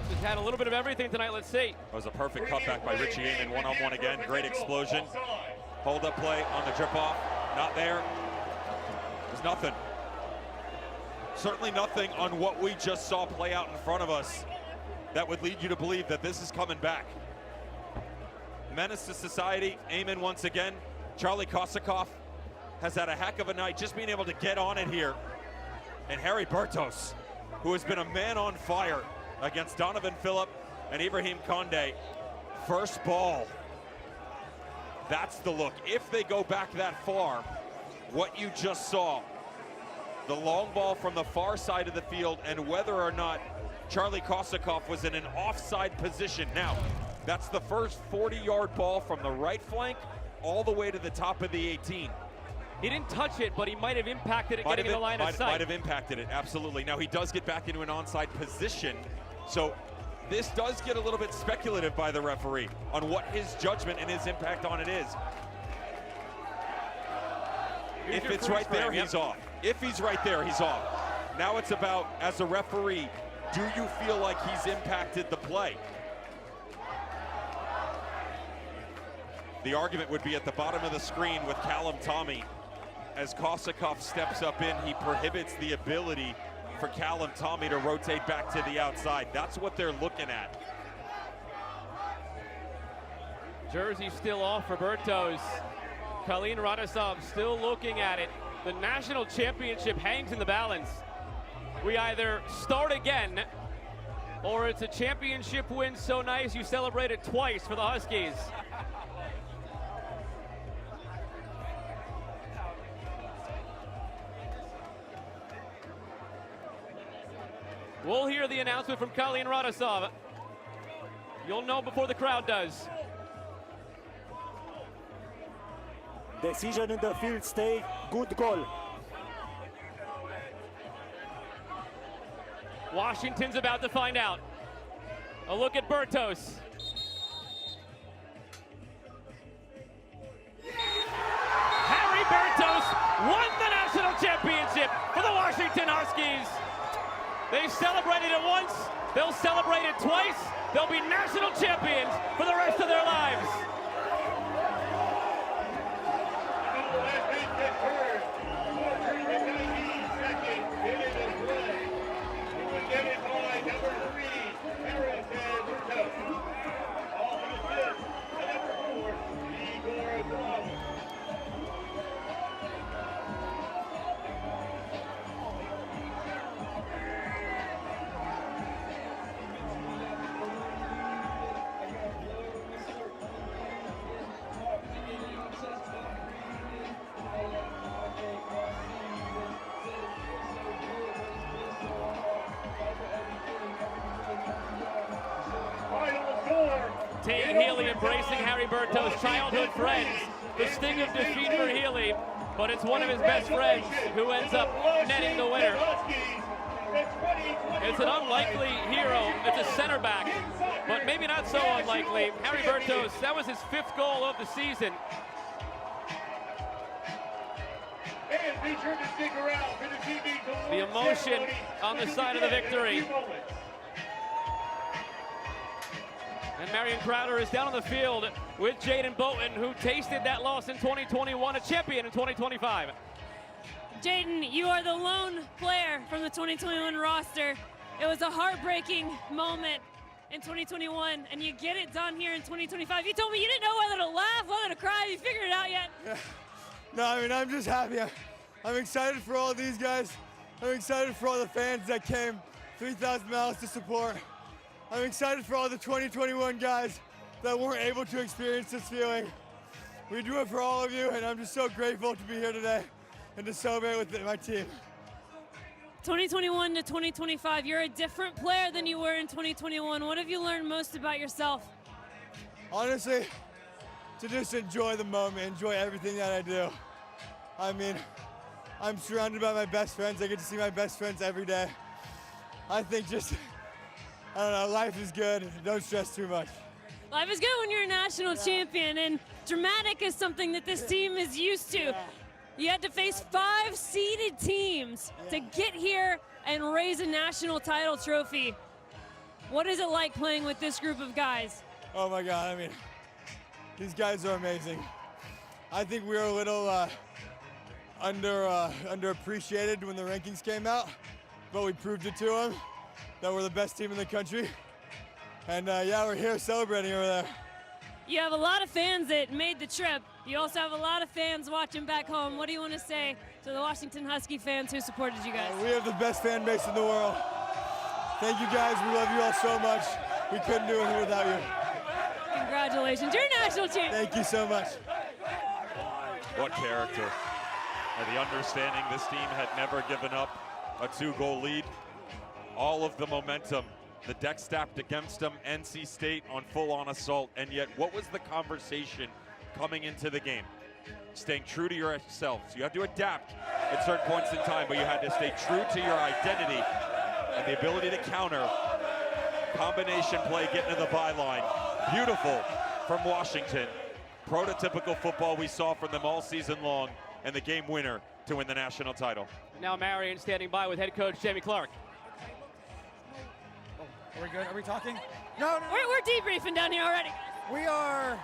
Just had a little bit of everything tonight. Let's see. That was a perfect cutback by Richie Amen, one-on-one again. Great explosion. Hold-up play on the drip-off. Not there. There's nothing. Certainly nothing on what we just saw play out in front of us that would lead you to believe that this is coming back. Menace to society. Amen once again. Charlie Kosakov has had a heck of a night just being able to get on it here. And Harry Bertos, who has been a man on fire against Donovan Phillip and Ibrahim Condé. First ball. That's the look. If they go back that far, what you just saw, the long ball from the far side of the field, and whether or not Charlie Kosakov was in an offside position. Now, that's the first 40-yard ball from the right flank all the way to the top of the 18. He didn't touch it, but he might have impacted it getting in the line of sight. Might have impacted it, absolutely. Now he does get back into an onside position, so this does get a little bit speculative by the referee on what his judgment and his impact on it is. If it's right there, he's off. If he's right there, he's off. Now it's about, as a referee, do you feel like he's impacted the play? The argument would be at the bottom of the screen with Callum Tommy. As Kosakov steps up in, he prohibits the ability for Callum Tommy to rotate back to the outside. That's what they're looking at. Jersey still off for Bertos. Kalin Radosov still looking at it. The national championship hangs in the balance. We either start again, or it's a championship win so nice you celebrate it twice for the Huskies. We'll hear the announcement from Kalin Radosov. You'll know before the crowd does. Decision in the field, stay. Good goal. Washington's about to find out. A look at Bertos. Harry Bertos won the national championship for the Washington Huskies. They celebrated it once, they'll celebrate it twice. They'll be national champions for the rest of their lives. Has been confirmed. Tate Healy embracing Harry Berto's childhood friends. The sting of defeat for Healy, but it's one of his best friends who ends up netting the winner. It's an unlikely hero. It's a center back, but maybe not so unlikely. Harry Bertos, that was his 5th goal of the season. And be sure to stick around for the TV The emotion on the side of the victory. And Marion Crowder is down on the field with Jaden Boughton, who tasted that loss in 2021, a champion in 2025. Jaden, you are the lone player from the 2021 roster. It was a heartbreaking moment in 2021, and you get it done here in 2025. You told me you didn't know whether to laugh, whether to cry. Have you figured it out yet? Yeah. No, I mean, I'm just happy. I'm excited for all these guys. I'm excited for all the fans that came 3,000 miles to support. I'm excited for all the 2021 guys that weren't able to experience this feeling. We do it for all of you, and I'm just so grateful to be here today and to celebrate with my team. 2021 to 2025, you're a different player than you were in 2021. What have you learned most about yourself? Honestly, to just enjoy the moment, enjoy everything that I do. I mean, I'm surrounded by my best friends. I get to see my best friends every day. I think just, I don't know, life is good. Don't stress too much. Life is good when you're a national champion, and dramatic is something that this team is used to. You had to face 5 seeded teams to get here and raise a national title trophy. What is it like playing with this group of guys? Oh my God, I mean, these guys are amazing. I think we were a little underappreciated when the rankings came out, but we proved it to them that we're the best team in the country. And yeah, we're here celebrating over there. You have a lot of fans that made the trip. You also have a lot of fans watching back home. What do you want to say to the Washington Husky fans who supported you guys? We have the best fan base in the world. Thank you guys, we love you all so much. We couldn't do it here without you. Congratulations, you're a national champion. Thank you so much. What character. And the understanding this team had never given up a 2-goal lead. All of the momentum, the deck stacked against them, NC State on full-on assault, and yet what was the conversation coming into the game? Staying true to yourselves. You had to adapt at certain points in time, but you had to stay true to your identity and the ability to counter. Combination play getting to the byline. Beautiful from Washington. Prototypical football we saw from them all season long, and the game winner to win the national title. Now Marion standing by with head coach Jamie Clark. Are we good? Are we talking? No. We're debriefing down here already. We are.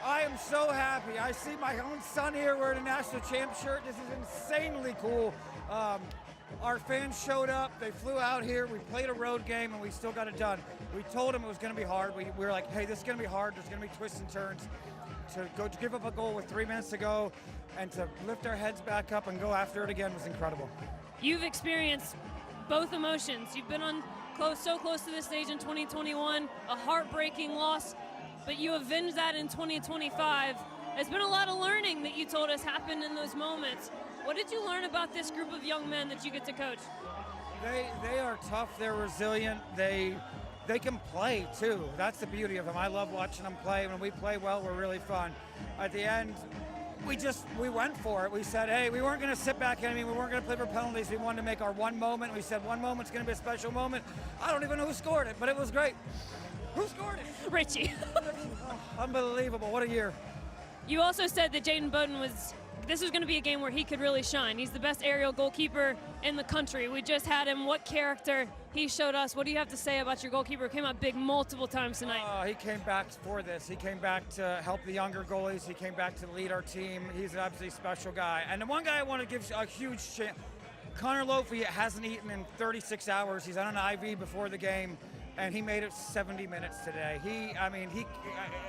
I am so happy. I see my own son here wearing a national champ shirt. This is insanely cool. Our fans showed up. They flew out here. We played a road game, and we still got it done. We told them it was going to be hard. We were like, hey, this is going to be hard. There's going to be twists and turns. To give up a goal with 3 minutes to go and to lift our heads back up and go after it again was incredible. You've experienced both emotions. You've been on so close to this stage in 2021, a heartbreaking loss, but you avenged that in 2025. There's been a lot of learning that you told us happened in those moments. What did you learn about this group of young men that you get to coach? They are tough. They're resilient. They can play too. That's the beauty of them. I love watching them play. When we play well, we're really fun. At the end, we went for it. We said, hey, we weren't going to sit back. We weren't going to play for penalties. We wanted to make our one moment. We said one moment's going to be a special moment. I don't even know who scored it, but it was great. Who scored it? Richie. Unbelievable. What a year. You also said that Jaden Boughton this was going to be a game where he could really shine. He's the best aerial goalkeeper in the country. We just had him. What character he showed us. What do you have to say about your goalkeeper who came out big multiple times tonight? He came back for this. He came back to help the younger goalies. He came back to lead our team. He's an absolutely special guy. And the one guy I want to give a huge chance, Connor Lofi hasn't eaten in 36 hours. He's on an IV before the game, and he made it 70 minutes today.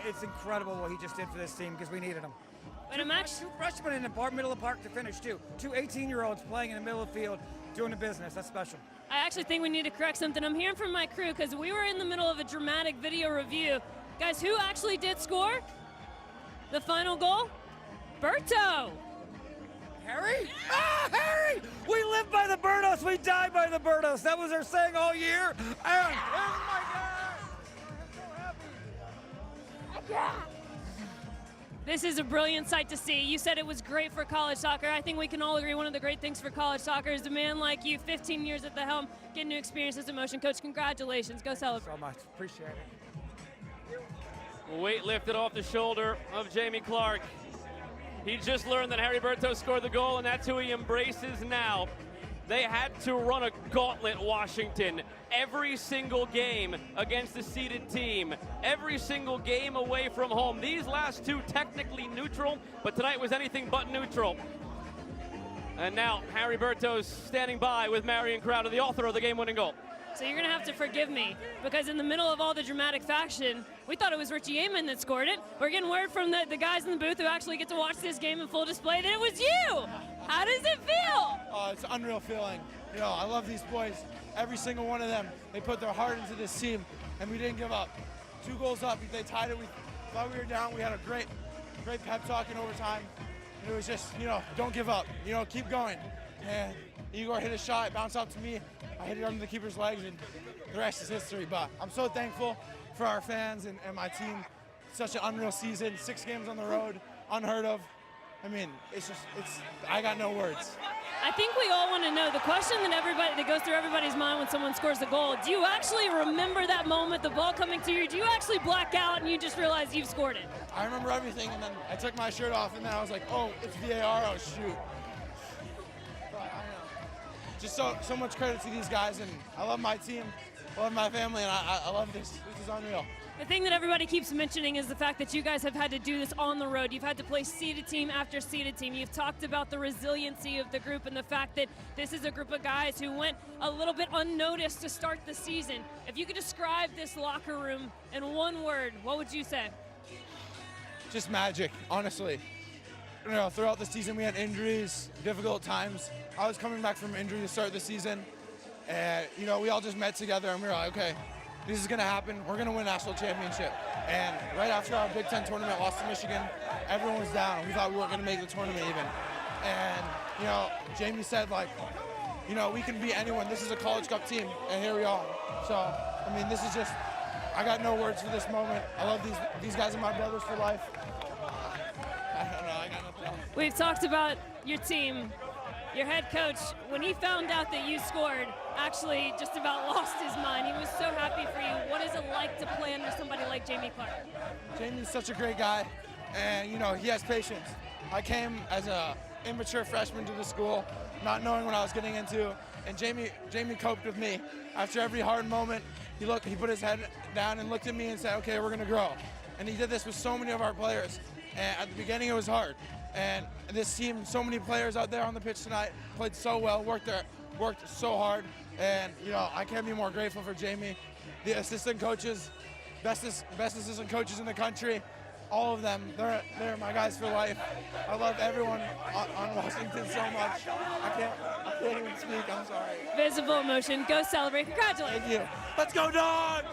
It's incredible what he just did for this team because we needed him. Two freshmen in the middle of the park to finish, too. 2 18-year-olds playing in the middle of the field, doing the business. That's special. I actually think we need to correct something. I'm hearing from my crew because we were in the middle of a dramatic video review. Guys, who actually did score the final goal? Berto. Harry? Harry! We live by the Bertos. We die by the Bertos. That was our saying all year. And, oh, my God. I'm so happy. This is a brilliant sight to see. You said it was great for college soccer. I think we can all agree one of the great things for college soccer is a man like you, 15 years at the helm, getting to experience this emotion. Coach, congratulations. Go celebrate. So much. Appreciate it. Weight lifted off the shoulder of Jamie Clark. He just learned that Heriberto scored the goal, and that's who he embraces now. They had to run a gauntlet, Washington, every single game against the seeded team, every single game away from home. These last two technically neutral, but tonight was anything but neutral. And now Heriberto's standing by with Marion Crowder, the author of the game-winning goal. So you're going to have to forgive me, because in the middle of all the dramatic fashion, we thought it was Richie Amon that scored it. We're getting word from the guys in the booth who actually get to watch this game in full display that it was you. How does it feel? Oh, it's an unreal feeling. You know, I love these boys. Every single one of them, they put their heart into this team, and we didn't give up. 2 goals up, they tied it. We thought we were down. We had a great pep talk in overtime. And it was just, you know, don't give up. You know, keep going. And Igor hit a shot, it bounced out to me. I hit it under the keeper's legs, and the rest is history. But I'm so thankful for our fans and my team. Such an unreal season, 6 games on the road, unheard of. I mean, I got no words. I think we all want to know the question that goes through everybody's mind when someone scores a goal. Do you actually remember that moment, the ball coming to you? Do you actually black out and you just realize you've scored it? I remember everything, and then I took my shirt off, and then I was like, oh, it's VAR, oh shoot. But I know. Just so much credit to these guys, and I love my team, I love my family, and I love this. This is unreal. The thing that everybody keeps mentioning is the fact that you guys have had to do this on the road. You've had to play seeded team after seeded team. You've talked about the resiliency of the group and the fact that this is a group of guys who went a little bit unnoticed to start the season. If you could describe this locker room in one word, what would you say? Just magic, honestly. You know, throughout the season we had injuries, difficult times. I was coming back from injury to start the season, and you know, we all just met together and we were like, okay, this is gonna happen. We're gonna win national championship. And right after our Big Ten tournament lost to Michigan, everyone was down. We thought we weren't gonna make the tournament even. And you know, Jamie said like, you know, we can beat anyone. This is a College Cup team, and here we are. So, I mean, this is just, I got no words for this moment. I love these guys are my brothers for life. I don't know, I got nothing else. We've talked about your team. Your head coach, when he found out that you scored, actually just about lost his mind. He was so happy for you. What is it like to play under somebody like Jamie Clark? Jamie's such a great guy, and you know, he has patience. I came as a immature freshman to the school, not knowing what I was getting into, and Jamie coped with me. After every hard moment, he put his head down and looked at me and said, okay, we're gonna grow. And he did this with so many of our players, and at the beginning it was hard. And this team, so many players out there on the pitch tonight, played so well, worked so hard, and you know, I can't be more grateful for Jamie. The assistant coaches, best assistant coaches in the country, all of them, they're my guys for life. I love everyone on Washington so much. I can't even speak, I'm sorry. Visible emotion, go celebrate, congratulations. Thank you. Let's go Dogs!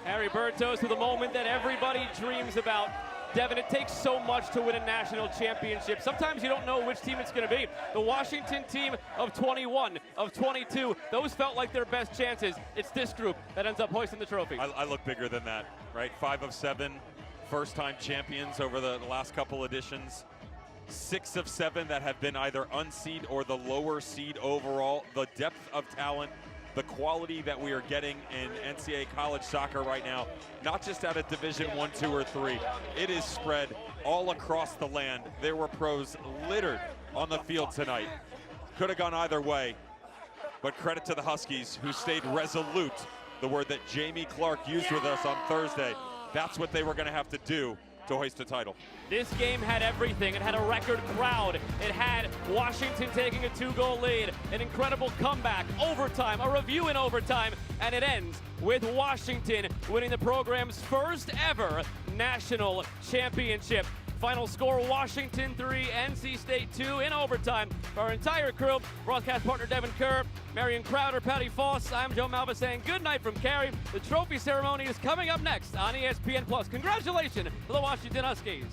Heriberto's to the moment that everybody dreams about. Devin, it takes so much to win a national championship. Sometimes you don't know which team it's going to be. The Washington team of 21, of 22, those felt like their best chances. It's this group that ends up hoisting the trophy. I look bigger than that, right? 5 of 7 first-time champions over the last couple editions. 6 of 7 that have been either unseed or the lower seed overall. The depth of talent, the quality that we are getting in NCAA college soccer right now, not just out of Division 1, 2, or 3. It is spread all across the land. There were pros littered on the field tonight. Could have gone either way, but credit to the Huskies who stayed resolute, the word that Jamie Clark used with us on Thursday. That's what they were gonna have to do to hoist a title. This game had everything. It had a record crowd. It had Washington taking a 2-goal lead, an incredible comeback, overtime, a review in overtime, and it ends with Washington winning the program's first ever national championship. Final score, Washington 3, NC State 2 in overtime. For our entire crew, broadcast partner Devin Kerr, Marion Crowder, Patty Foss, I'm Joe Malva saying good night from Cary. The trophy ceremony is coming up next on ESPN+. Congratulations to the Washington Huskies.